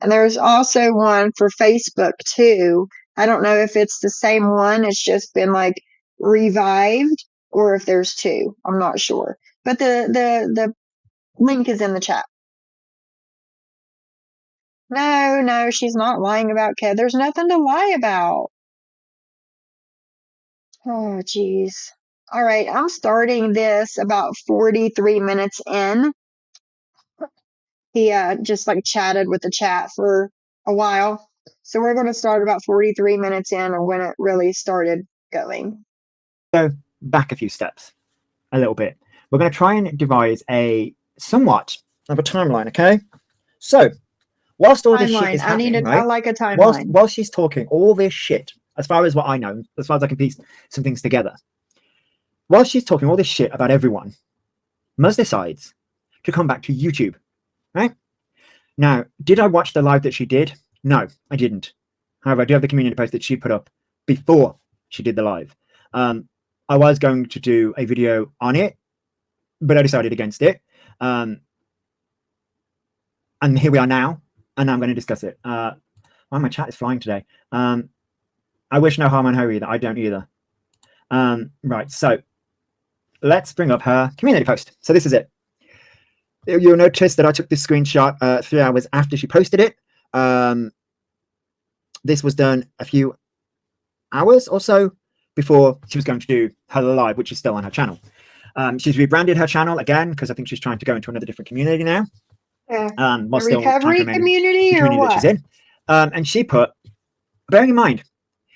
And there's also one for Facebook too. I don't know if it's the same one. It's just been like revived, or if there's two. I'm not sure. But the link is in the chat. No, she's not lying about Kev. There's nothing to lie about. Oh, geez. All right, I'm starting this about 43 minutes in. He just like chatted with the chat for a while. So we're going to start about 43 minutes in, or when it really started going. So back a few steps, a little bit. We're going to try and devise a somewhat of a timeline, okay? So whilst all this shit is happening, I like a timeline. Whilst she's talking all this shit, as far as what I know, as far as I can piece some things together, whilst she's talking all this shit about everyone, Muzz decides to come back to YouTube, right? Now, did I watch the live that she did? No, I didn't. However, I do have the community post that she put up before she did the live. I was going to do a video on it, but I decided against it. And here we are now, and I'm going to discuss it. Wow, my chat is flying today. I wish no harm on her either. I don't either. Right, so let's bring up her community post. So this is it. You'll notice that I took this screenshot 3 hours after she posted it. This was done a few hours or so before she was going to do her live, which is still on her channel. She's rebranded her channel again because I think she's trying to go into another different community now. Recovery community or what? That she's in. And she put, bearing in mind,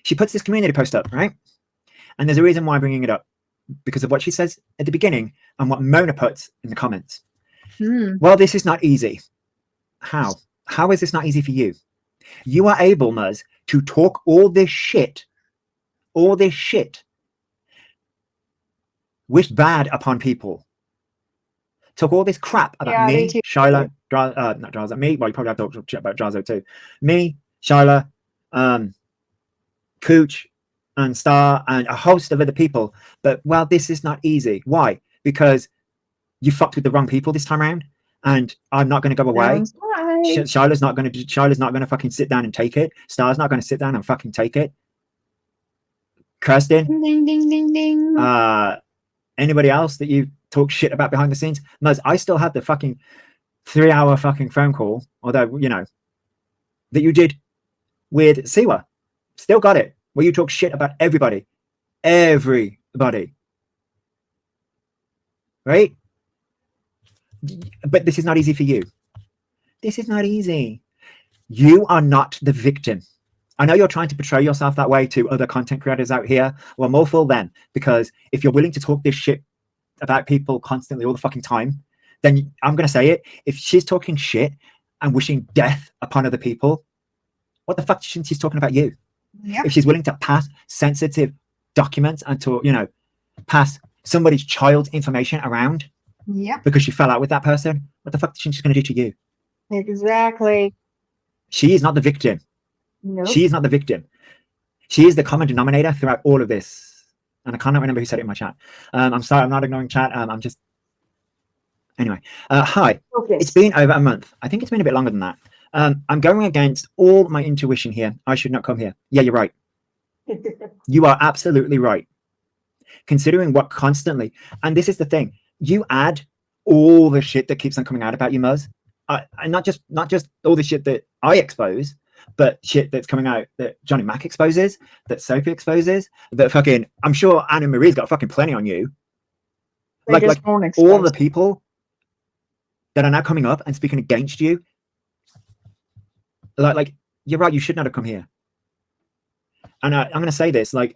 she puts this community post up, right? And there's a reason why I'm bringing it up, because of what she says at the beginning and what Mona puts in the comments. Well, this is not easy. How? How is this not easy for you? You are able, Muzz, to talk all this shit, wish bad upon people, talk all this crap about me, Shyla, not Draza, me, well, you probably have to talk shit about Drazo too. Me, Shyla, Cooch, and Star, and a host of other people. But, well, this is not easy. Why? Because you fucked with the wrong people this time around, and I'm not going to go away. Shyla's not going to fucking sit down and take it. Star's not going to sit down and fucking take it. Kirsten, ding, ding, ding, ding. Anybody else that you talk shit about behind the scenes? Muzz, I still have the fucking 3-hour fucking phone call, although, that you did with Siwa. Still got it, where you talk shit about everybody. Right? But this is not easy for you. This is not easy. You are not the victim I know you're trying to portray yourself that way to other content creators out here. Well, more fool them, because if you're willing to talk this shit about people constantly all the fucking time, then I'm going to say it. If she's talking shit and wishing death upon other people, what the fuck shouldn't she's talking about you? Yep. If she's willing to pass sensitive documents and to, you know, pass somebody's child's information around Yep. because she fell out with that person, what the fuck is she going to do to you? Exactly. She is not the victim. Nope. She is not the victim. She is the common denominator throughout all of this. And I cannot remember who said it in my chat. I'm sorry, I'm not ignoring chat. I'm just... Anyway. Hi. Focus. It's been over a month. I think it's been a bit longer than that. I'm going against all my intuition here. I should not come here. Yeah, you're right. You are absolutely right. Considering what constantly... And this is the thing. You add all the shit that keeps on coming out about you, Muzz. And not just all the shit that I expose, but shit that's coming out that Johnny Mac exposes, that Sophie exposes, that fucking, I'm sure Anna Marie's got fucking plenty on you. Like all the people that are now coming up and speaking against you. Like you're right, you should not have come here. And I'm going to say this, like,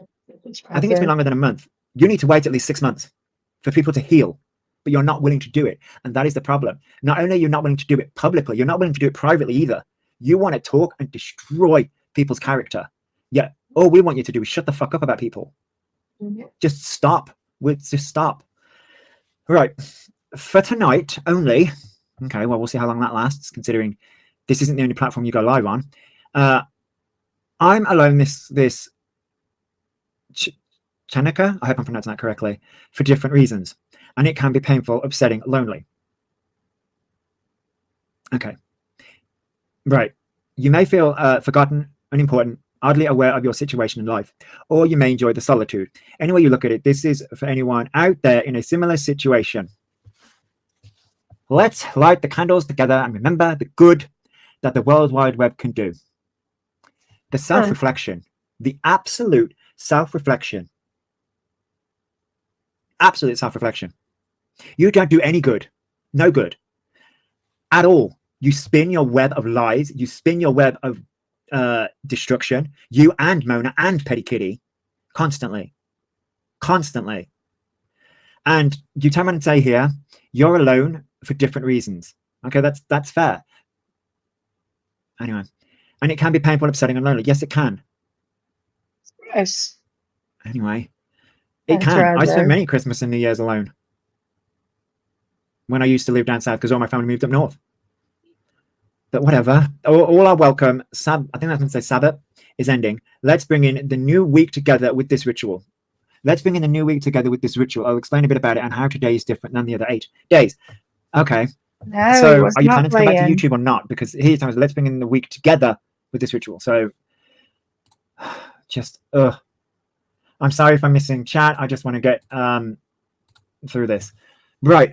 I think it's been longer than a month. You need to wait at least 6 months for people to heal, but you're not willing to do it. And that is the problem. Not only are you not willing to do it publicly, you're not willing to do it privately either. You want to talk and destroy people's character. Yeah, all we want you to do is shut the fuck up about people. Just stop. Just stop. Right. For tonight only. Okay, well, we'll see how long that lasts, considering this isn't the only platform you go live on. I'm alone this Chanaka, I hope I'm pronouncing that correctly, for different reasons. And it can be painful, upsetting, lonely. Okay. Right. You may feel forgotten, unimportant, oddly aware of your situation in life, or you may enjoy the solitude. Any way you look at it, this is for anyone out there in a similar situation. Let's light the candles together and remember the good that the World Wide Web can do. The self-reflection, the absolute self-reflection. Absolute self-reflection. You don't do any good. No good. At all. You spin your web of lies. You spin your web of destruction. You and Mona and Petty Kitty. Constantly. Constantly. And you turn around and say here, you're alone for different reasons. Okay, that's fair. Anyway. And it can be painful, upsetting, and lonely. Yes, it can. Yes. Anyway. It can. I spent many Christmas and New Year's alone. When I used to live down south because all my family moved up north. But whatever. All are welcome. I think that's going to say Sabbath is ending. Let's bring in the new week together with this ritual. Let's bring in the new week together with this ritual. I'll explain a bit about it and how today is different than the other 8 days. Okay. No, so are you planning to go back to YouTube or not? Because here's time. Let's bring in the week together with this ritual. So just I'm sorry if I'm missing chat. I just want to get through this. Right.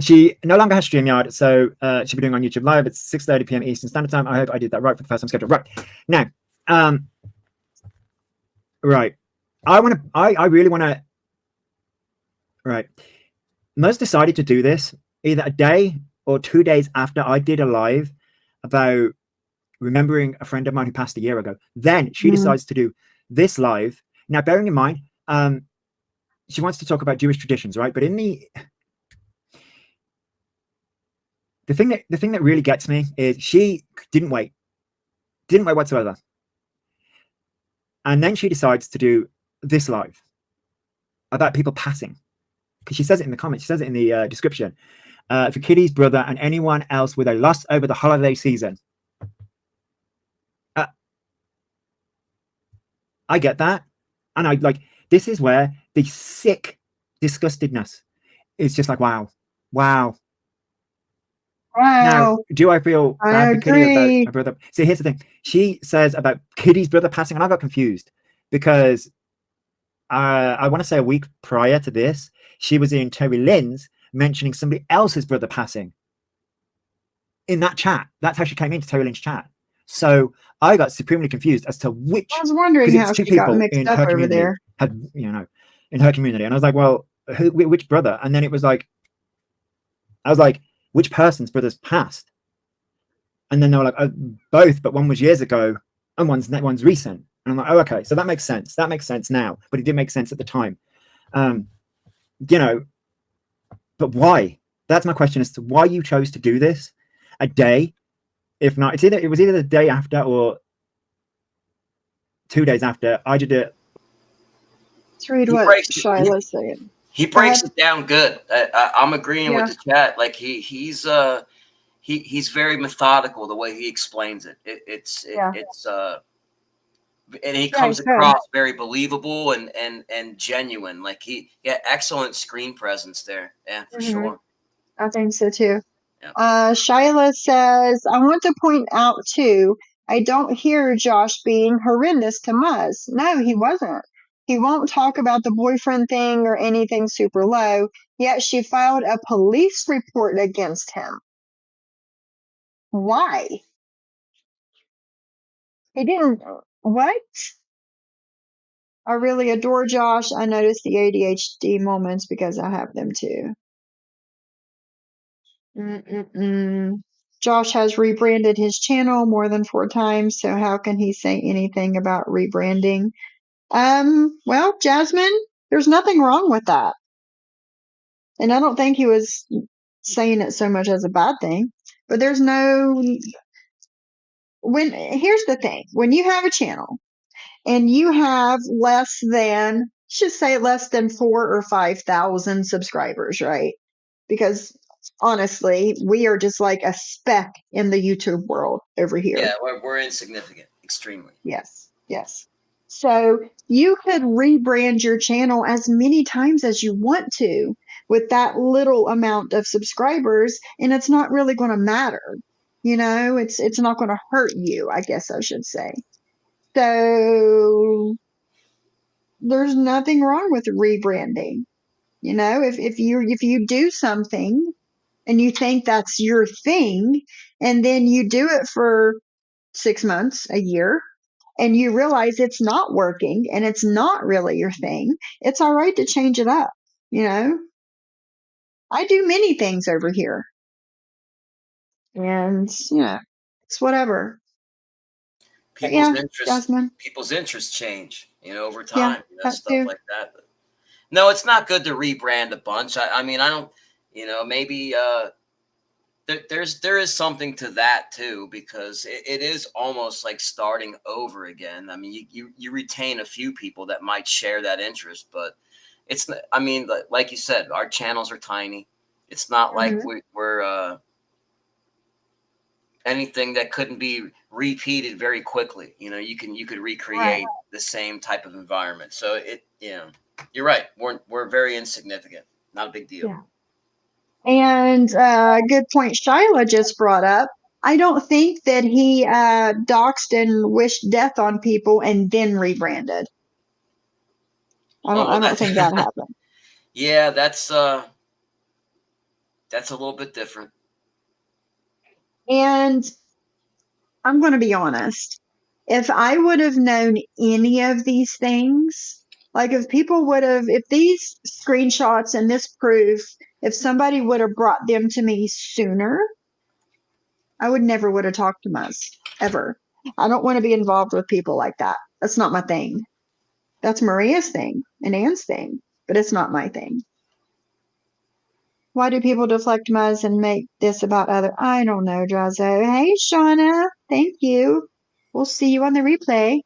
She no longer has StreamYard, so she'll be doing on YouTube Live at 6:30 p.m. Eastern Standard Time. I hope I did that right for the first time schedule. Right. Now, right. I really want to, right. Muzz decided to do this either a day or 2 days after I did a live about remembering a friend of mine who passed a year ago. Then she decides to do this live. Now, bearing in mind, she wants to talk about Jewish traditions, right? But in the thing that really gets me is she didn't wait whatsoever. And then she decides to do this live about people passing, because she says it in the comments, she says it in the description, for Kitty's brother and anyone else with a loss over the holiday season. I get that. And I like, this is where the sick disgustedness is just like, wow. Now, do I feel bad for Kitty about my brother? See, here's the thing. She says about Kitty's brother passing, and I got confused because I want to say a week prior to this, she was in Terry Lynn's mentioning somebody else's brother passing in that chat. That's how she came into Terry Lynn's chat. So I got supremely confused as to which. I was wondering how she got mixed up over there. Had, in her community, and I was like, well, which brother? And then it was like, I was like, which person's brothers passed? And then they were like, both, but one was years ago, and one's recent. And I'm like, oh, okay, so that makes sense. That makes sense now, but it didn't make sense at the time. You know, but why? That's my question as to why you chose to do this a day, if not, it was either the day after or 2 days after I did it. Let's read He what breaks Shyla's saying. He Go breaks ahead. it down good. I'm agreeing Yeah. with the chat. Like he's very methodical the way he explains it. It's Yeah. and he Yeah, comes he's good. across very believable and genuine. Like excellent screen presence there. Yeah, for sure. I think so too. Yeah. Shyla says, I want to point out too, I don't hear Josh being horrendous to Muzz. No, he wasn't. He won't talk about the boyfriend thing or anything super low, yet she filed a police report against him. Why? He didn't. What? I really adore Josh. I notice the ADHD moments because I have them too. Josh has rebranded his channel more than 4 times, so how can he say anything about rebranding? Well, Jasmine, there's nothing wrong with that. And I don't think he was saying it so much as a bad thing. But here's the thing. When you have a channel and you have less than 4 or 5,000 subscribers, right? Because honestly, we are just like a speck in the YouTube world over here. Yeah, we're insignificant, extremely. Yes. So you could rebrand your channel as many times as you want to with that little amount of subscribers, and it's not really going to matter. It's not going to hurt you, I guess I should say. So there's nothing wrong with rebranding. If you do something and you think that's your thing, and then you do it for 6 months, a year, and you realize it's not working and it's not really your thing, it's all right to change it up. I do many things over here, and it's whatever. But People's yeah, Jasmine. interests change, over Yeah, time, that stuff too. like that. But no, it's not good to rebrand a bunch. I mean, I don't, maybe there is something to that too, because it is almost like starting over again. I mean, you retain a few people that might share that interest, but it's, I mean, like you said, our channels are tiny. It's not like we're anything that couldn't be repeated very quickly. You could recreate the same type of environment. So you're right. We're very insignificant. Not a big deal. Yeah. And good point Shyla just brought up. I don't think that he doxed and wished death on people and then rebranded. I don't think that happened. Yeah, that's a little bit different. And I'm going to be honest. If I would have known any of these things, like if these screenshots and this proof, if somebody would have brought them to me sooner, I would have talked to Muzz, ever. I don't want to be involved with people like that. That's not my thing. That's Maria's thing and Anne's thing, but it's not my thing. Why do people deflect Muzz and make this about other? I don't know, Drazo. Hey, Shauna. Thank you. We'll see you on the replay.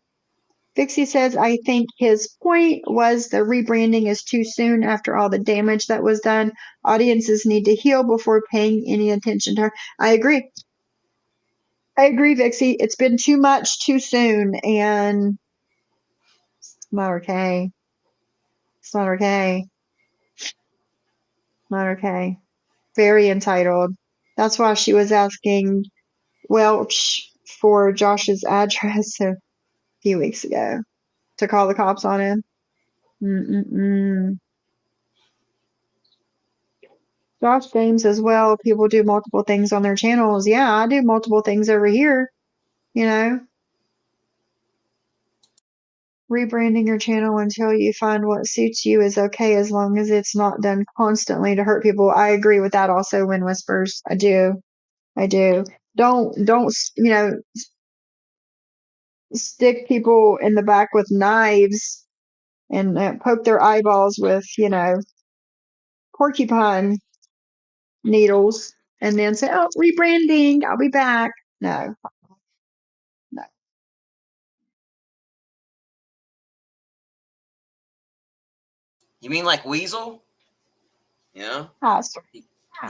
Vixie says, I think his point was the rebranding is too soon after all the damage that was done. Audiences need to heal before paying any attention to her. I agree, Vixie. It's been too much too soon, and it's not okay. It's not okay. Not okay. Very entitled. That's why she was asking Welch for Josh's address a few weeks ago to call the cops on him. Josh James as well. People do multiple things on their channels. Yeah, I do multiple things over here. Rebranding your channel until you find what suits you is okay as long as it's not done constantly to hurt people. I agree with that also, Wind Whispers. I do. Don't, stick people in the back with knives and poke their eyeballs with, porcupine needles and then say, oh, rebranding, I'll be back. No, no. You mean like Weasel? You know, Pass. he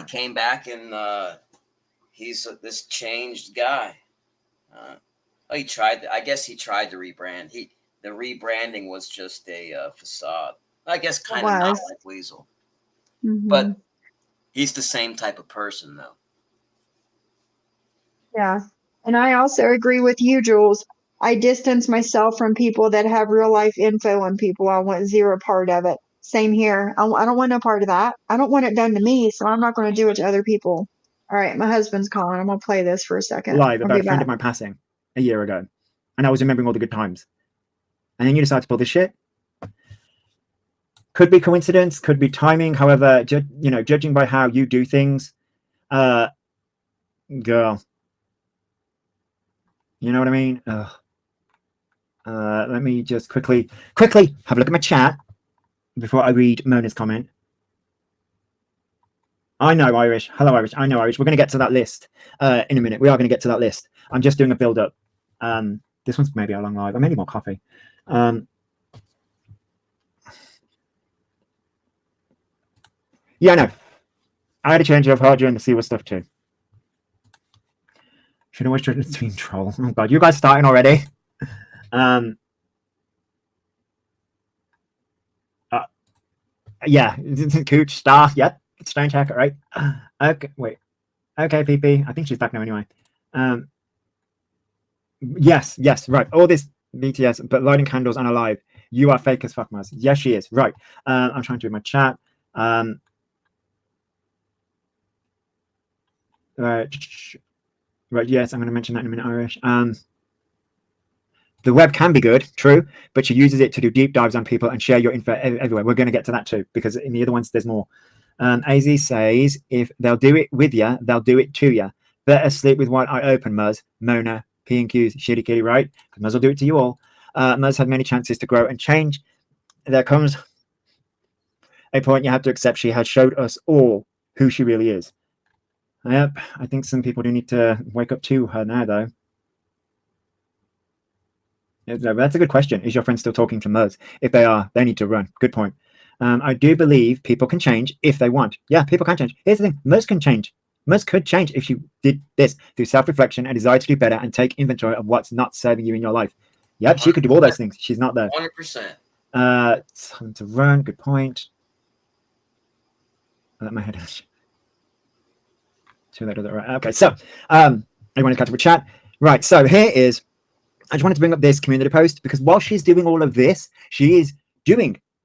came back and he's this changed guy. Oh, he tried. I guess he tried to rebrand. The rebranding was just a facade. I guess It kind of not was. like Weasel, Mm-hmm. but he's the same type of person though. Yeah. And I also agree with you, Jules. I distance myself from people that have real life info on people. I want zero part of it. Same here. I don't want no part of that. I don't want it done to me, so I'm not going to do it to other people. All right, my husband's calling. I'm going to play this for a second. Live I'll about be a friend back. of mine passing a year ago, and I was remembering all the good times. And then you decide to pull this shit. Could be coincidence, could be timing. However, judging by how you do things, girl, you know what I mean? Let me just quickly have a look at my chat before I read Mona's comment. I know, Irish. Hello, Irish. I know, Irish. We're going to get to that list in a minute. We are going to get to that list. I'm just doing a build up. This one's maybe a long live. I may need more coffee. Yeah, no. I had a change of heart during the Seaward stuff too. Should always try between troll. Oh god, you guys starting already? Yeah, Cooch star. Yep, Stone Checker, right? Okay, wait. Okay, PP. I think she's back now anyway. Yes, right. All this BTS, but lighting candles and alive. You are fake as fuck, Maz. Yes, she is. Right. I'm trying to read my chat. Right. Yes, I'm going to mention that in a minute, Irish. The web can be good, true, but she uses it to do deep dives on people and share your info everywhere. We're going to get to that too, because in the other ones, there's more. AZ says, if they'll do it with you, they'll do it to you. Better sleep with one eye open, Muzz. Mona, P&Q's, shitty kitty, right? Because Muzz will do it to you all. Muzz had many chances to grow and change. There comes a point you have to accept she has showed us all who she really is. Yep, I think some people do need to wake up to her now, though. That's a good question. Is your friend still talking to Muzz? If they are, they need to run. Good point. I do believe people can change if they want. Yeah, people can change. Here's the thing. Muzz can change. Muzz could change if you did this through self-reflection and desire to do better and take inventory of what's not serving you in your life. Yep, she could do all those things. She's not there. 100%. Time to run. Good point. I let my head too late. Right. Okay, so I want to cut to a chat. Right, so here is, I just wanted to bring up this community post because while she's doing all of this, she is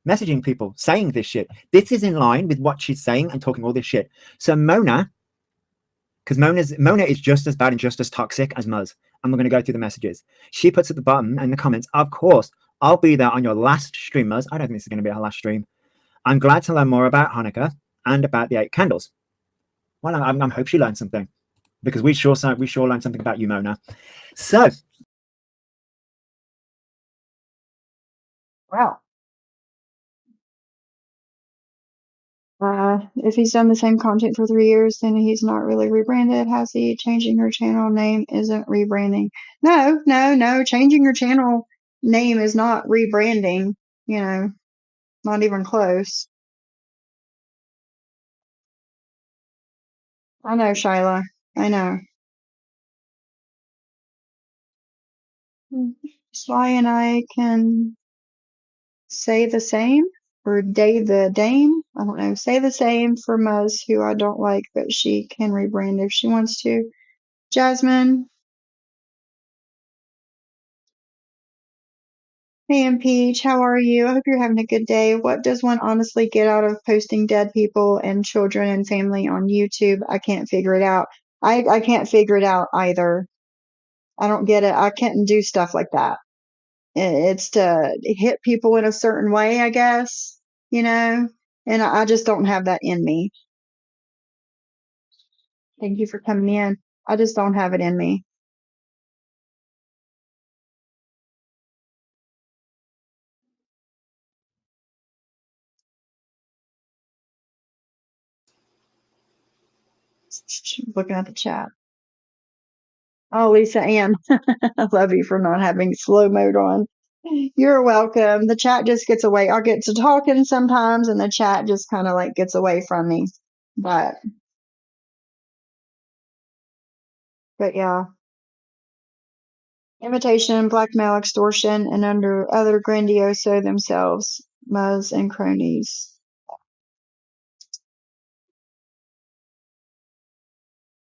messaging people, saying this shit. This is in line with what she's saying and talking all this shit. So Mona, because Mona is just as bad and just as toxic as Muzz. And we're going to go through the messages. She puts at the bottom in the comments, of course, I'll be there on your last stream, Muzz. I don't think this is going to be her last stream. I'm glad to learn more about Hanukkah and about the 8 candles. Well, I hope she learned something because we sure learned something about you, Mona. So, Wow. If he's done the same content for 3 years, then he's not really rebranded, has he? Changing your channel name isn't rebranding. No. Changing your channel name is not rebranding. Not even close. I know, Shyla. I know. Sly and I can say the same, or the Dame. I don't know. Say the same for Muzz, who I don't like, but she can rebrand if she wants to. Jasmine. Hey, and Peach, how are you? I hope you're having a good day. What does one honestly get out of posting dead people and children and family on YouTube? I can't figure it out. I can't figure it out either. I don't get it. I can't do stuff like that. It's to hit people in a certain way, I guess, and I just don't have that in me. Thank you for coming in. I just don't have it in me. Looking at the chat. Oh, Lisa Ann, I love you for not having slow mode on. You're welcome. The chat just gets away. I'll get to talking sometimes, and the chat just kind of like gets away from me. But yeah, imitation, blackmail, extortion, and under other grandioso themselves, Muzz and cronies.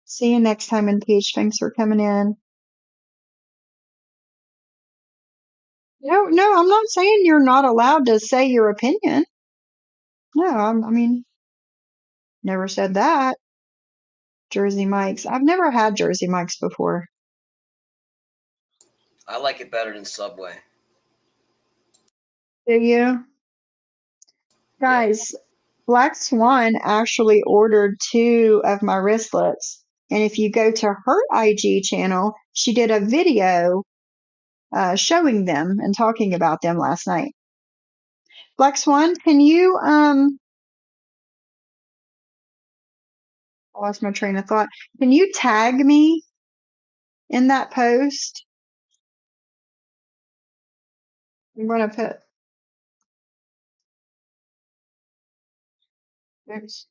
See you next time in Peach. Thanks for coming in. No, I'm not saying you're not allowed to say your opinion. No, I mean, never said that. Jersey Mike's. I've never had Jersey Mike's before. I like it better than Subway. Do you? Guys, Black Swan actually ordered 2 of my wristlets. And if you go to her IG channel, she did a video showing them and talking about them last night. Black Swan, can you I lost my train of thought. Can you tag me in that post? I'm gonna put oops.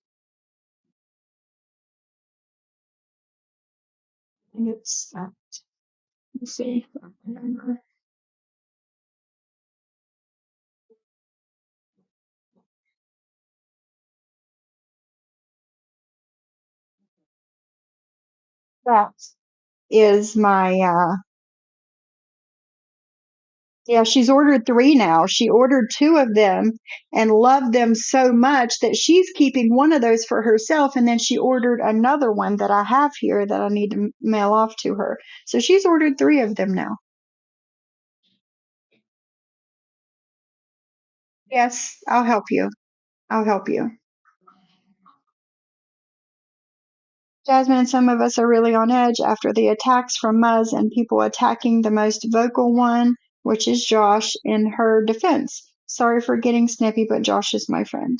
I think it's let's see. That is my yeah, she's ordered 3 now. She ordered 2 of them and loved them so much that she's keeping one of those for herself. And then she ordered another one that I have here that I need to mail off to her. So she's ordered 3 of them now. Yes, I'll help you. I'll help you. Jasmine, some of us are really on edge after the attacks from Muzz and people attacking the most vocal one, which is Josh, in her defense. Sorry for getting snippy, but Josh is my friend.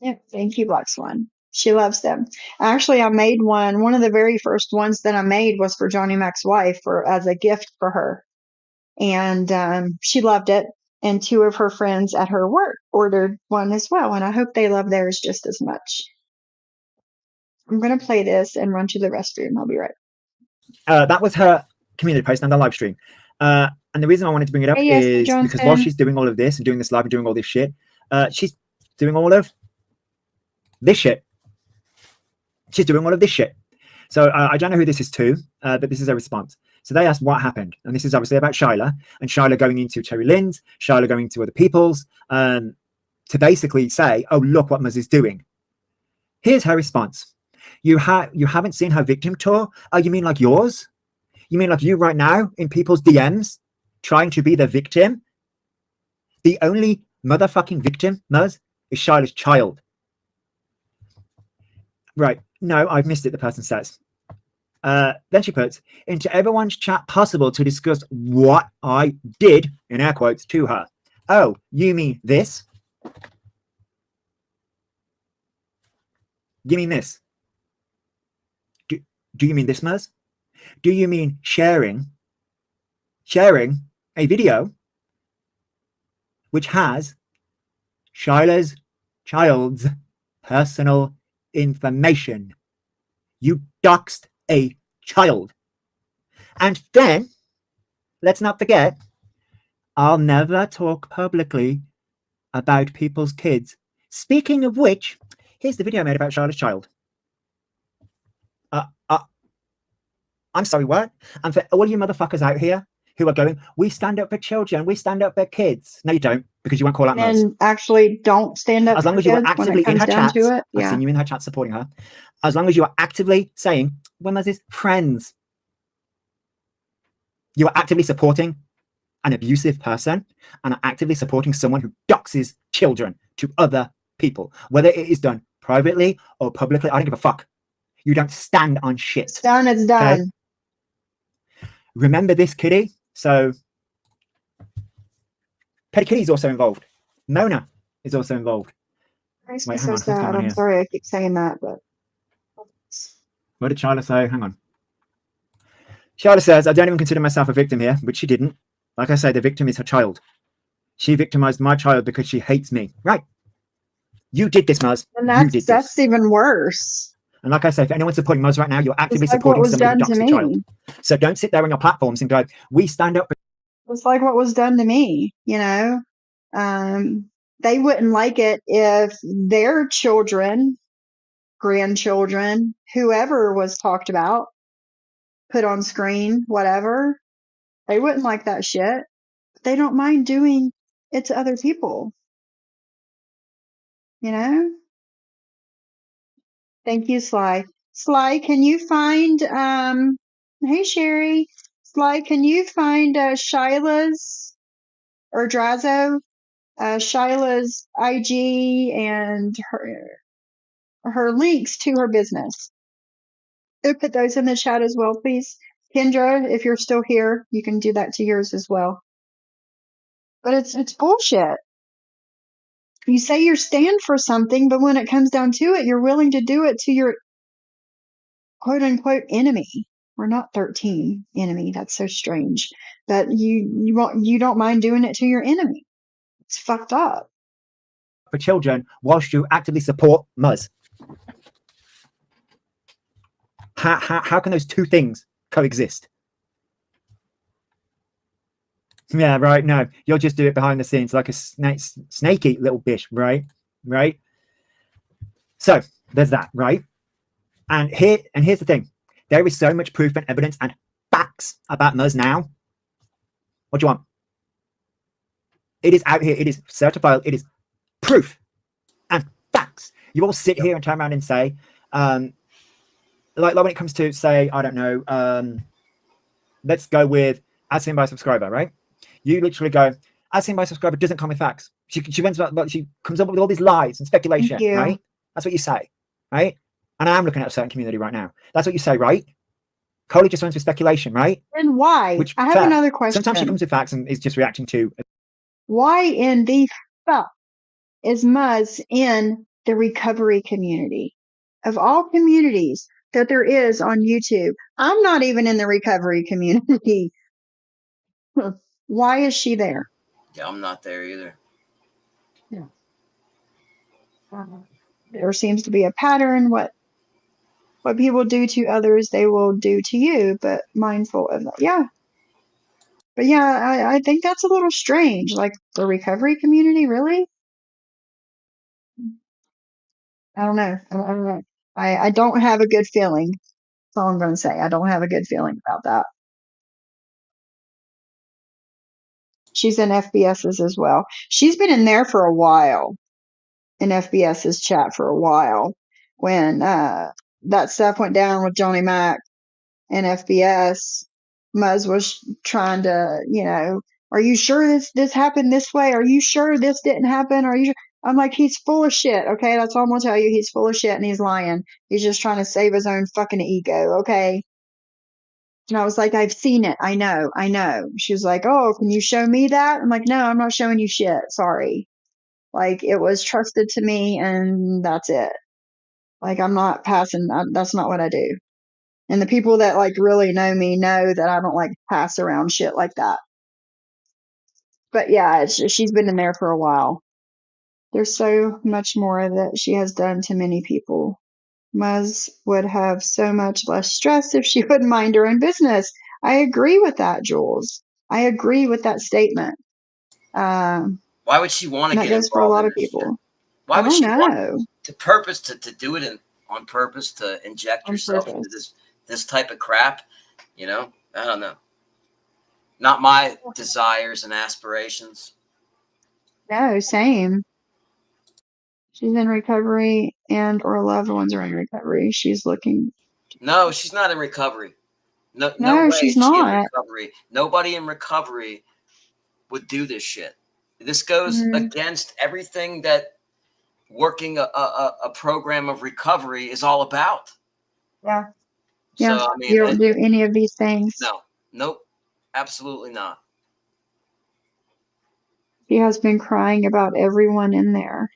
Yeah, thank you, Black Swan. She loves them. Actually, I made one. One of the very first ones that I made was for Johnny Mac's wife as a gift for her. And she loved it. And 2 of her friends at her work ordered one as well. And I hope they love theirs just as much. I'm going to play this and run to the restroom. I'll be right back. That was her community post and the live stream. And the reason I wanted to bring it up is because while she's doing all of this and doing this live and doing all this shit, she's doing all of this shit. She's doing all of this shit. So I don't know who this is to, but this is a response. So they asked what happened. And this is obviously about Shyla and Shyla going into Terry Lynn's, Shyla going to other people's, to basically say, oh, look what Muzz is doing. Here's her response. You haven't seen her victim tour? Oh, you mean like yours? You mean like you right now in people's DMs trying to be the victim? The only motherfucking victim, Muzz, is Shyla's child. Right. No, I've missed it, the person says. Then she puts, into everyone's chat possible to discuss what I did, in air quotes, to her. Oh, you mean this? You mean this? Do you mean this, Muzz? Do you mean sharing a video which has Shyla's child's personal information? You doxed a child. And then, let's not forget, I'll never talk publicly about people's kids. Speaking of which, here's the video I made about Shyla's child. I'm sorry, what? And for all you motherfuckers out here who are going, we stand up for children, we stand up for kids. No, you don't, because you won't call out Muzz. And actually don't stand up as long for as you are kids actively in her chat. Yeah. I've seen you in her chat supporting her. As long as you are actively saying, we're Muzz's friends. You are actively supporting an abusive person and are actively supporting someone who doxes children to other people, whether it is done privately or publicly. I don't give a fuck. You don't stand on shit. It's done. It's done. Okay? Remember this, Kitty. So Petty Kitty is also involved. Mona is also involved. Makes me Wait, hang so on. What's going sad. on I'm here? sorry I keep saying that, but What did Charlotte say? Hang on. Charlotte says, I don't even consider myself a victim here, which she didn't. Like I say, the victim is her child. She victimized my child because she hates me. Right. You did this, Muzz. and You did that's this. even worse. And like I say, if anyone's supporting Muzz right now, you're actively It's like what supporting was somebody who done to doxed a child. me. So don't sit there on your platforms and go, we stand up for. It's like what was done to me, they wouldn't like it if their children, grandchildren, whoever was talked about, put on screen, whatever. They wouldn't like that shit. They don't mind doing it to other people, you know? Thank you, Sly. Sly, can you find, hey, Sherry. Sly, can you find Shyla's or Drazo? Shyla's IG and her links to her business. Put those in the chat as well, please. Kendra, if you're still here, you can do that to yours as well. But it's bullshit. You say you stand for something, but when it comes down to it, you're willing to do it to your quote unquote enemy. We're not 13 enemy. That's so strange. But you don't mind doing it to your enemy. It's fucked up. For children whilst you actively support Muzz. How can those two things coexist? Yeah, right. No, you'll just do it behind the scenes like a snaky little bitch, right? Right. So there's that, right? And here's the thing: there is so much proof and evidence and facts about Muzz now. What do you want? It is out here. It is certified. It is proof and facts. You all sit here and turn around and say, like when it comes to say, I don't know, let's go with as seen by subscriber, right? You literally go, as seen by subscriber doesn't come with facts. She comes up with all these lies and speculation, right? That's what you say, right? And I am looking at a certain community right now. That's what you say, right? Coley just runs with speculation, right? And why? Which I have another question. Sometimes she comes with facts and is just reacting to. Why in the fuck is Muzz in the recovery community? Of all communities that there is on YouTube, I'm not even in the recovery community. Why is she there? Yeah, I'm not there either. Yeah. There seems to be a pattern. What people do to others, they will do to you, but mindful of that. Yeah. But yeah, I think that's a little strange. Like the recovery community, really? I don't know. I don't know. I don't have a good feeling. That's all I'm going to say. I don't have a good feeling about that. She's in FBS's as well. She's been in there for a while, in FBS's chat for a while. When that stuff went down with Johnny Mac and FBS, Muzz was trying to, are you sure this happened this way? Are you sure this didn't happen? Are you sure? I'm like, he's full of shit. Okay. That's all I'm going to tell you. He's full of shit and he's lying. He's just trying to save his own fucking ego. Okay. And I was like, I've seen it. I know. She was like, oh, can you show me that? I'm like, no, I'm not showing you shit. Sorry. Like it was trusted to me and that's it. Like I'm not passing. That's not what I do. And the people that like really know me know that I don't like pass around shit like that. But yeah, she's been in there for a while. There's so much more that she has done to many people. Muzz would have so much less stress if she wouldn't mind her own business. I agree with that, Jules. I agree with that statement. Why would she want to that get goes for a involved lot in of this people. shit? Why I would don't she know. want to do it on purpose to inject yourself into this type of crap? You know, I don't know. Not my desires and aspirations. No, same. She's in recovery and or loved ones are in recovery. She's looking. No, she's not in recovery. No way she's is she in not. recovery. Nobody in recovery would do this shit. This goes against everything that working a program of recovery is all about. Yeah. So, I mean, you don't do any of these things. No. Nope. Absolutely not. She has been crying about everyone in there.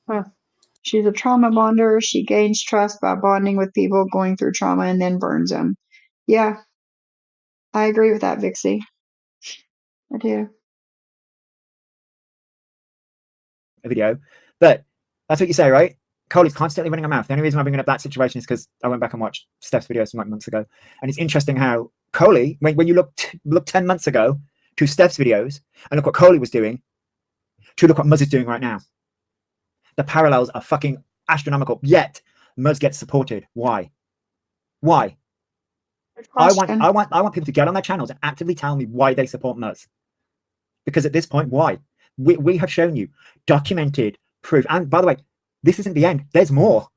Huh. She's a trauma bonder. She gains trust by bonding with people going through trauma and then burns them. Yeah, I agree with that, Vixie. I do. A video, but that's what you say, right? Coley's constantly running her mouth. The only reason I'm bringing up that situation is because I went back and watched Steph's videos from like months ago, and it's interesting how Coley, when you look 10 months ago to Steph's videos and look what Coley was doing, to look what Muzz is doing right now. The parallels are fucking astronomical. Yet Muzz gets supported. Why? Why? I want people to get on their channels and actively tell me why they support Muzz. Because at this point, why? We have shown you documented proof. And by the way, this isn't the end. There's more.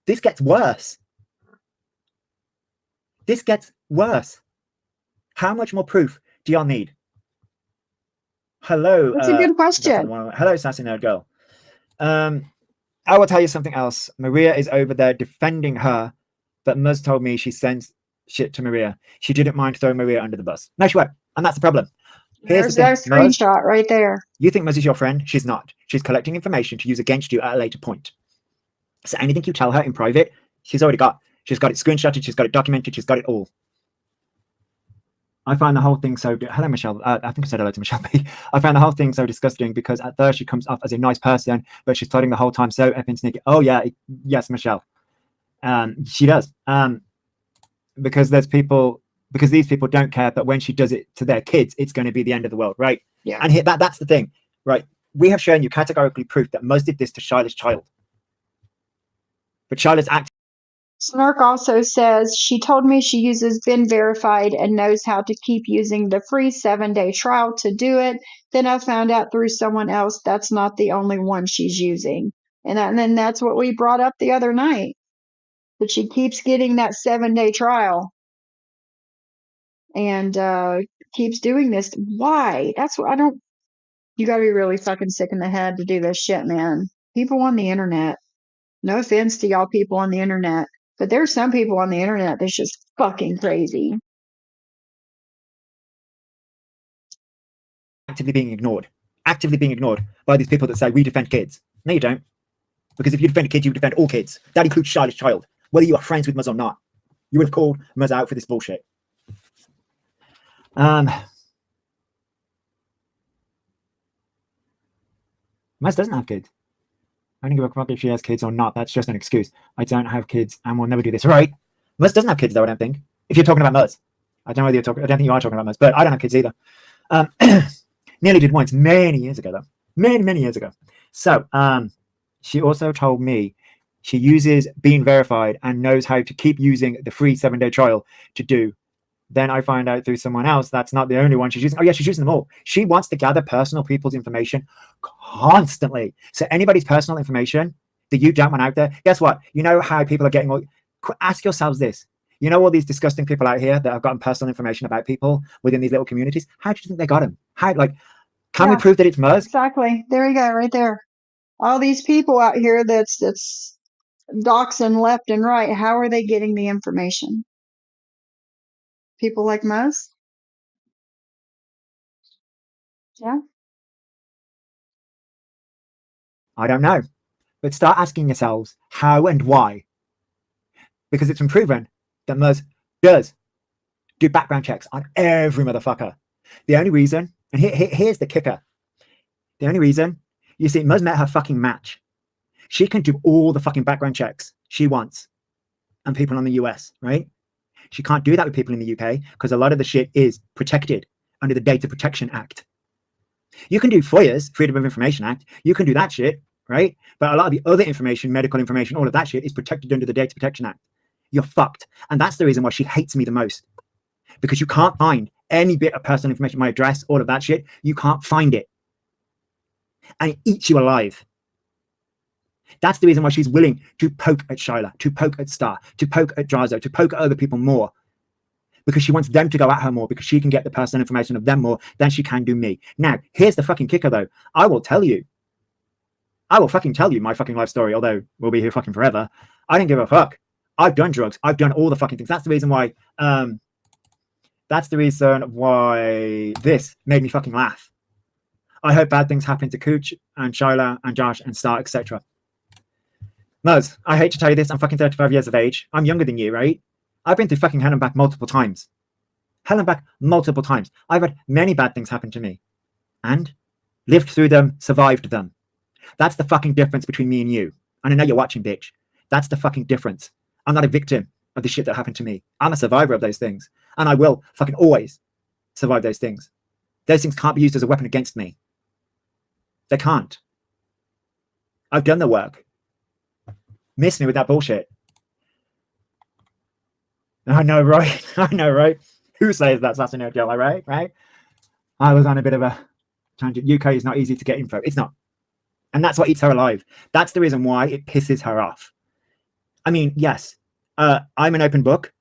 This gets worse. This gets worse. How much more proof do y'all need? Hello. That's a good question. Hello, Sassy Nerd Girl. I will tell you something else. Maria is over there defending her, but Muzz told me she sends shit to Maria. She didn't mind throwing Maria under the bus. No, she won't. And that's the problem. There's that screenshot right there. You think Muzz is your friend? She's not. She's collecting information to use against you at a later point. So anything you tell her in private, she's already got. She's got it screenshotted. She's got it documented. She's got it all. I find the whole thing so... Hello, Michelle. I think I said hello to Michelle B. I find the whole thing so disgusting because at first she comes off as a nice person, but she's plotting the whole time so effing sneaky. Oh, yeah. Yes, Michelle. She does. Because there's people... Because these people don't care, but when she does it to their kids, it's going to be the end of the world, right? Yeah. And that's the thing, right? We have shown you categorically proof that Muzz did this to Shyla's child. But Shyla's act... Snark also says, she told me she uses Been Verified and knows how to keep using the free 7-day trial to do it. Then I found out through someone else that's not the only one she's using. And then that's what we brought up the other night. That she keeps getting that 7-day trial. And keeps doing this. Why? That's what I don't... You gotta be really fucking sick in the head to do this shit, man. People on the internet. No offense to y'all people on the internet. But there's some people on the internet that's just fucking crazy. Actively being ignored by these people that say we defend kids. No, you don't. Because if you defend kids, you defend all kids. That includes Shyla's child. Whether you are friends with Muzz or not. You would have called Muzz out for this bullshit. Muzz doesn't have kids. I don't give a fuck if she has kids or not. That's just an excuse. I don't have kids and will never do this. Right? Muzz doesn't have kids though, I don't think. If you're talking about Muzz. I don't know whether you're talking... I don't think you are talking about Muzz, but I don't have kids either. Nearly did once, many years ago though. Many years ago. So, she also told me she uses Being Verified and knows how to keep using the free 7-day trial to do. Then I find out through someone else that's not the only one she's using. Oh yeah, she's using them all. She wants to gather personal people's information constantly. So anybody's personal information that you don't want out there, guess what? You know how people are getting all... Ask yourselves this. You know all these disgusting people out here that have gotten personal information about people within these little communities? How do you think they got them? How, like, can we prove that it's Muzz? Exactly. There you go, right there. All these people out here that's doxing left and right, how are they getting the information? People like Muzz? Yeah. I don't know. But start asking yourselves how and why. Because it's been proven that Muzz does do background checks on every motherfucker. The only reason, and here's the kicker. The only reason, you see, Muzz met her fucking match. She can do all the fucking background checks she wants on people in the US, right? She can't do that with people in the UK because a lot of the shit is protected under the Data Protection Act. You can do FOIA's, Freedom of Information Act. You can do that shit, right? But a lot of the other information, medical information, all of that shit is protected under the Data Protection Act. You're fucked. And that's the reason why she hates me the most. Because you can't find any bit of personal information, my address, all of that shit. You can't find it. And it eats you alive. That's the reason why she's willing to poke at Shyla, to poke at Star, to poke at Drazo, to poke at other people more. Because she wants them to go at her more, because she can get the personal information of them more than she can do me. Now, here's the fucking kicker though. I will fucking tell you my fucking life story, although we'll be here fucking forever. I don't give a fuck. I've done drugs. I've done all the fucking things. That's the reason why this made me fucking laugh. I hope bad things happen to Cooch and Shyla and Josh and Star, etc. Muzz, I hate to tell you this, I'm fucking 35 years of age. I'm younger than you, right? I've been through fucking hell and back multiple times. Hell and back multiple times. I've had many bad things happen to me. And lived through them, survived them. That's the fucking difference between me and you. And I know you're watching, bitch. That's the fucking difference. I'm not a victim of the shit that happened to me. I'm a survivor of those things. And I will fucking always survive those things. Those things can't be used as a weapon against me. They can't. I've done the work. Miss me with that bullshit. I know, right? I know, right? Who says that's a no deal, right? Right? I was on a bit of a tangent. UK is not easy to get info. It's not. And that's what eats her alive. That's the reason why it pisses her off. I mean, yes, I'm an open book.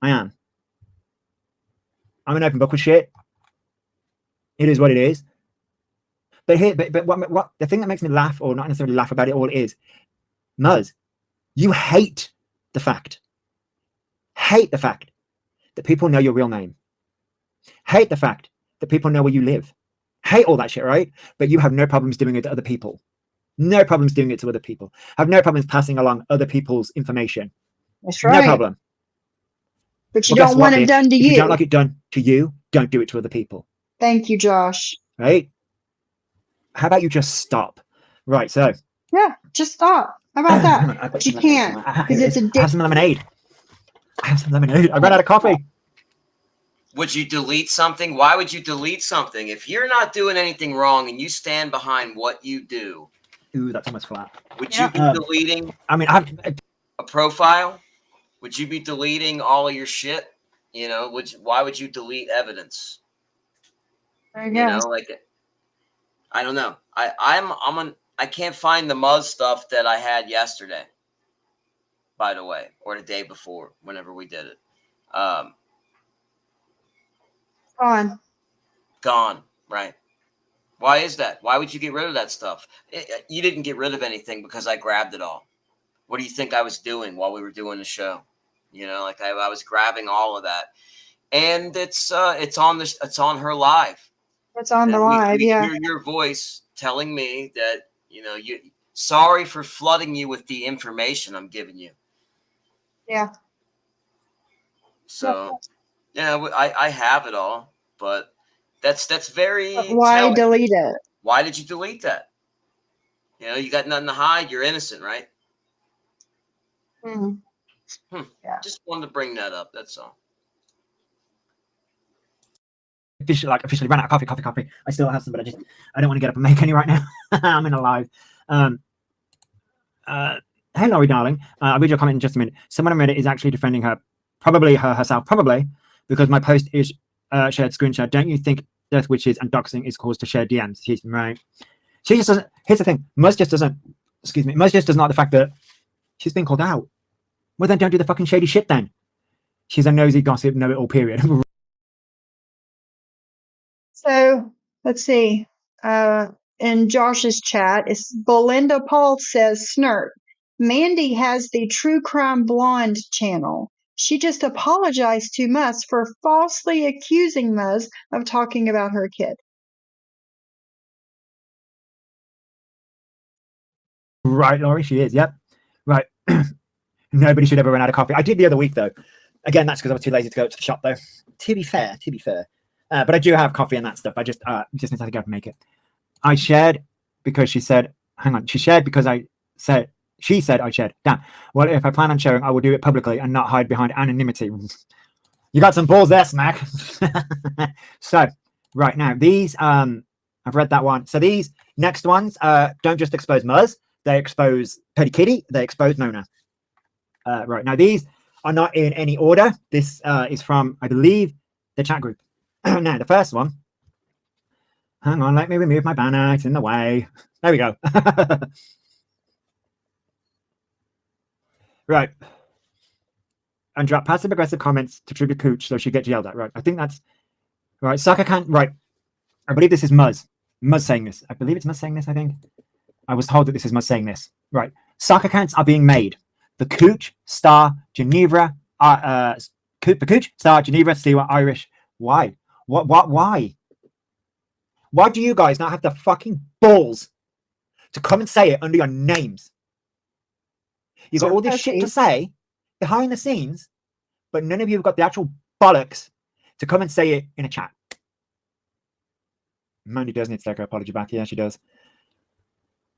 I am. I'm an open book with shit. It is what it is. But here, but what the thing that makes me laugh, or not necessarily laugh about it all, is, Muzz, you hate the fact that people know your real name. Hate the fact that people know where you live. Hate all that shit, right? But you have no problems doing it to other people. No problems doing it to other people. Have no problems passing along other people's information. That's right. No problem. But you don't want it done to you. If you don't like it done to you, don't do it to other people. Thank you, Josh. Right? How about you just stop? Right, so. Yeah, just stop. How about that? But you can't, because it's a have some lemonade. I have some lemonade. I ran out of coffee. Would you delete something? Why would you delete something? If you're not doing anything wrong and you stand behind what you do. Ooh, that's almost flat. Would you be deleting a profile? Would you be deleting all of your shit? You know, why would you delete evidence? I guess. You know, like, I don't know. I can't find the Muzz stuff that I had yesterday, by the way, or the day before, whenever we did it. Gone, right. Why is that? Why would you get rid of that stuff? You didn't get rid of anything because I grabbed it all. What do you think I was doing while we were doing the show? You know, like I was grabbing all of that, and it's on her live. It's on the live, we yeah. hear your voice telling me that, you know, sorry for flooding you with the information I'm giving you. Yeah. So, yeah, I have it all, but that's very. But why telling. delete it? Why did you delete that? You know, you got nothing to hide. You're innocent, right? Yeah. Just wanted to bring that up. That's all. Officially ran out of coffee. I still have some, but I don't want to get up and make any right now. I'm in a live. Hey Laurie, darling. I'll read your comment in just a minute. Someone on Reddit is actually defending her, probably herself, because my post is shared screenshot. Don't you think death witches and doxing is caused to share DMs? She's right. She just doesn't. Here's the thing. Muzz just doesn't. Excuse me. Muzz just doesn't like the fact that she's been called out. Well, then don't do the fucking shady shit. Then she's a nosy gossip, know it all. Period. So let's see. In Josh's chat, it's Belinda Paul says, Snert, Mandy has the True Crime Blonde channel. She just apologized to Muzz for falsely accusing Muzz of talking about her kid. Right, Laurie, she is. Yep. Right. Nobody should ever run out of coffee. I did the other week, though. Again, that's because I was too lazy to go to the shop, though. To be fair. But I do have coffee and that stuff. I just need to go and make it. I shared because she said, hang on. She shared because she said I shared. Damn. Well, if I plan on sharing, I will do it publicly and not hide behind anonymity. You got some balls there, Smack. So, right now, these, I've read that one. So these next ones don't just expose Muzz. They expose Petty Kitty. They expose Nona. Right now, these are not in any order. This is from, I believe, the chat group. Now, the first one. Hang on, let me remove my banner. It's in the way. There we go. Right. And drop passive-aggressive comments to trigger Cooch so she gets yelled at. Right. I think that's right. Sucker can't. Right. I believe this is Muzz. Muzz saying this. I believe it's Muzz saying this, I think. I was told that this is Muzz saying this. Right. Sock accounts are being made. The Cooch, Star, Geneva, the Cooch, Star, Geneva, Stewart, Irish. Why? Why? Why do you guys not have the fucking balls to come and say it under your names? You got So all this shit to pussy. say behind the scenes, but none of you have got the actual bollocks to come and say it in a chat. Mandy does need to take her apology back. Yeah, she does.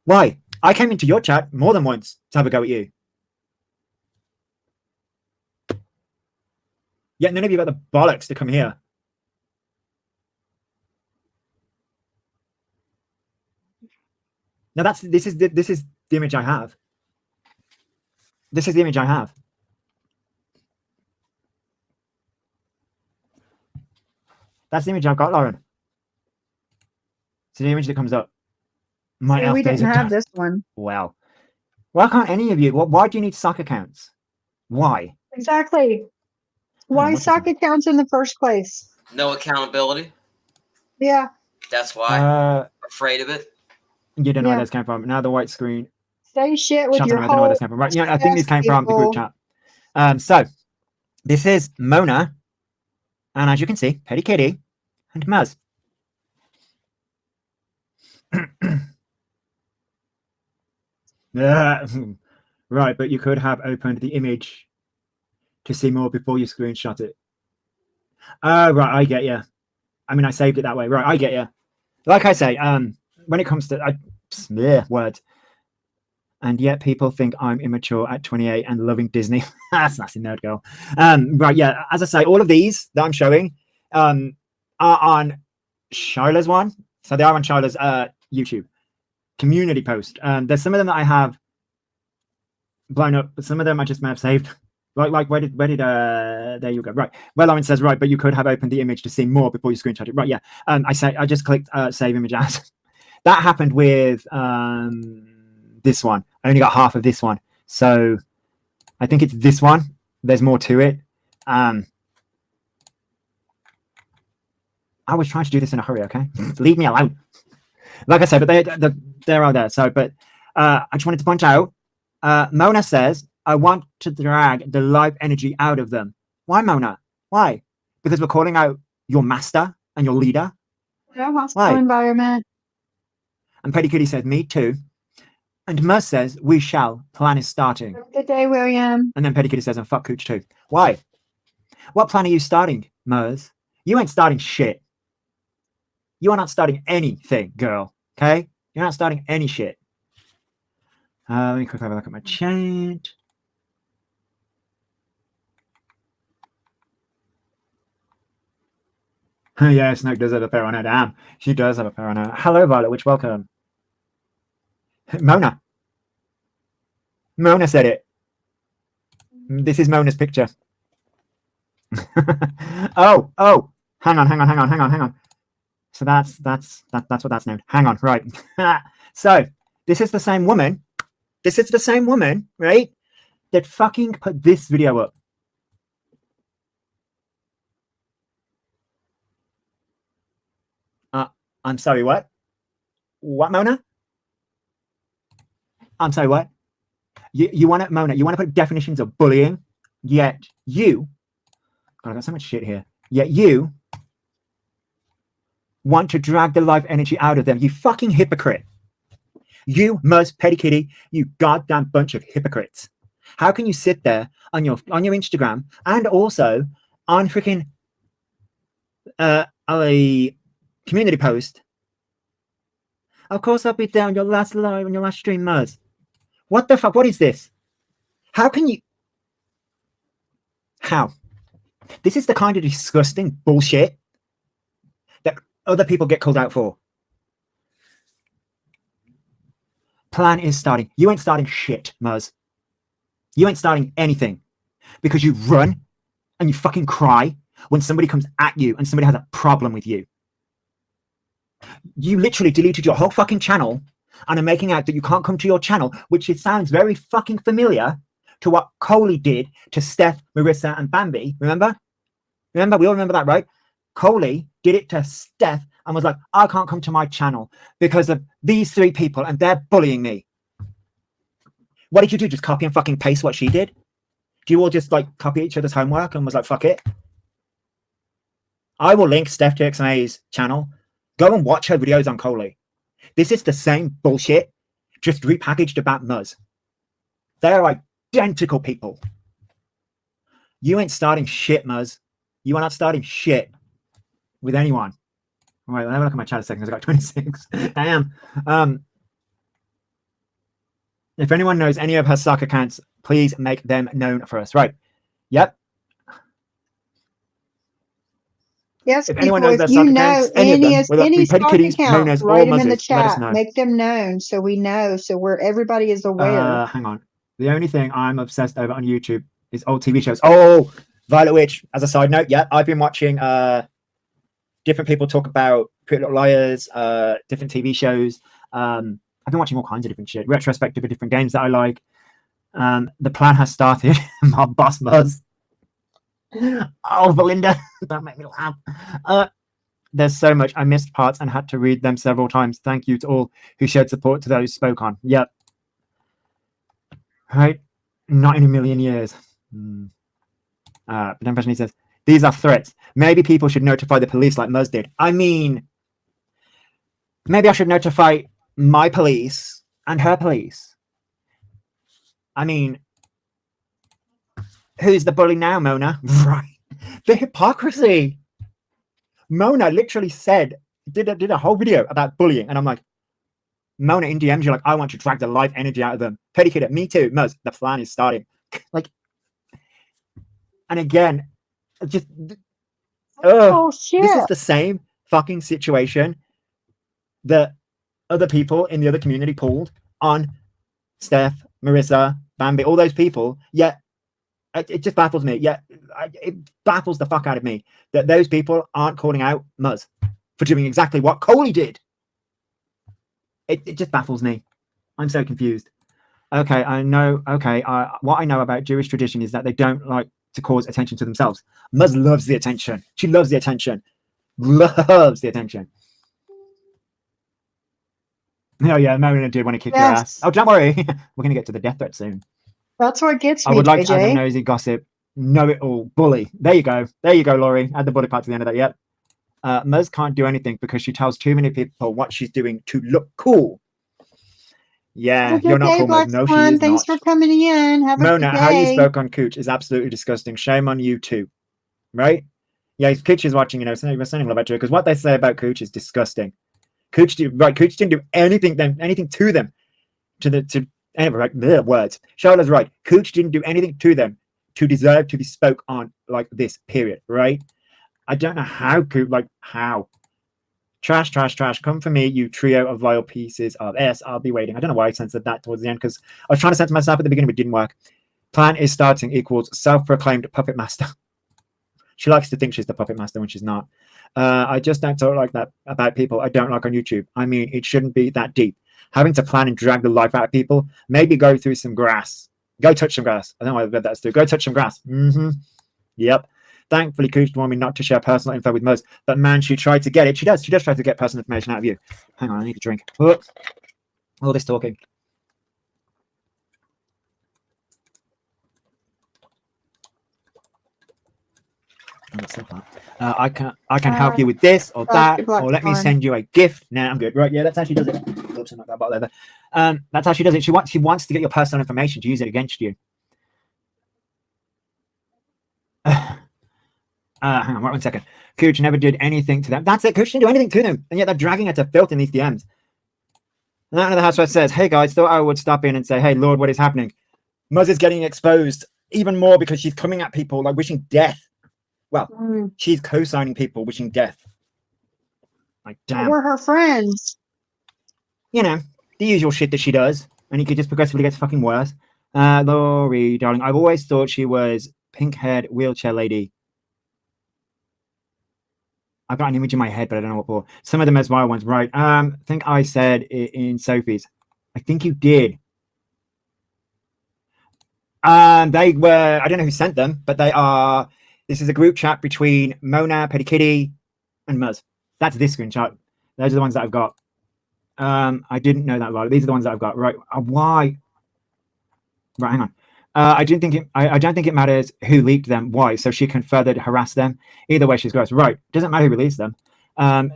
Why? I came into your chat more than once to have a go at you. Yet none of you got the bollocks to come here. Now this is the image I have. This is the image I have. That's the image I've got, Lauren. It's the image that comes up. My See, elf we days didn't are have done. this one. Well, why can't any of you? Why do you need sock accounts? Why? Exactly. Why what's this sock accounts in the first place? No accountability. Yeah. That's why. one? Afraid of it. You don't know where Yeah. this came from. Now the white screen. Say shit with Shut your up, I don't know where this whole came from. Right, yeah, I think this chest, came from the group people. chat. So this is Mona, and as you can see, Petty Kitty and Muz. Right, but you could have opened the image to see more before you screenshot it. Right, I get you. I mean, I saved it that way. Right, I get you. Like I say, when it comes to words, and yet people think I'm immature at 28 and loving Disney. That's nasty nerd girl. Right, yeah. As I say, all of these that I'm showing are on Shiloh's one. So they are on Shiloh's YouTube community post. There's some of them that I have blown up, but some of them I just may have saved. Like where did there you go. Right. Well, Lauren says, right, but you could have opened the image to see more before you screenshot it. Right, yeah. I just clicked save image as. That happened with this one. I only got half of this one. So I think it's this one. There's more to it. I was trying to do this in a hurry, okay? Leave me alone. Like I said, but they're all there. So, but I just wanted to point out, Mona says, I want to drag the life energy out of them. Why, Mona? Why? Because we're calling out your master and your leader? No hostile environment. And Petty Kitty says, me too. And Muz says, we shall. Plan is starting. Good day, William. And then Petty Kitty says, and fuck Cooch too. Why? What plan are you starting, Muz? You ain't starting shit. You are not starting anything, girl. Okay? You're not starting any shit. Let me quickly have a look at my chat. Yeah, Snoke does have a pair on her. Damn. She does have a pair on her. Hello, Violet, which welcome. Mona. Mona said it. This is Mona's picture. oh. Hang on. So that's what that's named. Hang on, right. So this is the same woman. This is the same woman, right? That fucking put this video up. I'm sorry, what? What, Mona? I'm sorry, what? You want to, Mona, you want to put definitions of bullying, yet you, God, I got so much shit here, yet you want to drag the life energy out of them. You fucking hypocrite. You, Muz, Petty Kitty, you goddamn bunch of hypocrites. How can you sit there on your Instagram and also on freaking a community post? Of course I'll be there on your last live, on your last stream, Muz. What the fuck? What is this? How can you? How? This is the kind of disgusting bullshit that other people get called out for. Plan is starting. You ain't starting shit, Muz. You ain't starting anything because you run and you fucking cry when somebody comes at you and somebody has a problem with you. You literally deleted your whole fucking channel and are making out that you can't come to your channel, which it sounds very fucking familiar to what Coley did to Steph, Marissa, and Bambi. Remember? We all remember that, right? Coley did it to Steph and was like, I can't come to my channel because of these three people and they're bullying me. What did you do? Just copy and fucking paste what she did? Do you all just like copy each other's homework and was like, fuck it? I will link Steph TXMA's channel. Go and watch her videos on Coley. This is the same bullshit, just repackaged about Muz. They're like identical people. You ain't starting shit, Muzz. You are not starting shit with anyone. All right, let me look at my chat a second. I got 26. I am. If anyone knows any of her stock accounts, please make them known for us. Right. Yep. Yes, If anyone people, knows if their you stock know accounts, any of them, whether that any be Petty stock Kitties, account, Monas, or write them in the Muzzes, let us chat. know. Make them known so we know, so where everybody is aware. Hang on. The only thing I'm obsessed over on YouTube is old TV shows. Oh, Violet Witch. As a side note, yeah, I've been watching different people talk about Pretty Little Liars, different TV shows. I've been watching all kinds of different shit, retrospective of different games that I like. The plan has started. My boss Muzz. Oh, Belinda, don't make me laugh. There's so much. I missed parts and had to read them several times. Thank you to all who showed support to those spoke on. Yep. Right? Not in a million years. But then Passionate says, these are threats. Maybe people should notify the police like Muzz did. I mean, maybe I should notify my police and her police. I mean, who's the bully now, Mona? Right. The hypocrisy. Mona literally said, did a whole video about bullying. And I'm like, Mona in DMs, you're like, I want to drag the life energy out of them. Petty Kid, me too. Muzz, the plan is starting. Like, and again, just, Oh, shit. This is the same fucking situation that other people in the other community pulled on Steph, Marissa, Bambi, all those people. Yet it just baffles me. Yet it baffles the fuck out of me that those people aren't calling out Muzz for doing exactly what Coley did. It just baffles me. I'm so confused. Okay, I know. Okay, what I know about Jewish tradition is that they don't like to cause attention to themselves. Muzz loves the attention. She loves the attention. Loves the attention. Oh yeah, Mona did want to kick your ass. Oh, don't worry. We're going to get to the death threat soon. That's what gets me, I would like JJ. to add a nosy gossip. Know it all. Bully. There you go. There you go, Laurie. Add the bully part to the end of that. Yep. Muzz can't do anything because she tells too many people what she's doing to look cool. Yeah, you're not cool, Muzz. No, she is Thanks for coming in. Have a Mona, good day. how you spoke on Cooch is absolutely disgusting. Shame on you too. Right? Yeah, if Cooch is watching, we're sending love about you because what they say about Cooch is disgusting. Cooch didn't do anything to them. Anyway, right, the words. Charlotte's right. Cooch didn't do anything to them to deserve to be spoke on like this, period. Right? I don't know how Cooch, how. Trash, trash, trash. Come for me, you trio of vile pieces of S. I'll be waiting. I don't know why I censored that towards the end because I was trying to censor myself at the beginning, but it didn't work. Plan is starting equals self-proclaimed puppet master. She likes to think she's the puppet master when she's not. I just don't talk like that about people I don't like on YouTube. I mean, it shouldn't be that deep. Having to plan and drag the life out of people, maybe go through some grass. Go touch some grass. I don't know why I read that through. Go touch some grass. Yep. Thankfully, Cooch wanted me not to share personal info with Muzz, but man, she tried to get it. She does try to get personal information out of you. Hang on, I need a drink. Oh, all this talking. I can help you with this or that, or let me send you a gift. Nah, I'm good. Right? Yeah, that's how she does it. Oops, I'm not that leather. That's how she does it. She wants to get your personal information to use it against you. Hang on, 1 second. Cooch never did anything to them. That's it. Cooch didn't do anything to them, and yet they're dragging her to filth in these DMs. And another housewife says, "Hey guys, thought I would stop in and say, hey Lord, what is happening? Muzz is getting exposed even more because she's coming at people like wishing death. Well, she's co-signing people wishing death. Like, damn. We're her friends. You know, the usual shit that she does, and it could just progressively get fucking worse. Laurie, darling, I've always thought she was pink-haired wheelchair lady. I've got an image in my head, but I don't know what for. Some of them as wild ones, right? I think I said it in Sophie's. I think you did. They were, I don't know who sent them, but they are, this is a group chat between Mona, Petty Kitty, and Muzz. That's this screenshot. Those are the ones that I've got. I didn't know that about it. These are the ones that I've got. Right. Why? Right, hang on. I don't think it matters who leaked them. Why? So she can further harass them. Either way, she's gross. Right. Doesn't matter who released them.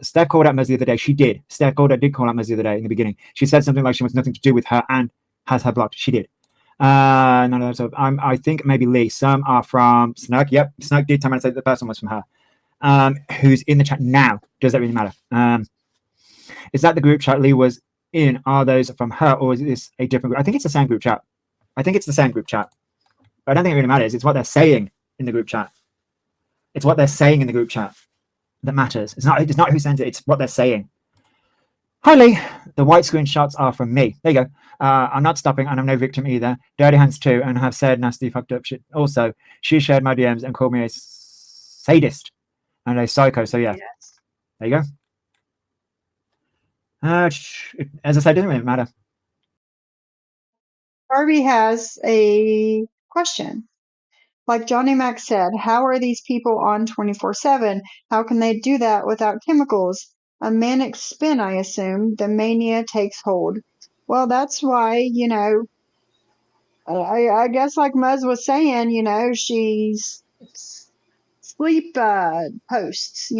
Steph called out Muzz the other day. She did. Steph did call out Muzz the other day in the beginning. She said something like she wants nothing to do with her and has her blocked. She did. None of those. I think maybe Lee. Some are from Snug. Yep, Snug did tell me to say the first one was from her. Who's in the chat now? Does that really matter? Is that the group chat Lee was in? Are those from her, or is this a different group? I think it's the same group chat. I think it's the same group chat. But I don't think it really matters. It's what they're saying in the group chat. It's what they're saying in the group chat that matters. It's not who sends it. It's what they're saying. Hi Lee, the white screenshots are from me. There you go. I'm not stopping, and I'm no victim either. Dirty hands too, and have said nasty, fucked up shit. Also, she shared my DMs and called me a sadist and a psycho. So yeah, Yes. there you go. As I said, it doesn't really matter. Harvey has a question. Like Johnny Mac said, how are these people on 24/7? How can they do that without chemicals? A manic spin, I assume. The mania takes hold. Well, that's why, I guess like Muzz was saying, she's sleep posts,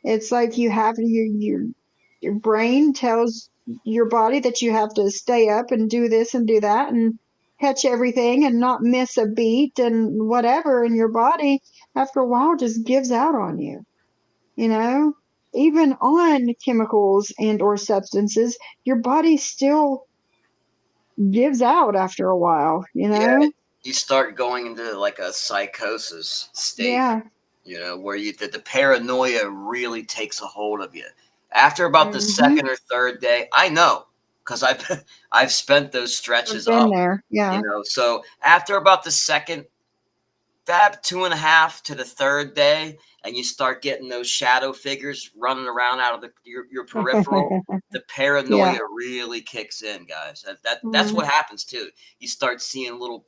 It's like you have your brain tells your body that you have to stay up and do this and do that and catch everything and not miss a beat and whatever, and your body after a while just gives out on you, even on chemicals and or substances, your body still gives out after a while, Yeah, you start going into like a psychosis state, Yeah. where the paranoia really takes a hold of you. After about the second or third day, I know, because I've spent those I've stretches been up, there. Yeah. So after about the second, that 2.5 to the third day, and you start getting those shadow figures running around out of your peripheral, the paranoia Yeah. really kicks in, guys. That's Mhm. what happens too. You start seeing little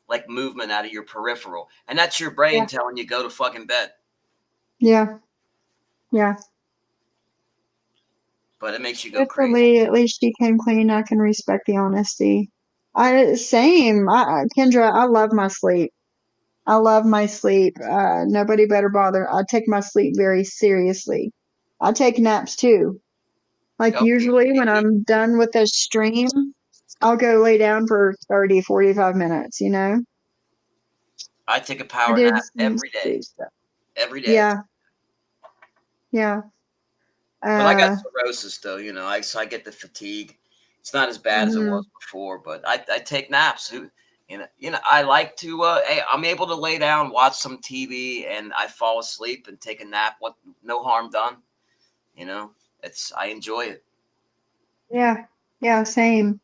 like movement out of your peripheral, and that's your brain Yeah. telling you go to fucking bed. Yeah. Yeah. But it makes you go Good for crazy. Lee. At least she came clean. I can respect the honesty. Kendra, I love my sleep. I love my sleep. Nobody better bother. I take my sleep very seriously. I take naps too. Like Oh, usually when I'm done with a stream, I'll go lay down for 30, 45 minutes, I take a I power did nap some every day. sleep stuff. Every day. Yeah. Yeah. But I got Uh, cirrhosis though, so I get the fatigue. It's not as bad as it mhm. was before, but I take naps. I like to. Hey, I'm able to lay down, watch some TV, and I fall asleep and take a nap. What? No harm done. I enjoy it. Yeah. Yeah. Same.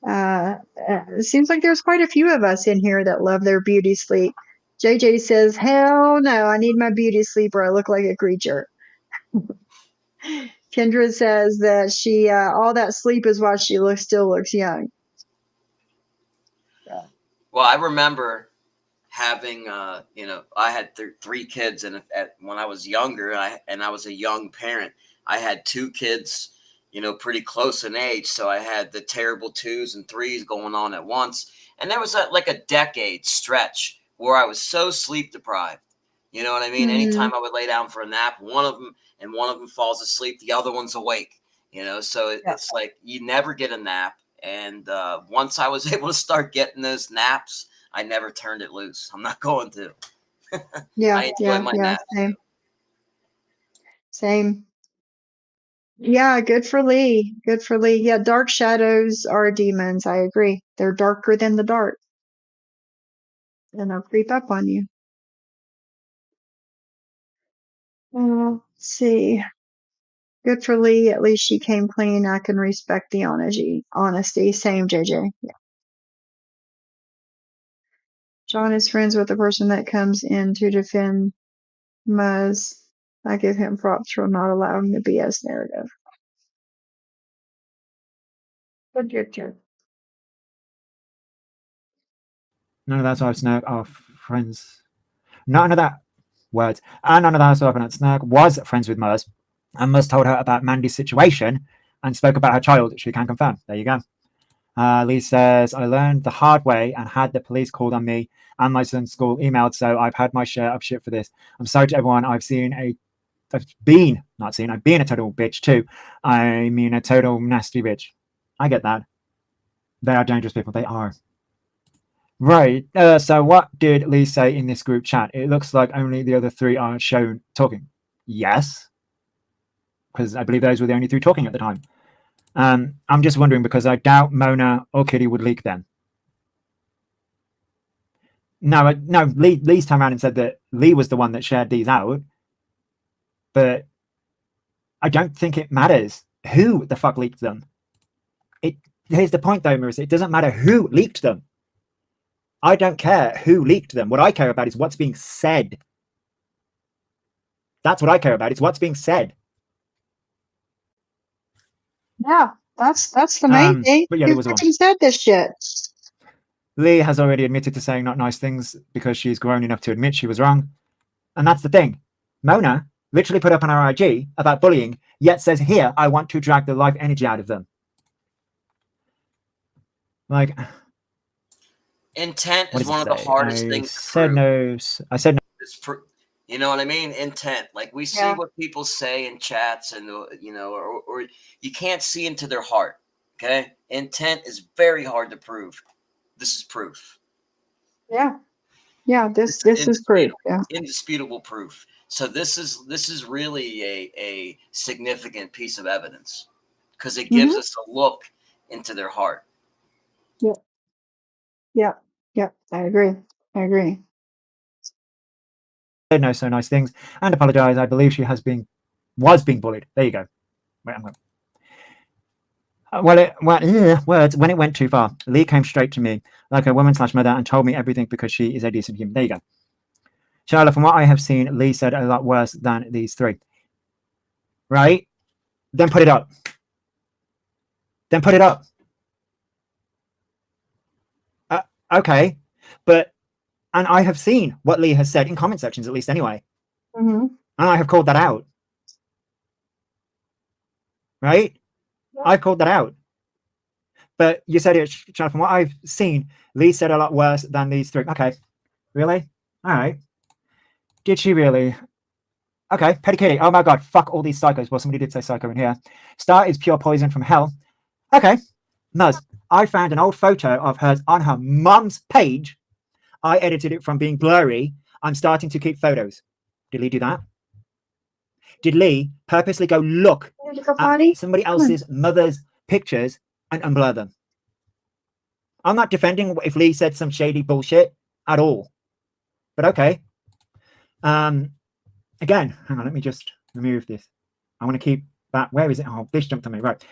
It seems like there's quite a few of us in here that love their beauty sleep. JJ says, hell no, I need my beauty sleep or I look like a creature. Kendra says that she, all that sleep is why she still looks young. Well, I remember having, I had 3 kids, and when I was younger, and I was a young parent, I had 2 kids, pretty close in age. So I had the terrible 2s and 3s going on at once, and there was like a decade stretch where I was so sleep deprived. You know what I mean? Mm-hmm. Anytime I would lay down for a nap, one of them falls asleep, the other one's awake. So it's like you never get a nap. And once I was able to start getting those naps, I never turned it loose. I'm not going to. Yeah, I enjoy yeah, my yeah, naps too. same, same. Yeah, good for Lee. Good for Lee. Yeah, dark shadows are demons. I agree. They're darker than the dark, and they'll creep up on you. Let's see. Good for Lee. At least she came clean. I can respect the honesty. Honesty. Same, JJ. Yeah. John is friends with the person that comes in to defend Muzz. I give him props for not allowing the BS narrative. But your turn. None of that sort of Snug are friends. None of that words. And none of that sort of Snug was friends with Muzz, and Muzz told her about Mandy's situation and spoke about her child. She can confirm. There you go. Lee says, I learned the hard way and had the police called on me and my son's school emailed, so I've had my share of shit for this. I'm sorry to everyone. I've been a total bitch too. I mean, a total nasty bitch. I get that. They are dangerous people. They are. Right. So what did Lee say in this group chat? It looks like only the other three are shown talking. Yes, because I believe those were the only three talking at the time. I'm just wondering because I doubt Mona or Kitty would leak them. No, Lee's come around and said that Lee was the one that shared these out, but I don't think it matters who the fuck leaked them. Here's the point though, Marissa. It doesn't matter who leaked them. I don't care who leaked them. What I care about is what's being said. That's what I care about. It's what's being said. Yeah, that's the main thing. But yeah, Who there was one. fucking said this shit? Lee has already admitted to saying not nice things because she's grown enough to admit she was wrong. And that's the thing. Mona literally put up on her IG about bullying, yet says here, I want to drag the life energy out of them. Like, intent is one of the hardest things to prove. I said no. You know what I mean? Intent. Like we see what people say in chats, and you know, or you can't see into their heart. Okay, intent is very hard to prove. This is proof. Yeah, this is proof. Yeah, indisputable proof. So this is really a significant piece of evidence because it gives us a look into their heart. Yeah. I agree. Said no so nice things and apologize. I believe she was being bullied. There you go. Wait, I'm going. Words, when it went too far, Lee came straight to me like a woman/mother and told me everything because she is a decent human. There you go. Charlotte, from what I have seen, Lee said a lot worse than these three. Right? Then put it up. Okay. But, and I have seen what Lee has said in comment sections, at least anyway. And I have called that out. Right? I've called that out. But you said it, Charlotte, from what I've seen, Lee said a lot worse than these three. Okay. Really? All right. Did she really? Okay, Petty Kitty. Oh my god, fuck all these psychos. Well, somebody did say psycho in here. Star is pure poison from hell. Okay. Nuz, I found an old photo of hers on her mum's page. I edited it from being blurry. I'm starting to keep photos. Did Lee do that? Did Lee purposely go look at somebody else's mother's pictures and unblur them? I'm not defending if Lee said some shady bullshit at all. But okay. Again, hang on, let me just remove this. I want to keep that. Where is it? Oh, this jumped on me. Right.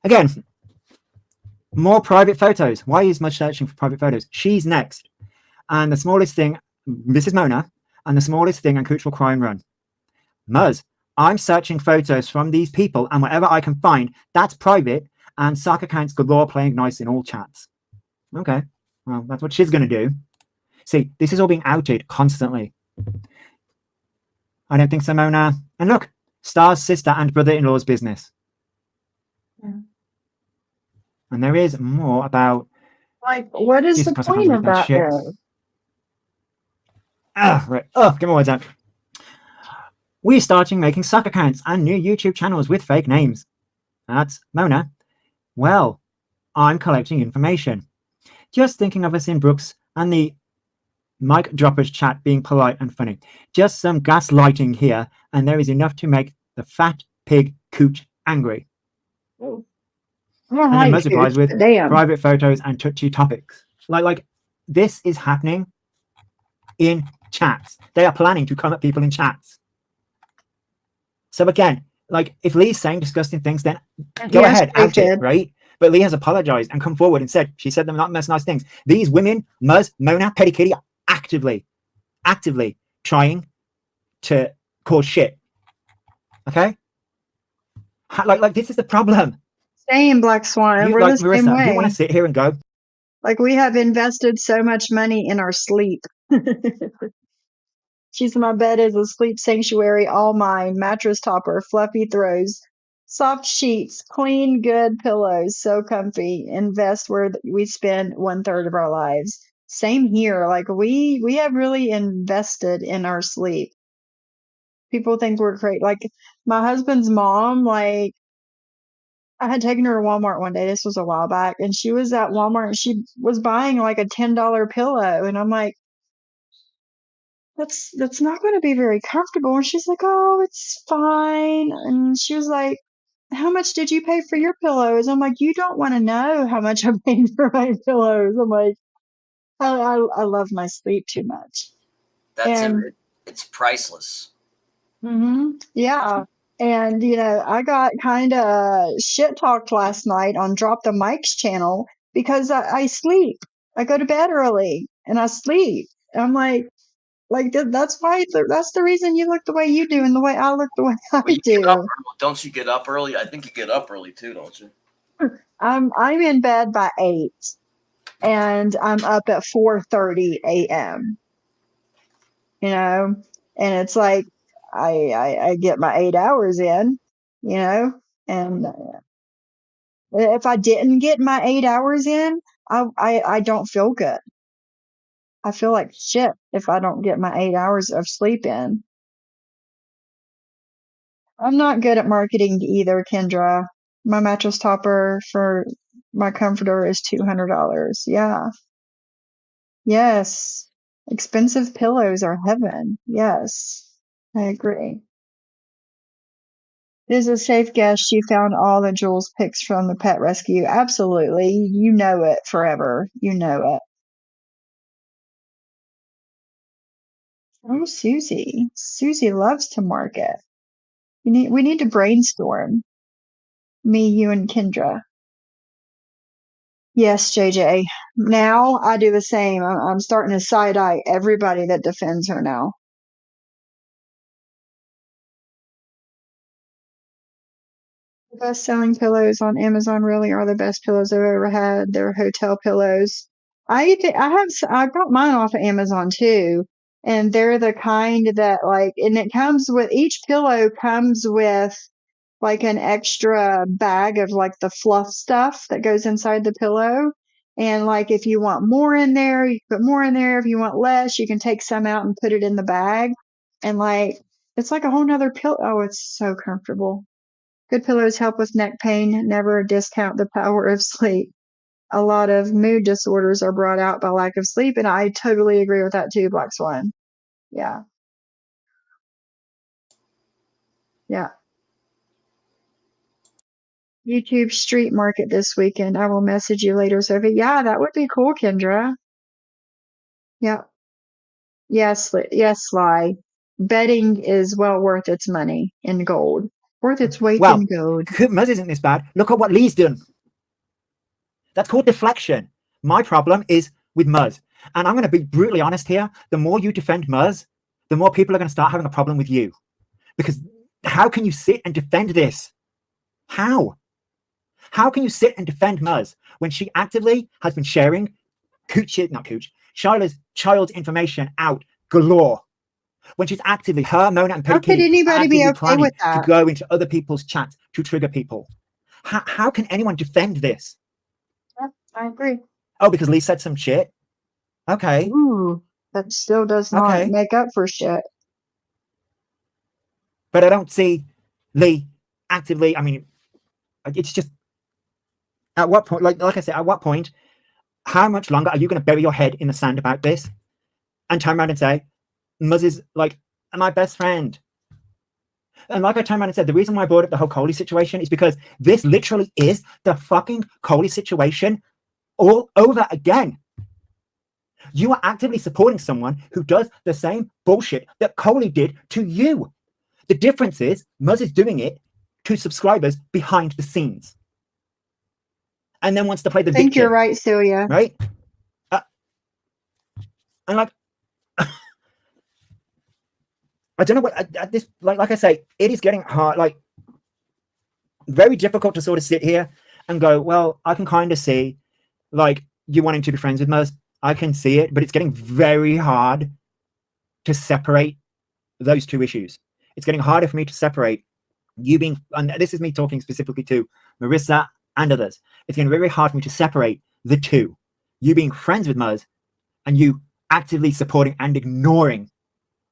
Again, more private photos. Why is Mudge searching for private photos? She's next. And the smallest thing, this is Mona, and the smallest thing, and Cooch will cry and run. Muzz, I'm searching photos from these people, and whatever I can find, that's private, and sock accounts galore playing nice in all chats. Okay. Well, that's what she's going to do. See, this is all being outed constantly. I don't think so, Mona. And look, Star's sister and brother-in-law's business. Yeah. And there is more about... Like, what is the point of that, though? Right. Oh, get my words out. We're starting making suck accounts and new YouTube channels with fake names. That's Mona. Well, I'm collecting information. Just thinking of us in Brooks and the mic droppers chat being polite and funny. Just some gaslighting here, and there is enough to make the fat pig Cooch angry. Oh. And then most replies with private photos and touchy topics. Like this is happening in chats. They are planning to come at people in chats. So again, like if Lee's saying disgusting things, then go ahead, out it, right? But Lee has apologized and come forward and said she said them not nice things. These women, Muzz, Mona, Petty Kitty, are actively trying to cause shit. Okay? Like this is the problem. Same, Black Swan. We're the Marissa, same way. You want to sit here and go? Like we have invested so much money in our sleep. She's my bed is a sleep sanctuary, all mine. Mattress topper, fluffy throws, soft sheets, clean, good pillows, so comfy. Invest where we spend 1/3 of our lives. Same here. Like we have really invested in our sleep. People think we're crazy. Like my husband's mom, like I had taken her to Walmart one day. This was a while back, and she was at Walmart and she was buying like a $10 pillow, and I'm like, that's not going to be very comfortable. And she's like, oh, it's fine. And she was like, how much did you pay for your pillows? I'm like, you don't want to know how much I paid for my pillows. I'm like, I love my sleep too much. That's And it's priceless. yeah. And, I got kind of shit talked last night on Drop the Mics channel because I sleep. I go to bed early and I sleep. And I'm like that's why, that's the reason you look the way you do and the way I look the way I Well, you get up do. early. Don't you get up early? I think you get up early too, don't you? I'm in bed by 8 and I'm up at 4:30 a.m. And it's like I get my 8 hours in, and if I didn't get my 8 hours in, I don't feel good. I feel like shit if I don't get my 8 hours of sleep in. I'm not good at marketing either, Kendra. My mattress topper for my comforter is $200. Yeah. Yes. Expensive pillows are heaven. Yes. I agree. It is a safe guess she found all the Jules pics from the pet rescue. Absolutely. You know it forever. You know it. Oh, Susie. Susie loves to market. We need to brainstorm. Me, you, and Kendra. Yes, JJ. Now I do the same. I'm starting to side eye everybody that defends her now. The best selling pillows on Amazon really are the best pillows I've ever had. They're hotel pillows. I got mine off of Amazon too, and they're the kind that and it comes with, each pillow comes with like an extra bag of like the fluff stuff that goes inside the pillow. And like if you want more in there, you put more in there. If you want less, you can take some out and put it in the bag. And it's like a whole nother pillow. Oh, it's so comfortable. Good pillows help with neck pain. Never discount the power of sleep. A lot of mood disorders are brought out by lack of sleep, and I totally agree with that too, Black Swan. Yeah. Yeah. YouTube street market this weekend. I will message you later, Sophie. Yeah, that would be cool, Kendra. Yeah. Yes, yes, Sly. Betting is well worth its money in gold. Worth its weight in Well, gold. Muzz isn't this bad. Look at what Lee's done. That's called deflection. My problem is with Muzz. And I'm going to be brutally honest here. The more you defend Muzz, the more people are going to start having a problem with you. Because how can you sit and defend this? How? How can you sit and defend Muzz when she actively has been sharing Shiloh's child's information out galore? When she's actively, her, Mona, and Petty How could Kitty, anybody be actively okay planning with to that? go into other people's chats to trigger people. How can anyone defend this? Yeah, I agree. Oh, because Lee said some shit? Okay. Ooh, that still does not make up for shit. But I don't see Lee actively, I mean, it's just, at what point, like I said, at what point, how much longer are you going to bury your head in the sand about this and turn around and say, Muzz is like my best friend? And like I turned around and said, the reason why I brought up the whole Coley situation is because this literally is the fucking Coley situation all over again. You are actively supporting someone who does the same bullshit that Coley did to you. The difference is Muzz is doing it to subscribers behind the scenes. And then wants to play the victim. I think you're right, Celia. Right? And like, I don't know what, at this, like I say, it is getting hard, like, very difficult to sort of sit here and go, well, I can kind of see, like, you wanting to be friends with Muzz. I can see it, but it's getting very hard to separate those two issues. It's getting harder for me to separate you being, and this is me talking specifically to Marissa and others. It's getting very hard for me to separate the two. You being friends with Muzz and you actively supporting and ignoring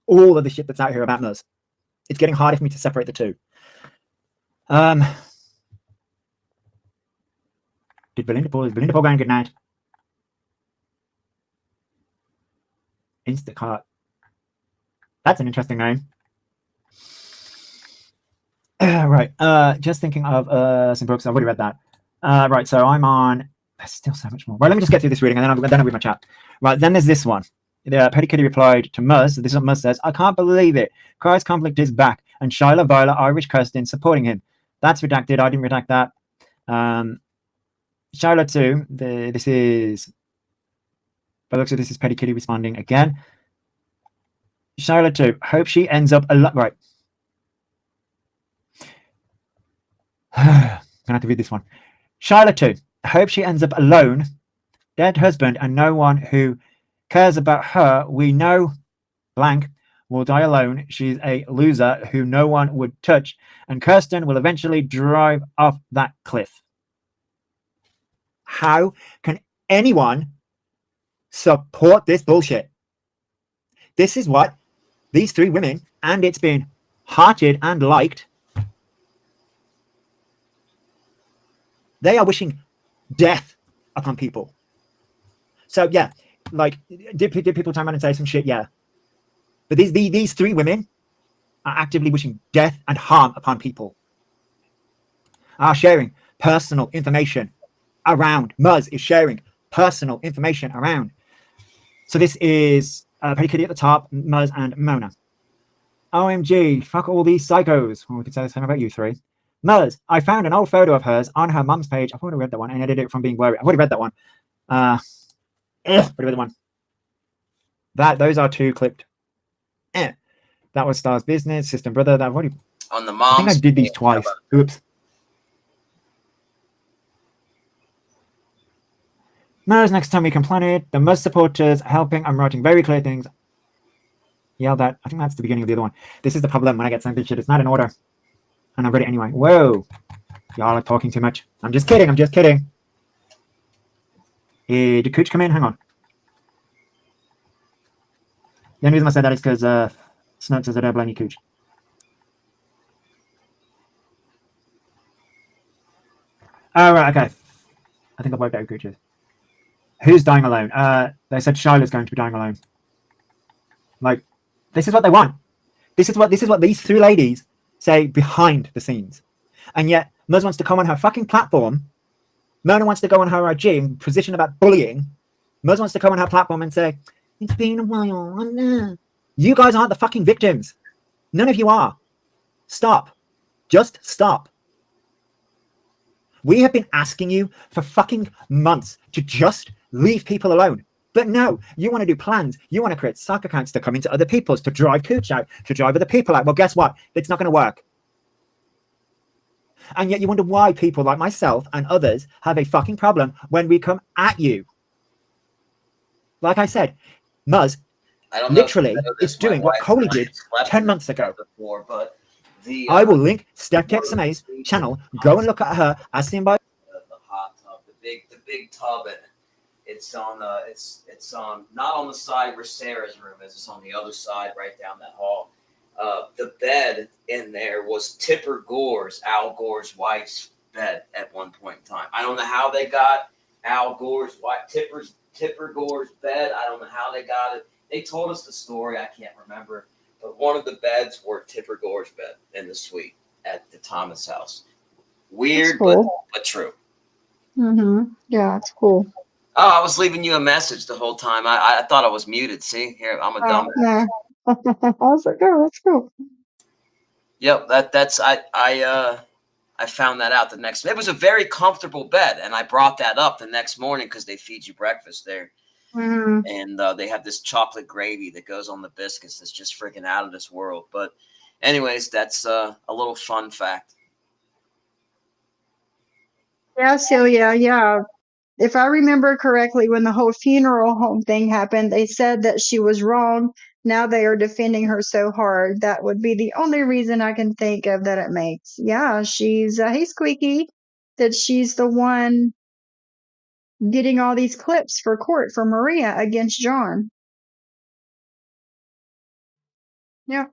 all of the shit that's out here about Muzz. It's getting harder for me to separate the two. Is Belinda Paul going good night? Instacart. That's an interesting name. Right. Just thinking of some books. I've already read that. Right. So I'm on. There's still so much more. Right. Let me just get through this reading, and then I'll read my chat. Right. Then there's this one. The Petty Kitty replied to Muzz. This is what Muzz says. I can't believe it. Cry's conflict is back, and Shyla, Viola, Irish Kirsten supporting him. That's redacted. I didn't redact that. Shyla too. This is. By the looks of this is Petty Kitty responding again. Shyla too. Hope she ends up alone. Right. I'm gonna have to read this one. Shyla too. Hope she ends up alone, dead husband, and no one who cares about her. We know blank will die alone. She's a loser who no one would touch, and Kirsten will eventually drive off that cliff. How can anyone support this bullshit? This is what these three women, and it's been hearted and liked. They are wishing death upon people. So yeah, like did people turn around and say some shit? Yeah, but these three women are actively wishing death and harm upon people. Are sharing personal information around. Muzz is sharing personal information around. So this is Petty Kitty at the top, Muzz and Mona. OMG, fuck all these psychos. Well, we could say the same about you three. Muzz, I found an old photo of hers on her mum's page. I've already read that one and edited it from being worried. I've already read that one. Already read the one. Those are two clipped. That was Star's Business, Sister and Brother. That I've already. On the mom's. I think I did these twice. Oops. Muzz, next time we can plan it. The Muzz supporters helping. I'm writing very clear things. Yelled at. I think that's the beginning of the other one. This is the problem when I get sent this shit. It's not in order. And I've read it anyway. Whoa. Y'all are talking too much. I'm just kidding. I'm just kidding. Did Cooch come in? Hang on. The only reason I said that is because Snout says that I blame you, Cooch. Oh, right, okay. I think I've worked out who Cooch is. Who's dying alone? They said Shyla's going to be dying alone. Like, this is what they want. This is what these three ladies say behind the scenes. And yet, Muzz wants to come on her fucking platform. Mona wants to go on her IG and position about bullying. Muzz wants to come on her platform and say, it's been a while. You guys aren't the fucking victims. None of you are. Stop. Just stop. We have been asking you for fucking months to just leave people alone. But no, you want to do plans. You want to create sock accounts to come into other people's, to drive Cooch out, to drive other people out. Well, guess what? It's not going to work. And yet you wonder why people like myself and others have a fucking problem when we come at you. Like I said, Muzz literally is doing what Coley did 10 months ago. Before, but I will link Steph Texame's channel. Go and look at her as seen by the hot tub, the big tub, and it's on not on the side where Sarah's room is. It's on the other side, right down that hall. The bed in there was Tipper Gore's, Al Gore's wife's bed at one point in time. I don't know how they got Al Gore's wife, Tipper Gore's bed. I don't know how they got it. They told us the story. I can't remember. But one of the beds were Tipper Gore's bed in the suite at the Thomas house. Weird, cool. but true. Mm-hmm. Yeah, it's cool. Oh, I was leaving you a message the whole time. I thought I was muted. See, here, I'm a dumb. Yeah. I was like, oh, that's cool. Yep, I found that out the next. It was a very comfortable bed, and I brought that up the next morning because they feed you breakfast there. Mm-hmm. And they have this chocolate gravy that goes on the biscuits that's just freaking out of this world. But anyways, that's a little fun fact. Yeah, Celia, yeah. If I remember correctly, when the whole funeral home thing happened, they said that she was wrong. Now they are defending her so hard. That would be the only reason I can think of that it makes. Yeah, she's, hey, Squeaky, that she's the one getting all these clips for court for Maria against John. Yeah.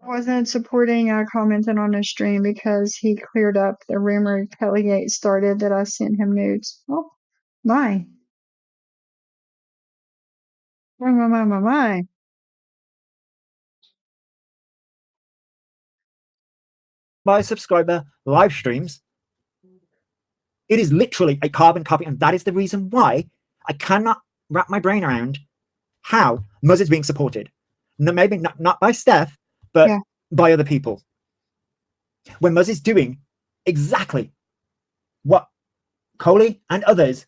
Wasn't supporting commenting on his stream because he cleared up the rumor Kellygate started that I sent him nudes. Oh, my. My. My subscriber live streams, it is literally a carbon copy, and that is the reason why I cannot wrap my brain around how Muzz is being supported. No, maybe not by Steph, but Yeah. by other people. When Muzz is doing exactly what Coley and others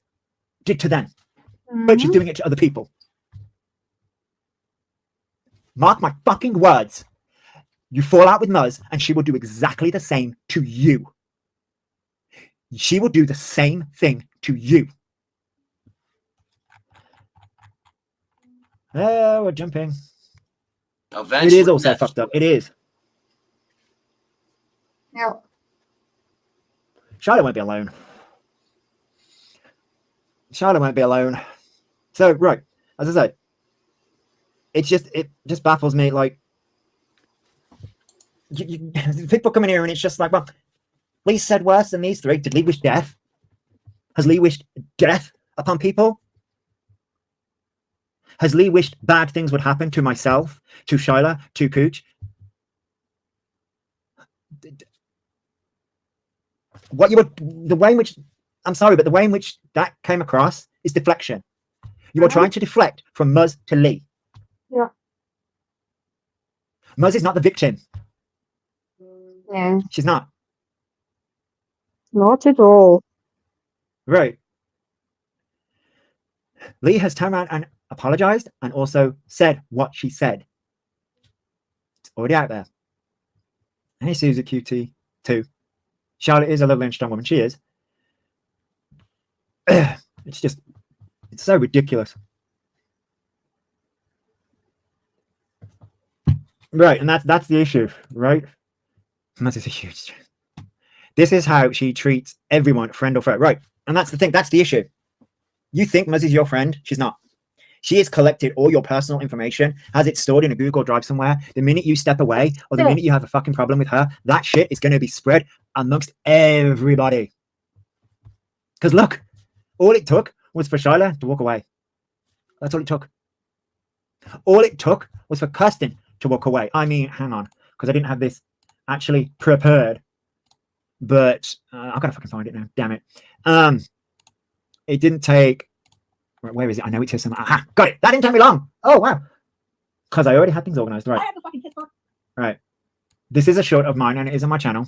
did to them, but she's doing it to other people. Mark my fucking words. You fall out with Muzz, and she will do exactly the same to you. She will do the same thing to you. Oh, we're jumping. Eventually, It is also fucked up. It is. Yeah. Charlotte won't be alone. Charlotte won't be alone. So, right, as I said, it just baffles me. Like, people come in here and it's just like, well, Lee said worse than these three. Did Lee wish death? Has Lee wished death upon people? Has Lee wished bad things would happen to myself, to Shyla, to Cooch? The way in which, I'm sorry, but the way in which that came across is deflection. You are trying to deflect from Muzz to Lee. Yeah. Muzz is not the victim. Yeah. She's not. Not at all. Right. Lee has turned around and apologized and also said what she said. It's already out there. Hey, Susie QT too. Charlotte is a lovely and strong woman. She is. It's so ridiculous. Right, and that's the issue, right? Muzz is a huge. This is how she treats everyone, friend or foe. Right, and that's the thing. That's the issue. You think Muzz is your friend? She's not. She has collected all your personal information, has it stored in a Google Drive somewhere. The minute you step away, or the minute you have a fucking problem with her, that shit is going to be spread amongst everybody. Because look, all it took was for Shyla to walk away. That's all it took. All it took was for Kirsten to walk away. I mean, hang on, because I didn't have this actually prepared. But I've got to fucking find it now. Damn it. It didn't take. Where is it? I know it's here somewhere. Aha, got it. That didn't take me long. Oh, wow. Because I already had things organized. Right. Right. This is a short of mine, and it is on my channel.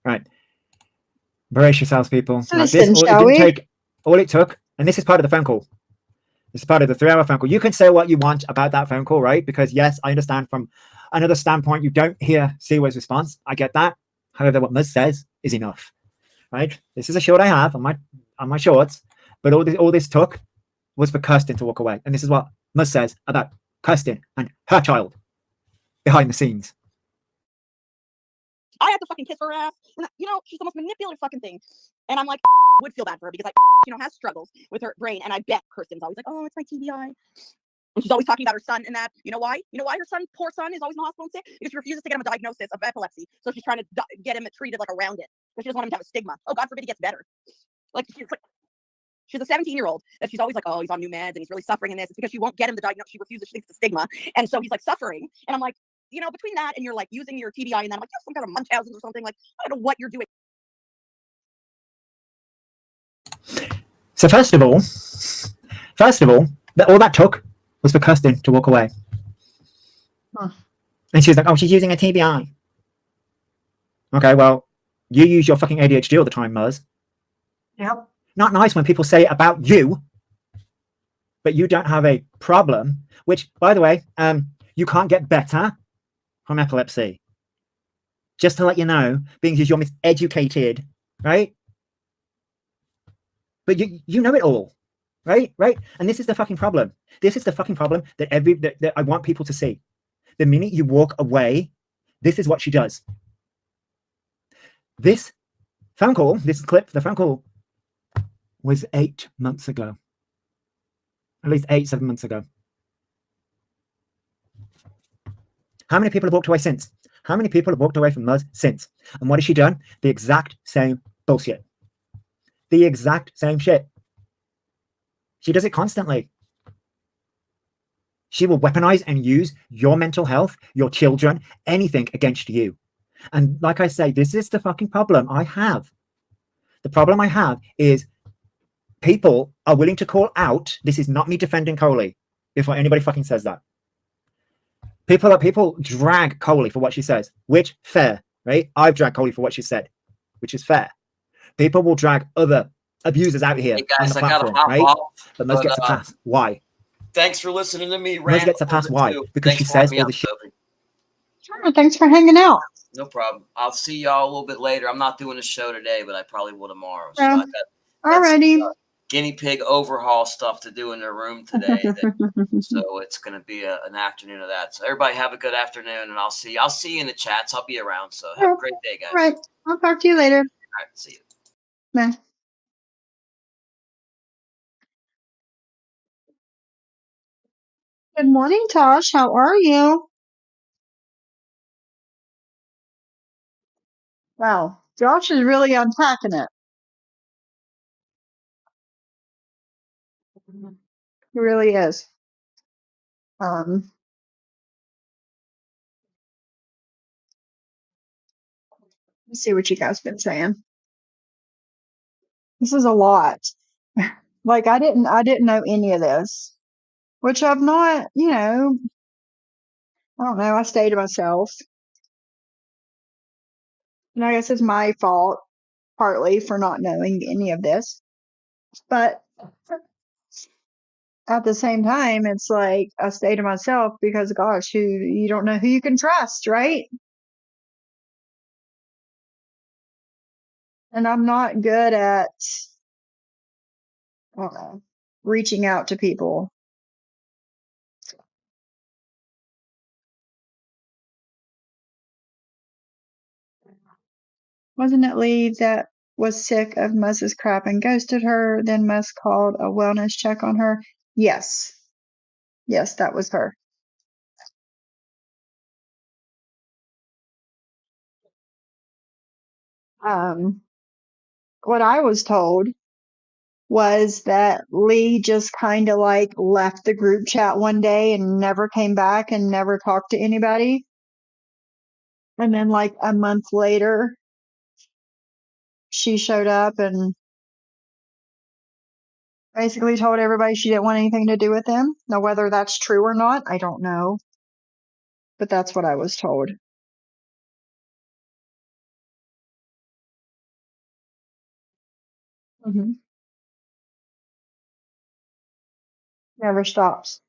Right. Brace yourselves, people. Listen, all it took, and this is part of the phone call. This is part of the 3-hour phone call. You can say what you want about that phone call, right? Because yes, I understand from another standpoint, you don't hear Siwa's response. I get that. However, what Muzz says is enough, right? This is a short I have on my shorts, but all this took was for Kirsten to walk away. And this is what Muzz says about Kirsten and her child behind the scenes. I had to fucking kiss her ass. And, she's the most manipulative fucking thing. And I'm like, would feel bad for her because has struggles with her brain. And I bet Kirsten's always like, oh, it's my TBI. And she's always talking about her son and that. You know why? You know why her poor son is always in the hospital and sick? Because she refuses to get him a diagnosis of epilepsy. So she's trying to get him treated like around it. Because she doesn't want him to have a stigma. Oh, God forbid he gets better. She's a 17-year-old that she's always like, oh, he's on new meds and he's really suffering in this. It's because she won't get him the diagnosis. She refuses. She thinks it's a stigma. And so he's like suffering. And I'm like, between that and you're like using your TBI and then I'm like, you have some kind of Munchausen's or something. Like, I don't know what you're doing. So first of all, all that took was for Kirsten to walk away. Huh. And she's like, oh, she's using a TBI. Okay, well, you use your fucking ADHD all the time, Muzz. Yep. Not nice when people say it about you, but you don't have a problem, which, by the way, you can't get better from epilepsy. Just to let you know, being you're miseducated, right? But you know it all, right? And this is the fucking problem. This is the fucking problem that I want people to see. The minute you walk away, this is what she does. This phone call, this clip, the phone call was 8 months ago. At least 7 months ago. How many people have walked away since? How many people have walked away from Muzz since? And what has she done? The exact same bullshit. The exact same shit. She does it constantly. She will weaponize and use your mental health, your children, anything against you. And like I say, this is the fucking problem I have. The problem I have is people are willing to call out. This is not me defending Coley before anybody fucking says that. People drag Coley for what she says, which fair, right? I've dragged Coley for what she said, which is fair. People will drag other abusers out here Hey guys, on the I gotta platform, hop right? off. But Muzz gets a pass. Why? Thanks for listening to me Muzz rant. gets a pass. Why? Because she Thanks for having says me all on, this shit. Sophie. Sure, thanks for hanging out. No problem. I'll see y'all a little bit later. I'm not doing a show today, but I probably will tomorrow. So Yeah. I got some, Alrighty. guinea pig overhaul stuff to do in their room today. So it's going to be an afternoon of that. So everybody have a good afternoon, and I'll see you in the chats. I'll be around. So have a great day, guys. All right. I'll talk to you later. All right. See you. Bye. Good morning, Tosh. How are you? Wow. Josh is really unpacking it. He really is. Let's see what you guys been saying. This is a lot. Like I didn't know any of this, which I've not, I don't know. I stayed to myself. And I guess it's my fault partly for not knowing any of this. But at the same time, it's like I stay to myself because gosh, you don't know who you can trust, right? And I'm not good at I don't know, reaching out to people. Wasn't it Lee that was sick of Muzz's crap and ghosted her? Then Muzz called a wellness check on her. Yes. Yes, that was her. What I was told was that Lee just kind of like left the group chat one day and never came back and never talked to anybody. And then like a month later, she showed up and basically told everybody she didn't want anything to do with him. Now, whether that's true or not, I don't know. But that's what I was told. Hmm. Never stops.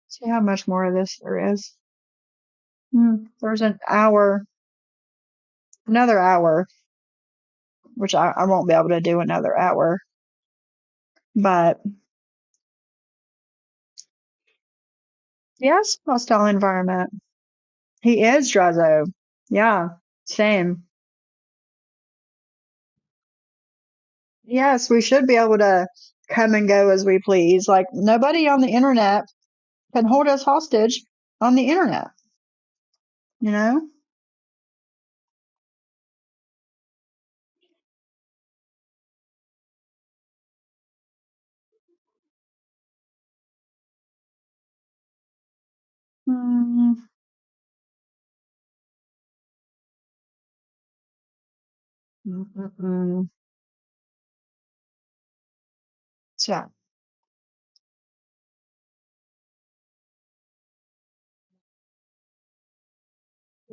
See how much more of this there is. There's another hour, which I won't be able to do another hour. But yes, hostile environment. He is Drazo. Yeah, same. Yes, we should be able to come and go as we please. Like nobody on the internet can hold us hostage on the internet, you know? Mm, mm, mm, mm. So I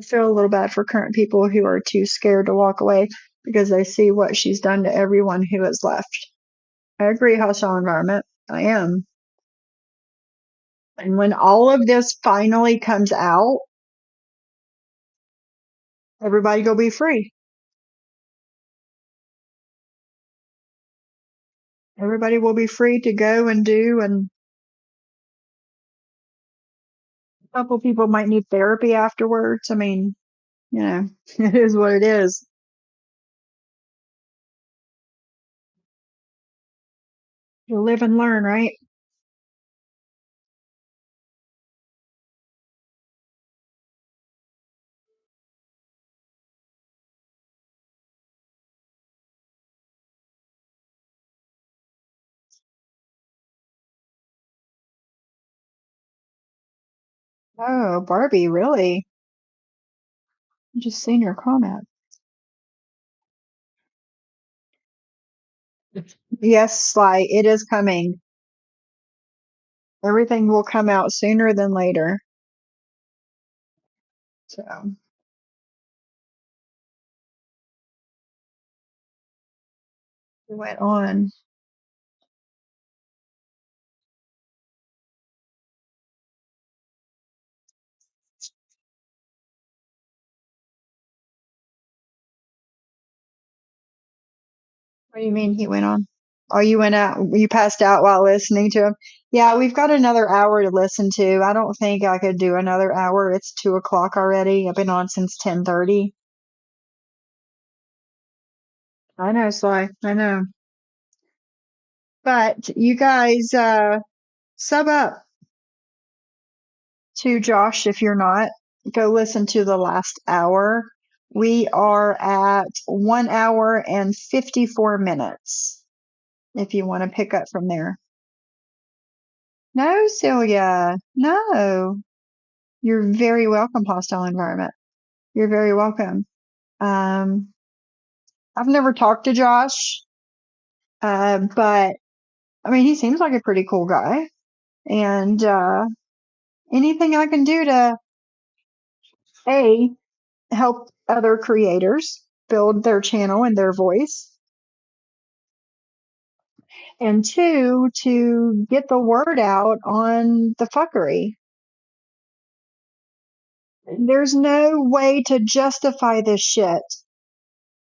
feel a little bad for current people who are too scared to walk away because they see what she's done to everyone who has left. I agree, hostile environment. I am. And when all of this finally comes out, everybody go be free. Everybody will be free to go and do, and a couple people might need therapy afterwards. I mean, it is what it is. You live and learn, right? Oh, Barbie, really? I just seen your comment. Yes, Sly, it is coming. Everything will come out sooner than later. So, it went on. What do you mean he went on? Oh, you went out, you passed out while listening to him? Yeah, we've got another hour to listen to. I don't think I could do another hour. It's 2 o'clock already. I've been on since 10:30. I know, Sly. I know. But you guys, sub up to Josh if you're not. Go listen to the last hour. We are at 1 hour and 54 minutes if you want to pick up from there. No, Celia. No. You're very welcome, Hostile Environment. You're very welcome. I've never talked to Josh, but I mean, he seems like a pretty cool guy. And anything I can do to A, help other creators build their channel and their voice, and two, to get the word out on the fuckery. There's no way to justify this shit.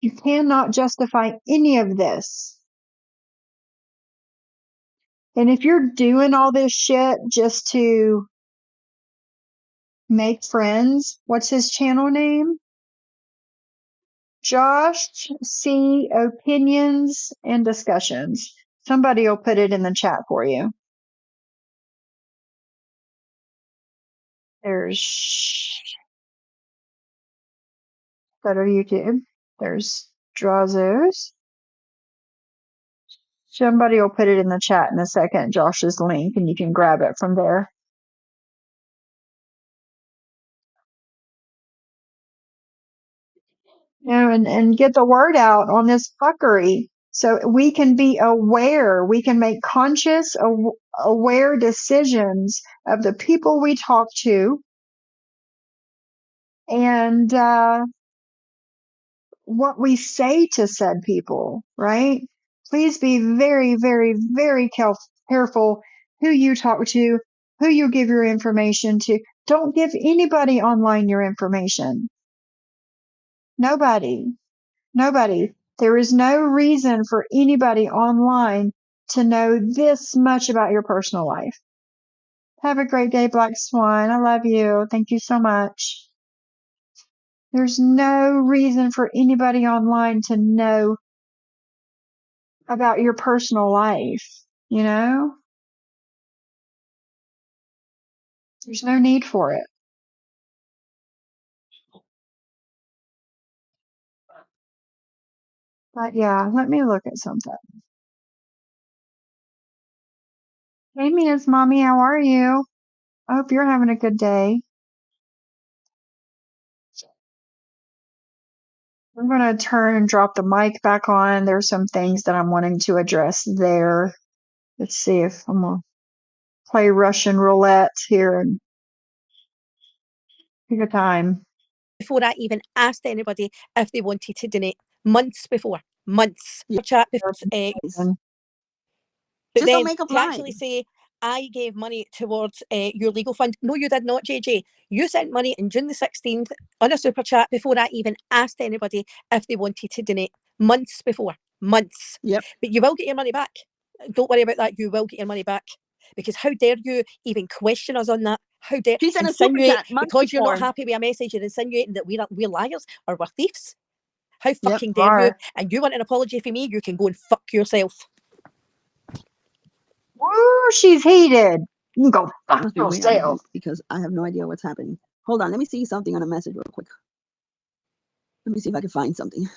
You cannot justify any of this. And if you're doing all this shit just to make friends, what's his channel name? Josh C. Opinions and Discussions. Somebody will put it in the chat for you. There's, go to YouTube. There's Drazos. Somebody will put it in the chat in a second, Josh's link, and you can grab it from there. You know, and get the word out on this fuckery so we can be aware. We can make conscious, aware decisions of the people we talk to and what we say to said people, right? Please be very, very, very careful who you talk to, who you give your information to. Don't give anybody online your information. Nobody. There is no reason for anybody online to know this much about your personal life. Have a great day, Black Swan. I love you. Thank you so much. There's no reason for anybody online to know about your personal life, you know? There's no need for it. But yeah, let me look at something. Hey, Mia's mommy, how are you? I hope you're having a good day. I'm going to turn and drop the mic back on. There's some things that I'm wanting to address there. Let's see if I'm going to play Russian roulette here and pick a time. Before I even asked anybody if they wanted to donate, months before, months. Yeah. Chat before, but Just then don't make up to actually lies. say, I gave money towards your legal fund. No, you did not, JJ. You sent money on June the 16th on a super chat before I even asked anybody if they wanted to donate. Months before. Months. Yep. But you will get your money back. Don't worry about that. You will get your money back. Because how dare you even question us on that? How dare She sent a super insinuate, chat months because you're not before. happy with a message, you're insinuating that we're liars or we're thieves? How fucking Yep, dare you? are. And you want an apology from me? You can go and fuck yourself. Woo, she's heated. You can go fuck Must be way out of yourself. this because I have no idea what's happening. Hold on, let me see something on a message real quick. Let me see if I can find something.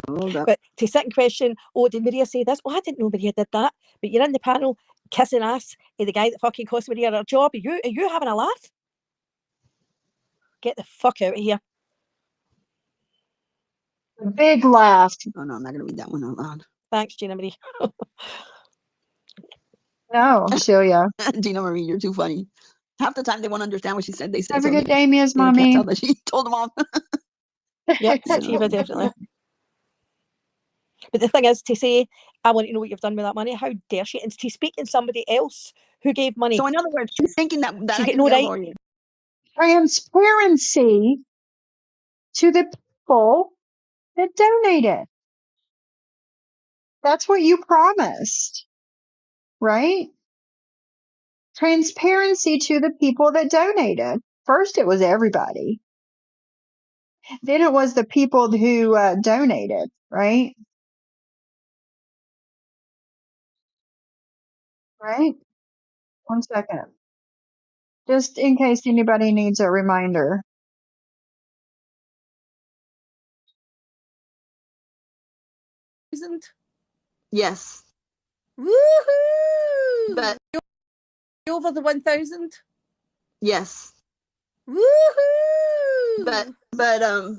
Hold up. But to sit and question, oh, did Maria say this? Oh, I didn't know Maria did that. But you're in the panel kissing ass of the guy that fucking cost Maria her job. Are you having a laugh? Get the fuck out of here. A big laugh. Oh no, I'm not gonna read that one out loud. Thanks, Gina Marie. No, Celia. Gina Marie, you're too funny. Half the time they won't understand what she said. They said Have a something. good day, Miss They can't Mommy. tell that she told them off. Yep, sativa, definitely. But the thing is, to say, I want to know what you've done with that money, how dare she? And to speak in somebody else who gave money. So in other words, she's thinking that She's I got can no be a right. lawyer. Transparency to the people that donated. That's what you promised, right? Transparency to the people that donated. First, it was everybody. Then it was the people who donated, right? Right? 1 second. Just in case anybody needs a reminder. Yes. Woohoo! But Over the 1,000? yes. Woohoo! But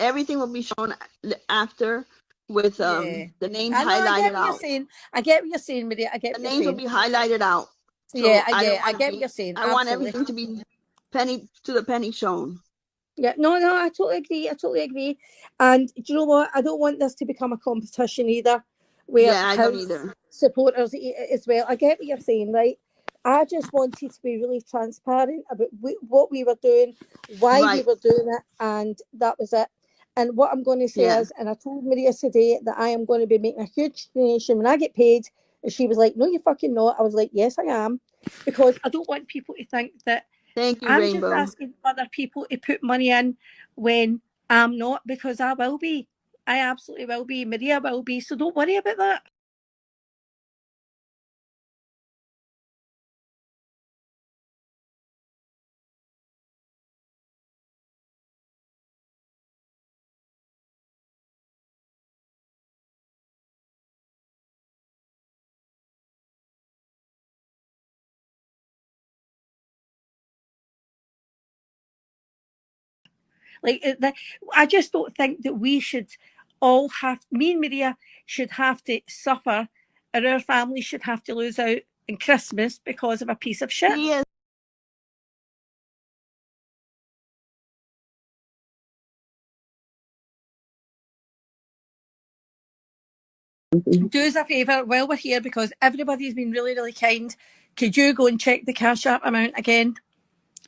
everything will be shown after with Yeah. the names I know, I get highlighted what you're out. saying. I get what you're saying, Maria. I get The what you're names will saying. be highlighted out. So Yeah, I don't I want get to what you're saying. I want Absolutely. everything to be penny to the penny shown. Yeah, no, I totally agree. I totally agree. And do you know what? I don't want this to become a competition either, where Yeah, I don't his either. supporters as well. I get what you're saying, right? I just wanted to be really transparent about what we were doing, why we Right. were doing it, and that was it. And what I'm going to say Yeah. is, and I told Maria today that I am going to be making a huge donation when I get paid. And she was like, "No, you fucking not." I was like, "Yes, I am," because I don't want people to think that Thank you, I'm Rainbow. just asking other people to put money in when I'm not, because I will be. I absolutely will be. Maria will be. So don't worry about that. Like, I just don't think that we should all have, me and Maria should have to suffer, or our family should have to lose out in Christmas because of a piece of shit. He is. Do us a favour while we're here, because everybody's been really, really kind. Could you go and check the Cash App amount again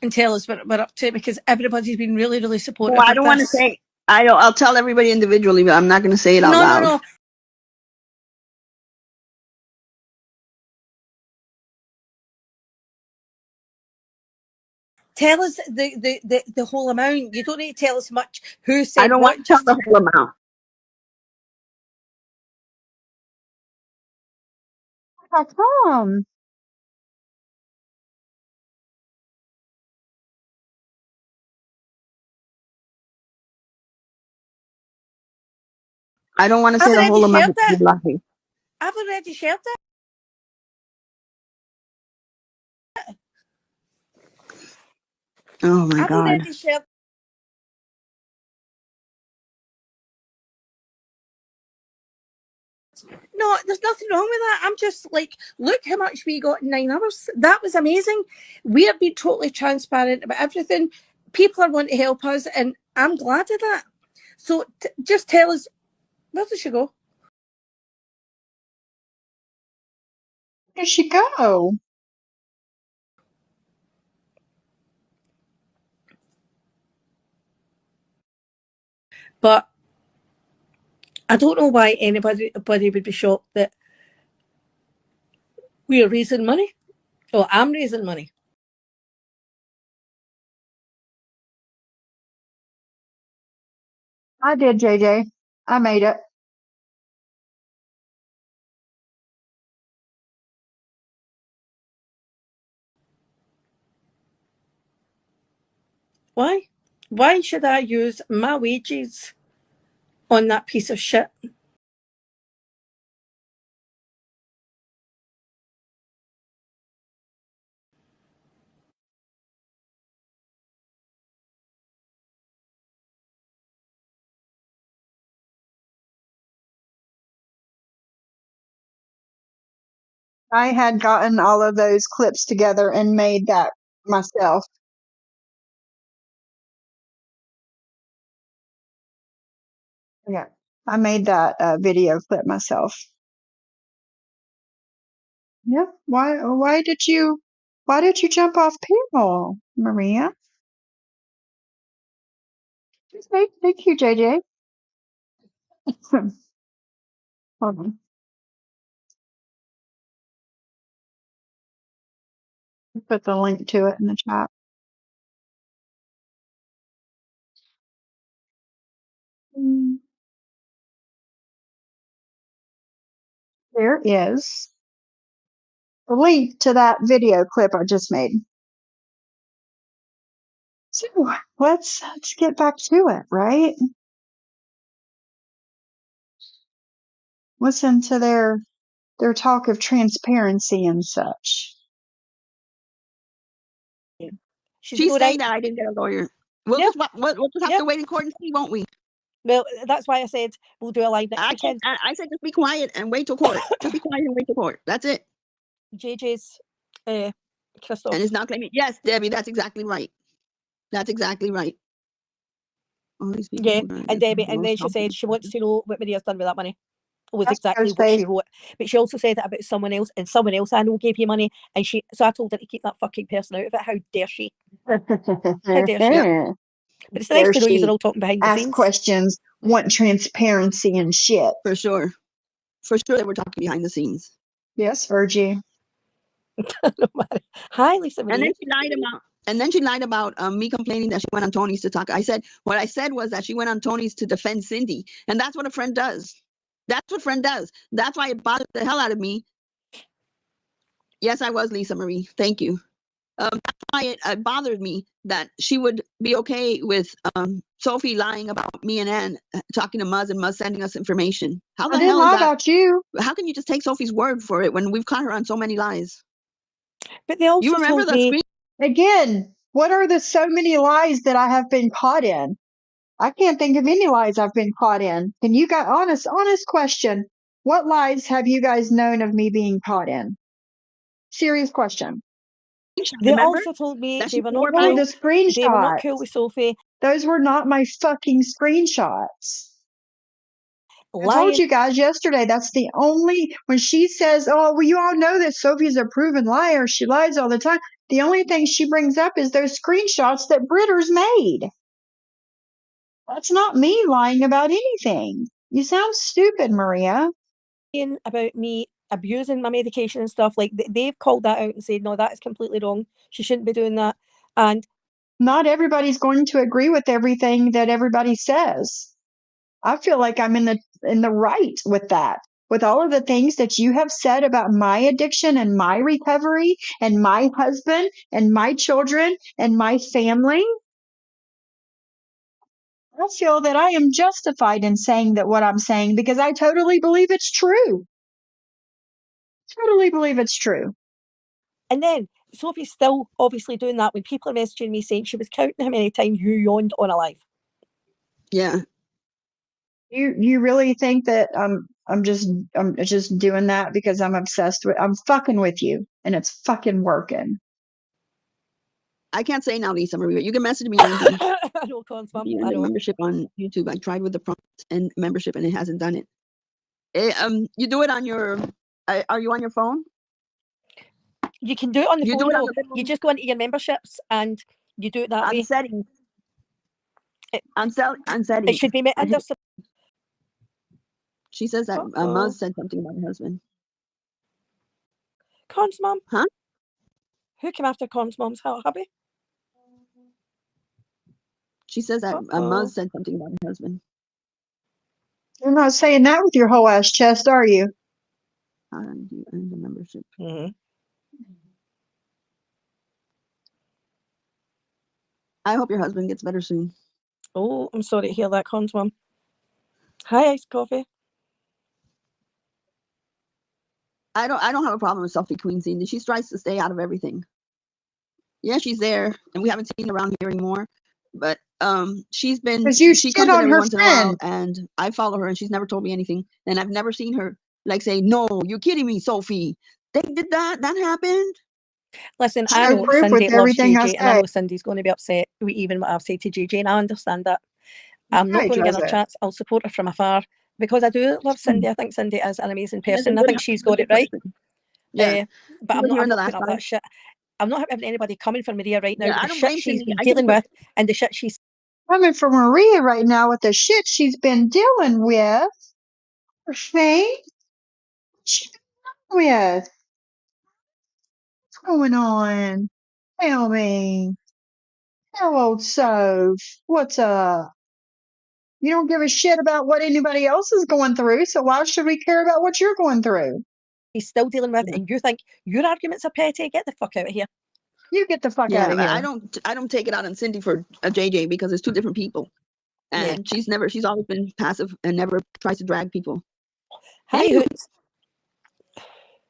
and tell us what we're up to? Because everybody's been really, really supportive. Well, I don't want to say. I'll tell everybody individually, but I'm not going to say it out loud. No. Tell us the whole amount. You don't need to tell us much. Who said I don't what? want to tell the whole amount. How come? I don't want to I've say the whole already amount. shared that. I've already shared that. Oh my I've God. already shared. No, there's nothing wrong with that. I'm just like, look how much we got in 9 hours. That was amazing. We have been totally transparent about everything. People are wanting to help us, and I'm glad of that. So just tell us, where does she go? Where did she go? But I don't know why anybody would be shocked that we are raising money. Well, I'm raising money. I did, JJ. I made it. Why? Why should I use my wages on that piece of shit? I had gotten all of those clips together and made that myself. Yeah, I made that video clip myself. Yeah. Why did you jump off panel, Maria? Okay, thank you, JJ. Hold on. Put the link to it in the chat. There is a link to that video clip I just made. So let's get back to it, right? Listen to their talk of transparency and such. She's saying that I didn't get a lawyer. We'll just have to wait in court and see, won't we? Well, that's why I said we'll do a live next weekend. I said just be quiet and wait till court. Just be quiet and wait till court. That's it. JJ's Christoph. And it's not claiming. Yes, Debbie, that's exactly right. That's exactly right. All these people and Debbie, and then she said she wants to know what Maria's done with that money. Was That's exactly what she wrote. But she also said that about someone else, and someone else I know gave you money, and so I told her to keep that fucking person out of it. How dare she? How dare she? But it's nice to know you're all talking behind the scenes. Ask questions, want transparency and shit. For sure. For sure that we're talking behind the scenes. Yes, Virgie. Hi, Lisa. And then she lied about me complaining that she went on Tony's to talk. What I said was that she went on Tony's to defend Cindy. And that's what a friend does. That's what friend does. That's why it bothered the hell out of me. Yes, I was Lisa Marie. Thank you. That's why it bothered me that she would be okay with Sophie lying about me and Ann talking to Muzz and Muzz sending us information. How the hell is that? About you. How can you just take Sophie's word for it when we've caught her on so many lies? But they also you remember the screen again. What are the so many lies that I have been caught in? I can't think of any lies I've been caught in. Can you guys, honest question? What lies have you guys known of me being caught in? Serious question. They also told me they were not cool. The screenshots. They were not cool with Sophie. Those were not my fucking screenshots. I told you guys yesterday, that's the only, when she says, oh, well, you all know that Sophie's a proven liar. She lies all the time. The only thing she brings up is those screenshots that Britters made. That's not me lying about anything. You sound stupid, Maria. About me abusing my medication and stuff, like they've called that out and said, no, that is completely wrong. She shouldn't be doing that. And not everybody's going to agree with everything that everybody says. I feel like I'm in the right with that. With all of the things that you have said about my addiction and my recovery and my husband and my children and my family, I feel that I am justified in saying that what I'm saying because I totally believe it's true. Totally believe it's true. And then Sophie's still obviously doing that when people are messaging me saying she was counting how many times you yawned on a live. Yeah. You really think that I'm just doing that because I'm fucking with you and it's fucking working. I can't say now, Lisa Marie, but you can message me anything. I know, Mom. I know. Membership on YouTube. I tried with the prompt and membership and it hasn't done it. You do it on your, are you on your phone? You can do it on the phone. You just go into your memberships and you do it that way. Settings. On settings. It should be under. She says that Muzz said something about her husband. Corn's mom? Huh? Who came after Corn's mom's hubby? She says that Muzz said something about her husband. You're not saying that with your whole ass chest, are you? And the membership. Mm-hmm. I hope your husband gets better soon. Oh, I'm sorry to hear that, Corns Mum. Hi, iced coffee. I don't have a problem with Selfie Queen Cindy. She tries to stay out of everything. Yeah, she's there, and we haven't seen her around here anymore. But she shit comes in on every her once in a while, friend. and I follow her, and she's never told me anything. And I've never seen her like say, "No, you're kidding me, Sophie. They did that. That happened." Listen, I Show know proof Cindy with loves everything I JJ, and I say. know Cindy's going to be upset with even what I've said to JJ, and I understand that. I'm not Right, going to give her a Dresser. chance. I'll support her from afar because I do love Cindy. I think Cindy is an amazing She's a person. I think she's got it right. Yeah, But she I'm was here in the not last putting up time. that shit. I'm not having anybody coming for Maria right now Yeah, with I the don't shit blame she's Cindy. been I just dealing with and the shit she's Coming for Maria right now with the shit she's been dealing with. Her face. She's been dealing with. What's going on? Tell me. Tell old Soph. What's up? You don't give a shit about what anybody else is going through, so why should we care about what you're going through? still dealing with, and you think your arguments are petty? Get the fuck out of here. You get the fuck out yeah, of but here. I don't take it out on Cindy for a JJ because it's two different people, Yeah. and she's always been passive and never tries to drag people. Hi, Anywho, Hoots.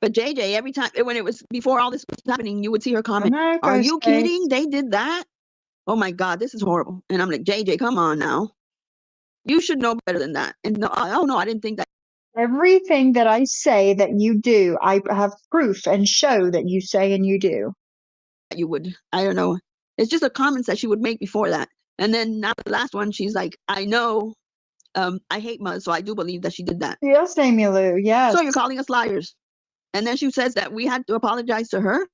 but JJ, every time when it was before all this was happening, you would see her I comment, know, "Are you Ghostface. kidding? They did that? Oh my God, this is horrible." And I'm like, JJ, come on now. You should know better than that. And no, oh no, I didn't think that. Everything that I say that you do, I have proof and show that you say and you do. You would. I don't know. It's just the comments that she would make before that. And then now the last one, she's like, I know, I hate Muzz, so I do believe that she did that. Yes, Amy Lou, yes. So you're calling us liars. And then she says that we had to apologize to her.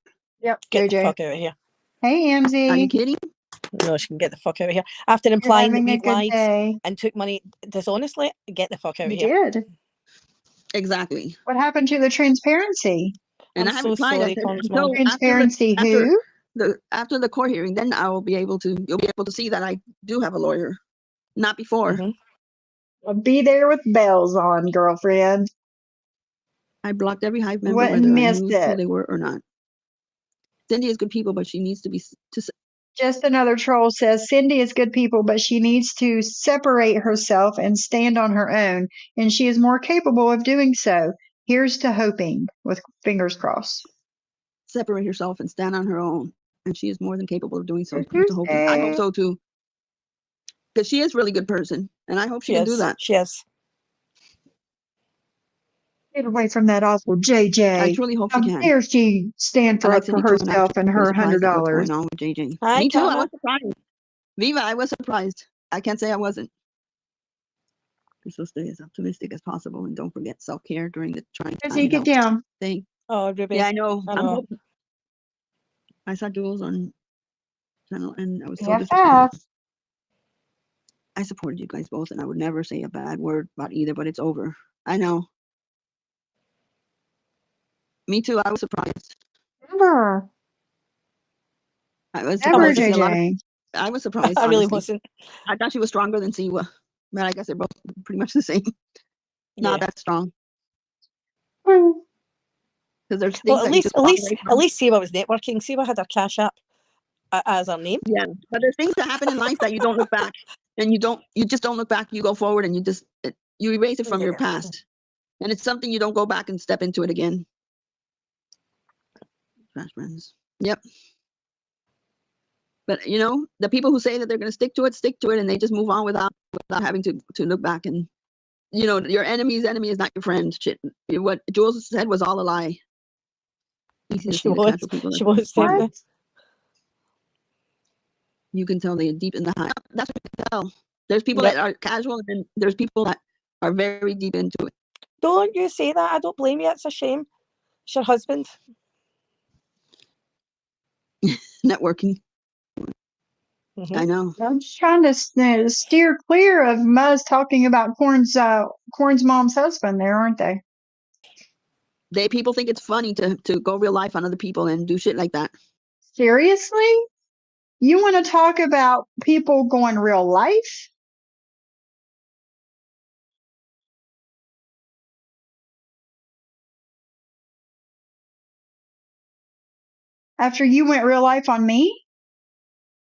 Yep, Get JJ. the fuck out of here. Hey, Are you Amzy. kidding? No, she can get the fuck out of here. After You're implying that having a we've good lied day. and took money dishonestly, get the fuck out of You here. did. Exactly. What happened to the transparency? And I'm I so replied, I sorry, said, Corns Mum. so Transparency who? after the court hearing, then you'll be able to see that I do have a lawyer. Not before. I'll be there with bells on, girlfriend. I blocked every Hive member, Wouldn't whether I miss knew who it. they were or not. Cindy is good people, but she needs to be Just another troll says Cindy is good people, but she needs to separate herself and stand on her own, and she is more capable of doing so. Here's to hoping, with fingers crossed. separate herself and stand on her own, and she is more than capable of doing so. Here's to hoping. I hope so too, because she is a really good person, and I hope she can do that. She is. Get away from that awful JJ. I truly hope How she can. dare she stand I for like up for Cindy too, and I'm herself and really her surprised at what's $100. going on with JJ. Hi, Me too. I Karma. was surprised. Viva, I was surprised. I can't say I wasn't. You're supposed to stay as optimistic as possible, and don't forget self-care during the trying time. Izzy, get down. Thing. Oh, Ruby. Yeah, I know. I I'm know. hoping. I saw Jules on channel, and I was so BFF. disappointed. I supported you guys both, and I would never say a bad word about either, but it's over. I know. Me too. I was surprised. Never. I was Never, surprised to see a lot of. JJ. I was surprised. I really honestly. wasn't. I thought she was stronger than Siwa, but I guess they're both pretty much the same. Not that strong. Because there's things Well, that you just walk away at from. least Siwa was networking. Siwa had her cash app as her name. Yeah, but there's things that happen in life that you don't look back, and you just don't look back. You go forward, and you erase it from your past, and it's something you don't go back and step into it again. Trash friends. Yep. But the people who say that they're going to stick to it, and they just move on without having to look back. And your enemy's enemy is not your friend. Shit. What Jules said was all a lie. Easy to see the casual people. She was definitely. You can tell they're deep in the high. That's what you can tell. There's people that are casual, and there's people that are very deep into it. Don't you say that. I don't blame you. It's a shame. It's your husband. Networking. I know. I'm just trying to steer clear of Muzz talking about Corn's mom's husband there, aren't they? People think it's funny to go real life on other people and do shit like that. Seriously? You want to talk about people going real life? After you went real life on me?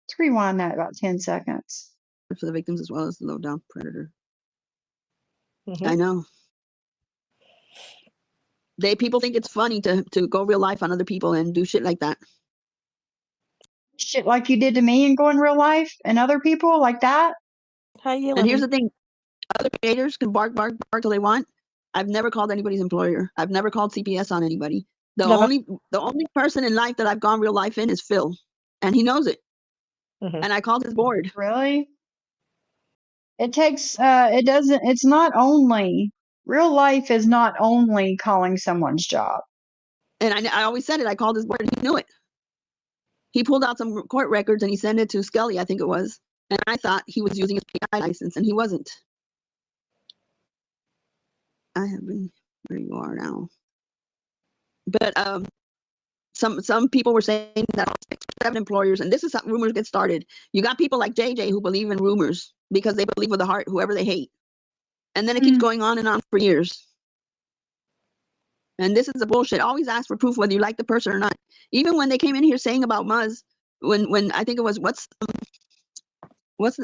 Let's rewind that about 10 seconds. For the victims as well as the low down predator. Mhm. I know. People think it's funny to go real life on other people and do shit like that. Shit like you did to me and go in real life and other people like that. Hi, you And here's the thing, other creators can bark till they want. I've never called anybody's employer. I've never called CPS on anybody. The only person in life that I've gone real life in is Phil, and he knows it. Mhm. And I called his board. Really? It takes, it's not only, real life is not only calling someone's job. And I always said it. I called his board and he knew it. He pulled out some court records and he sent it to Scully, I think it was. And I thought he was using his PI license, and he wasn't. I have been where you are now. But some people were saying that 7 employers, and this is how rumors get started. You got people like JJ who believe in rumors because they believe with the heart whoever they hate. And then it keeps going on and on for years. And this is the bullshit. Always ask for proof whether you like the person or not. Even when they came in here saying about Muzz, when I think it was what's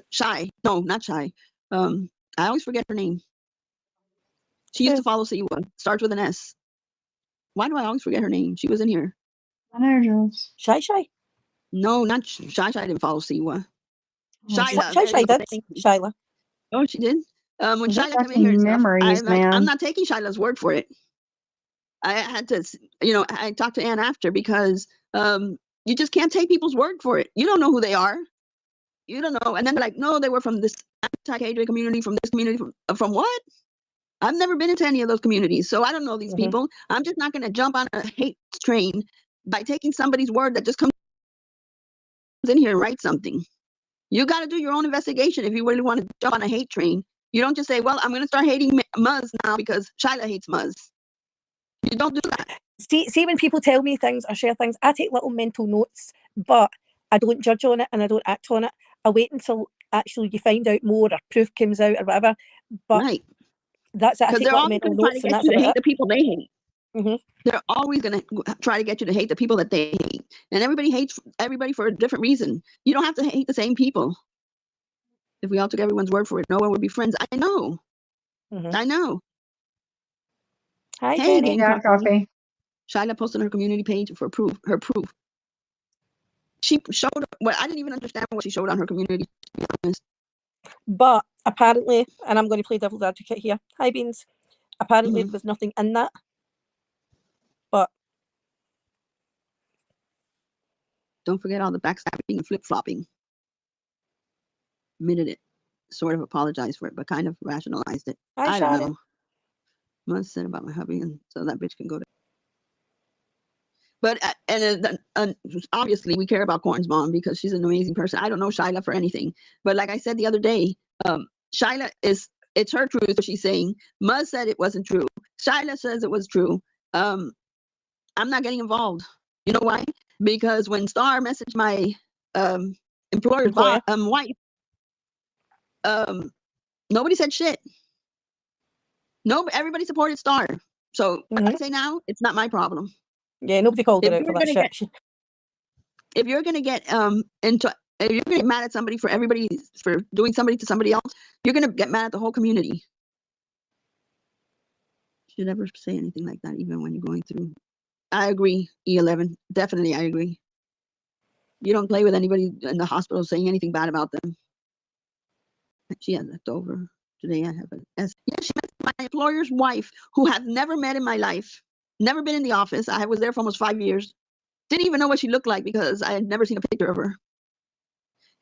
Shy? No, not Shy. I always forget her name. She used to follow Siwa. Starts with an S. Why do I always forget her name? She was in here. I know, Jules. Shy. No, not Shy. Shy didn't follow Siwa. Shyla. Shy did. Shyla. Oh, she did. When Those Shyla came in here and stuff, memories, man. I'm not taking Shyla's word for it. I had to, I talked to Ann after because you just can't take people's word for it. You don't know who they are. You don't know. And then they're like, no, they were from this anti-KJ community, from this community, from what? I've never been into any of those communities, so I don't know these people. I'm just not going to jump on a hate train by taking somebody's word that just comes in here and writes something. You got to do your own investigation if you really want to jump on a hate train. You don't just say, well, I'm going to start hating Muzz now because Shyla hates Muzz. You don't do that. See, when people tell me things or share things, I take little mental notes, but I don't judge on it and I don't act on it. I wait until actually you find out more or proof comes out or whatever. But that's it. I Because take they're little always mental going to try to notes and get that's you to about hate it. the people they hate. They're always going to try to get you to hate the people that they hate. And everybody hates everybody for a different reason. You don't have to hate the same people. If we all took everyone's word for it, no one would be friends. I know. I know. Hi, hey, Jenny. Game Coffee. Shyla posted on her community page for her proof. She showed, well, I didn't even understand what she showed on her community, to be honest. But apparently, and I'm going to play devil's advocate here. Hi, Beans. Apparently, there was nothing in that. But don't forget all the backstabbing and flip-flopping. Admitted it. Sort of apologized for it, but kind of rationalized it. Hi, I don't Sharon. know. Must said about my hubby, and so that bitch can go to. But obviously, we care about Corn's mom because she's an amazing person. I don't know Shyla for anything, but like I said the other day, Shyla it's her truth. She's saying Muzz said it wasn't true. Shyla says it was true. I'm not getting involved. You know why? Because when Star messaged my employer's wife, nobody said shit. No, everybody supported Star. So what I say now, it's not my problem. Yeah, nobody called her out for that shit. If you're gonna get if you're gonna get mad at somebody for doing somebody to somebody else, you're gonna get mad at the whole community. Should ever say anything like that, even when you're going through. I agree, E11. Definitely, I agree. You don't play with anybody in the hospital saying anything bad about them. She had left over. Today I have an S. Yeah, she met my employer's wife, who I've never met in my life. Never been in the office. I was there for almost 5 years. Didn't even know what she looked like because I had never seen a picture of her.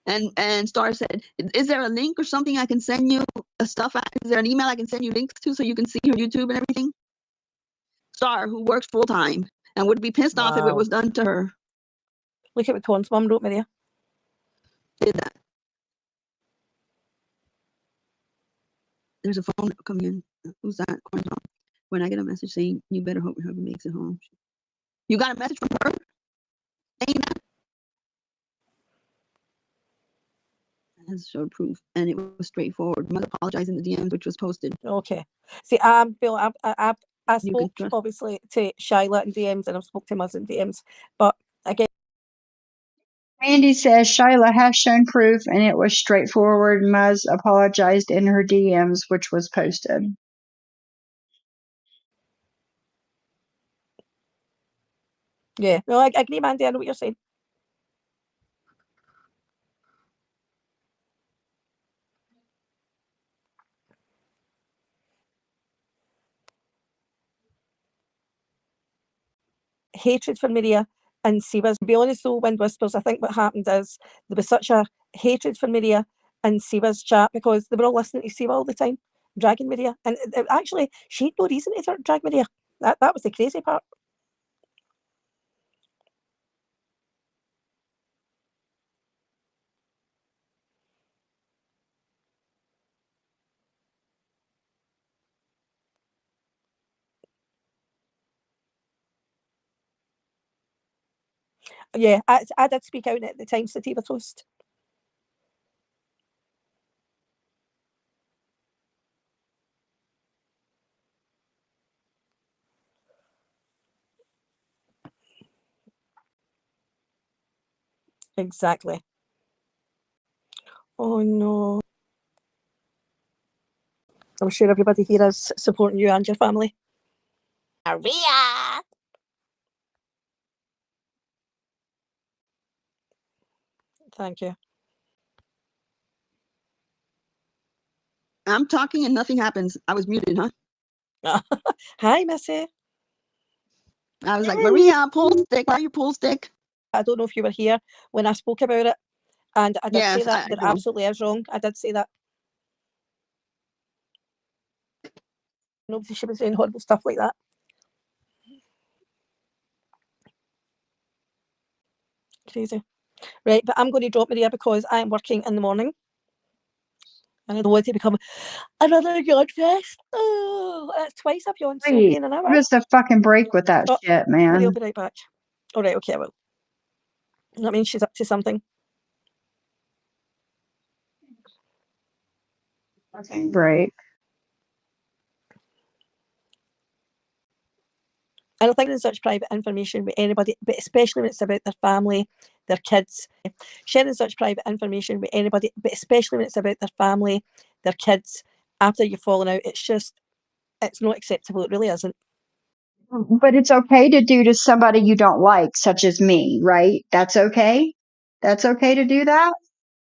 And Star said, is there a link or something I can send you stuff at? Is there an email I can send you links to so you can see her YouTube and everything? Star, who works full time and would be pissed off if it was done to her. Look at what Corn's mum wrote me there. Did that. There's a phone coming in. Who's that? Corn's mom. When I get a message saying, you better hope your husband makes it home. You got a message from her? Ain't that? Has showed proof, and it was straightforward. Mother apologized in the DMs, which was posted. Okay. See, Bill, I spoke obviously to Shyla in DMs, and I've spoke to Muzz in DMs, but again, Mandy says Shyla has shown proof and it was straightforward. Muzz apologized in her DMs, which was posted. Yeah, no, I agree, Mandy. I know what you're saying. Hatred for Maria and Siva's. To be honest though, Wind Whispers, I think what happened is there was such a hatred for Maria and Siva's chat because they were all listening to Siva all the time, dragging Maria. And actually, she had no reason to drag Maria. That was the crazy part. Yeah, I did speak out at the time, Sativa Toast. Exactly. Oh no. I'm sure everybody here is supporting you and your family. Maria! Thank you. I'm talking and nothing happens. I was muted, huh? Hi, Missy. I was like, Maria, pull stick. Why you pull stick? I don't know if you were here when I spoke about it, and I did say that. It absolutely is wrong. I did say that. Nobody should be saying horrible stuff like that. Crazy. Right, but I'm going to drop Maria because I am working in the morning. And I don't want to become another yawn fest. Oh, that's twice I've yawned so in an hour. Give us a fucking break with that shit, man. I'll be right back. All right, okay, I will. That means she's up to something. Break. I don't think there's such private information with anybody, but especially when it's about their family, their kids. Sharing such private information with anybody, but especially when it's about their family, their kids, after you've fallen out, it's not acceptable. It really isn't. But it's okay to do to somebody you don't like, such as me, right? That's okay? That's okay to do that?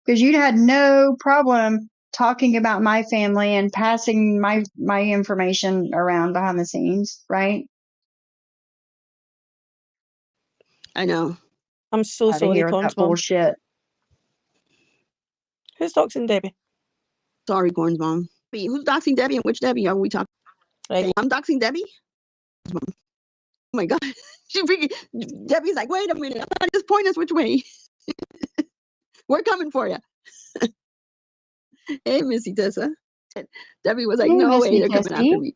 Because you had no problem talking about my family and passing my information around behind the scenes, right? I know. I'm so sorry, Corn's mom. Bullshit. Who's doxing Debbie? Sorry, Corn's mom. Who's doxing Debbie and which Debbie are we talking? Right. I'm doxing Debbie? Oh my God. Debbie's like, wait a minute. Just point us which way. We're coming for you. Hey, Missy Tessa. Debbie was like, Hey, no Missy way, they're coming Tessie. after me.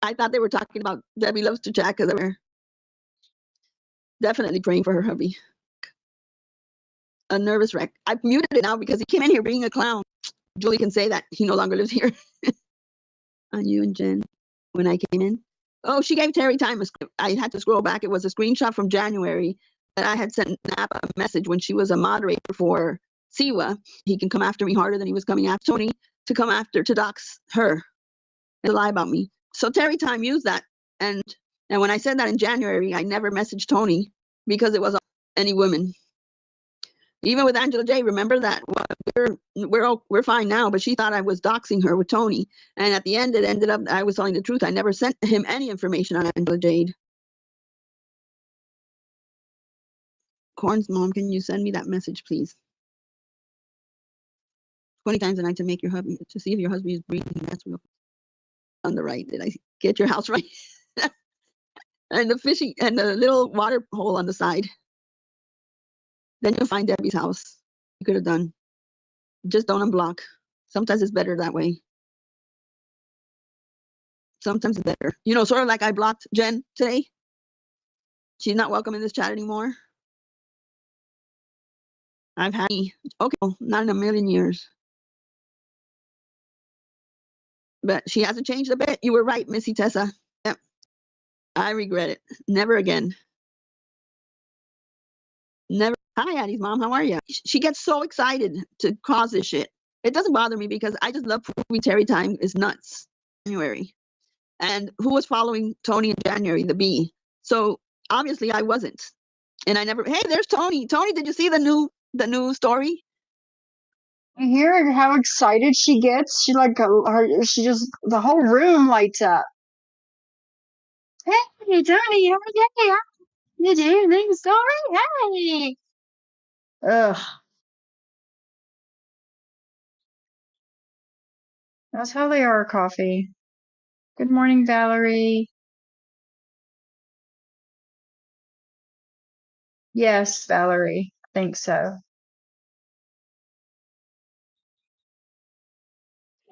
I thought they were talking about Debbie loves to chat because they were definitely praying for her hubby. A nervous wreck. I've muted it now because he came in here being a clown. Julie can say that he no longer lives here. On you and Jen when I came in. Oh, she gave Terry time. I had to scroll back. It was a screenshot from January that I had sent Nap a message when she was a moderator for Siwa. He can come after me harder than he was coming after Tony to dox her and lie about me. So Terry time used that. And when I said that in January, I never messaged Tony because it was any women. Even with Angela J, remember that we're fine now, but she thought I was doxing her with Tony. And at the end, it ended up I was telling the truth. I never sent him any information on Angela Jade. Corn's mom, can you send me that message, please? 20 times a night to make your husband to see if your husband is breathing. That's real. On the right, did I get your house right? And the fishing and the little water hole on the side. Then you'll find Debbie's house. You could have done. Just don't unblock. Sometimes it's better that way. Sometimes it's better. You know, sort of like I blocked Jen today. She's not welcome in this chat anymore. I've had okay, not in a million years. But she hasn't changed a bit. You were right, Missy Tessa. Yep. I regret it. Never again. Never Hi, Addie's mom. How are you? She gets so excited to cause this shit. It doesn't bother me because I just love proving Terry time is nuts. January. And who was following Tony in January? The bee. So obviously I wasn't. And I never, hey, there's Tony. Tony, did you see the new story? I hear how excited she gets. She like, she just, the whole room lights up. Hey, Tony, how are you? You do big story? Hey. Ugh. That's how they are, coffee. Good morning, Valerie. Yes, Valerie. I think so.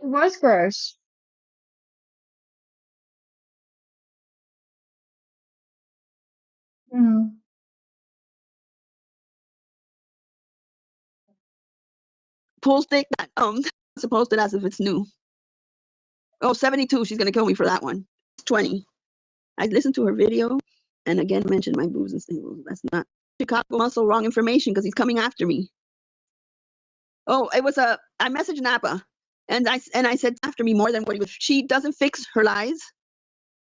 It was gross. Mm. Pool stick that supposed it as if it's new. Oh, 72. She's gonna kill me for that one. 20. I listened to her video and again mentioned my boobs and singles. That's not Chicago muscle, wrong information because he's coming after me. Oh, it was I messaged Napa and I said after me more than what he was. She doesn't fix her lies.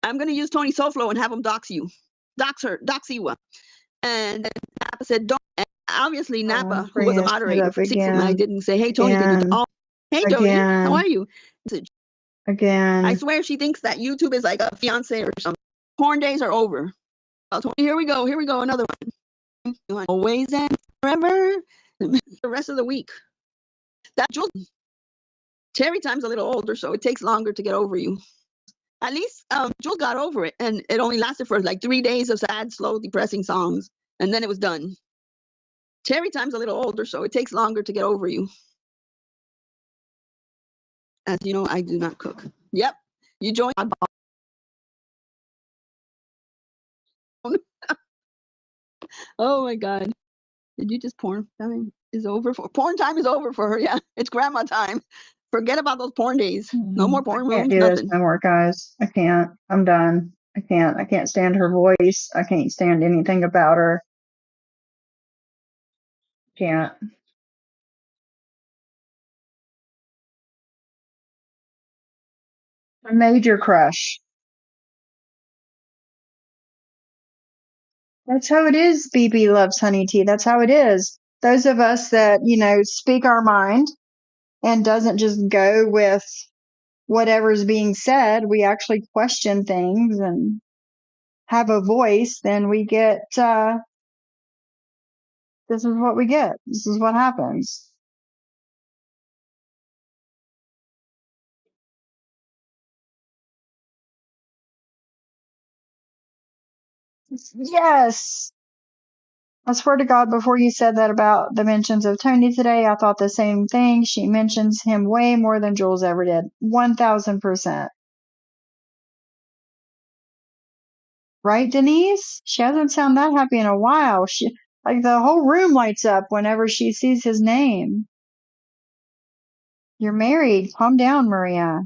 I'm gonna use Tony Soflo and have him dox you. Dox you. And Napa said don't. And obviously Napa, who was a Bringing it moderator, up sees it, and I again. didn't say, hey Tony, did you all hey Jody, how are you? Again. I swear she thinks that YouTube is like a fiance or something. Porn days are over. Oh, Tony, here we go, another one. Always and forever. The rest of the week. That Jules Terry time's a little older, so it takes longer to get over you. At least Jules got over it, and it only lasted for like 3 days of sad, slow, depressing songs, and then it was done. Terry time's a little older, so it takes longer to get over you. As you know, I do not cook. Yep, you join. Oh my God. Did you just porn time is over for porn time is over for her? Yeah, it's grandma time. Forget about those porn days. No more porn I can't rooms, do this nothing. no more, guys. I can't. I'm done. I can't stand her voice. I can't stand anything about her. Can't. A major crush. That's how it is. BB loves honey tea. That's how it is. Those of us that, speak our mind and doesn't just go with whatever's being said, we actually question things and have a voice, then we get, this is what we get. This is what happens. Yes. I swear to God, before you said that about the mentions of Tony today, I thought the same thing. She mentions him way more than Jules ever did. 1000%. Right, Denise? She hasn't sounded that happy in a while. Like the whole room lights up whenever she sees his name. You're married. Calm down, Maria.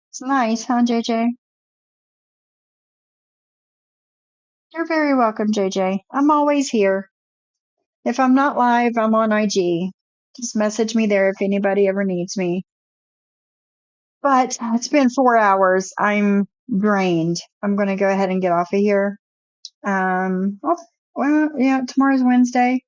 It's nice, huh, JJ? You're very welcome, JJ. I'm always here. If I'm not live, I'm on IG. Just message me there if anybody ever needs me. But it's been 4 hours. I'm drained. I'm going to go ahead and get off of here. Well, yeah, tomorrow's Wednesday.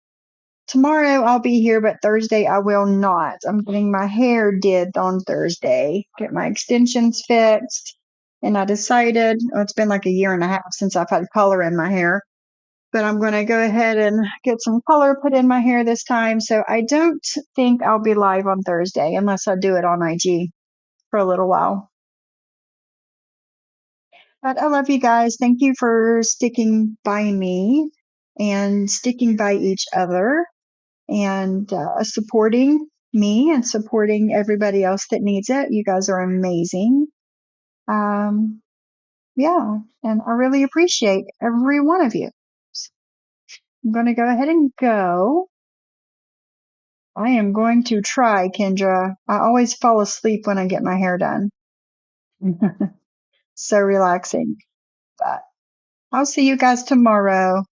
Tomorrow I'll be here, but Thursday I will not. I'm getting my hair did on Thursday, get my extensions fixed. And I decided, it's been like a year and a half since I've had color in my hair, but I'm going to go ahead and get some color put in my hair this time. So I don't think I'll be live on Thursday unless I do it on IG for a little while. But I love you guys. Thank you for sticking by me and sticking by each other and supporting me and supporting everybody else that needs it. You guys are amazing. Yeah, and I really appreciate every one of you. So I'm going to go ahead and go. I am going to try, Kendra. I always fall asleep when I get my hair done. So relaxing. But I'll see you guys tomorrow.